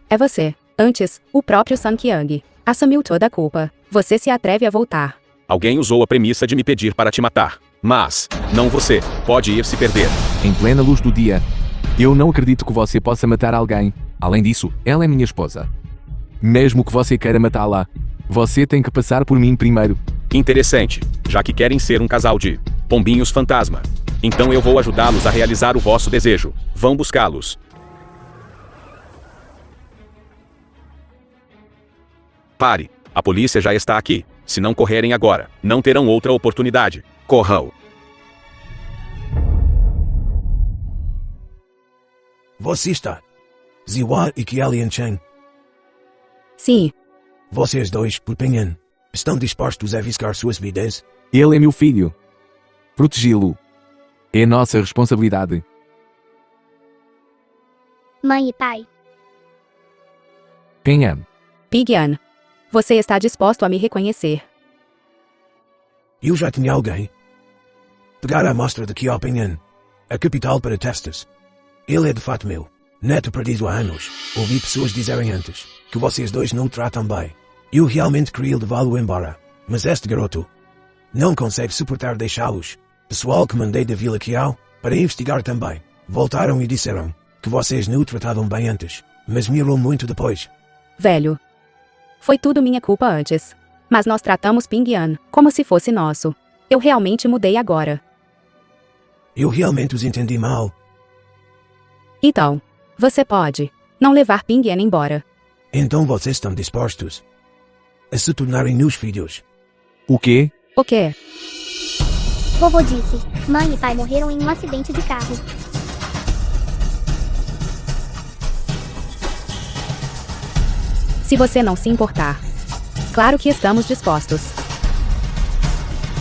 É você. Antes, o próprio Sun Qiang assumiu toda a culpa. Você se atreve a voltar.
Alguém usou a premissa de me pedir para te matar. Mas, não você. Pode ir se perder.
Em plena luz do dia. Eu não acredito que você possa matar alguém. Além disso, ela é minha esposa. Mesmo que você queira matá-la, você tem que passar por mim primeiro.
Interessante, já que querem ser um casal de pombinhos fantasma. Então eu vou ajudá-los a realizar o vosso desejo. Vão buscá-los. Pare. A polícia já está aqui. Se não correrem agora, não terão outra oportunidade. Corram.
Você está. Ziwa e Kialian Chen.
Sim.
Vocês dois, por Pinhan, estão dispostos a arriscar suas vidas?
Ele é meu filho. Protegi-lo. É nossa responsabilidade.
Mãe e pai.
Pinhan.
Ping Yan, você está disposto a me reconhecer?
Eu já tinha alguém. Pegar a amostra de Kiao Pinhan, a capital para testes. Ele é de fato meu. Neto perdido há anos. Ouvi pessoas dizerem antes que vocês dois não o tratam bem. Eu realmente queria levá-lo embora. Mas este garoto não consegue suportar deixá-los. Pessoal que mandei da Vila Kiao para investigar também voltaram e disseram que vocês não o tratavam bem antes. mas melhorou muito depois.
Velho. Foi tudo minha culpa antes. Mas nós tratamos Ping-An como se fosse nosso. Eu realmente mudei agora.
Eu realmente os entendi mal.
Então, você pode não levar Ping-An embora.
Então vocês estão dispostos a se tornarem meus filhos.
O quê?
O quê?
Vovô disse: mãe e pai morreram em um acidente de carro.
Se você não se importar. Claro que estamos dispostos.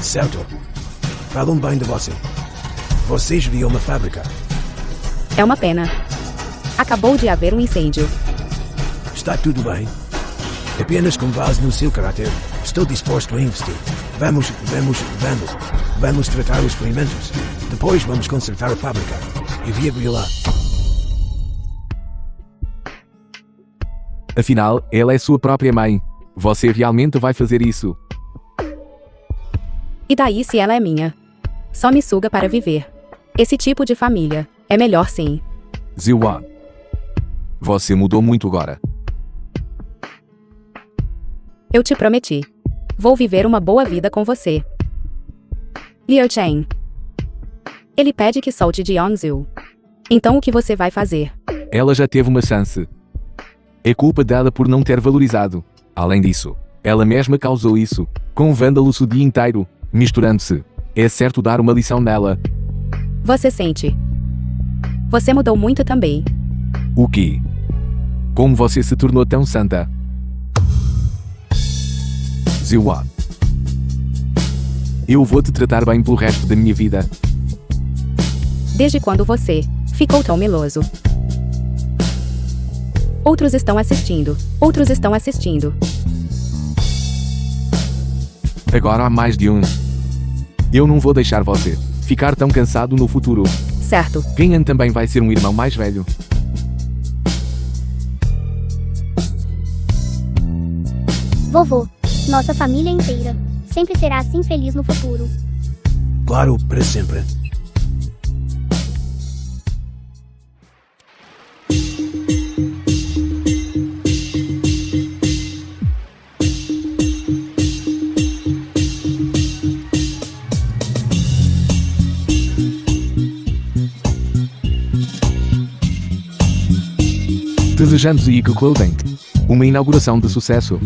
Certo. Falam bem de você. Você geria uma fábrica.
É uma pena. Acabou de haver um incêndio.
Está tudo bem. Apenas com base no seu caráter, estou disposto a investir. Vamos tratar os ferimentos. Depois vamos consertar a fábrica e viabilizar.
Afinal, ela é sua própria mãe. Você realmente vai fazer isso?
E daí se ela é minha? Só me suga para viver. Esse tipo de família é melhor sim.
Ziwan. Você mudou muito agora.
Eu te prometi. Vou viver uma boa vida com você. Liu Chen. Ele pede que solte de Yeonju. Então o que você vai fazer?
Ela já teve uma chance. É culpa dela por não ter valorizado. Além disso, ela mesma causou isso, com vândalos o dia inteiro, misturando-se. É certo dar uma lição nela.
Você sente. Você mudou muito também.
O quê? Como você se tornou tão santa? Ziwan. Eu vou te tratar bem pelo resto da minha vida.
Desde quando você ficou tão meloso? Outros estão assistindo. Outros estão assistindo.
Agora há mais de um. Eu não vou deixar você ficar tão cansado no futuro.
Certo.
Ping-An também vai ser um irmão mais velho.
Vovô, nossa família inteira sempre será assim feliz no futuro.
Claro, para sempre.
Desejando Zico Clothing uma inauguração de sucesso.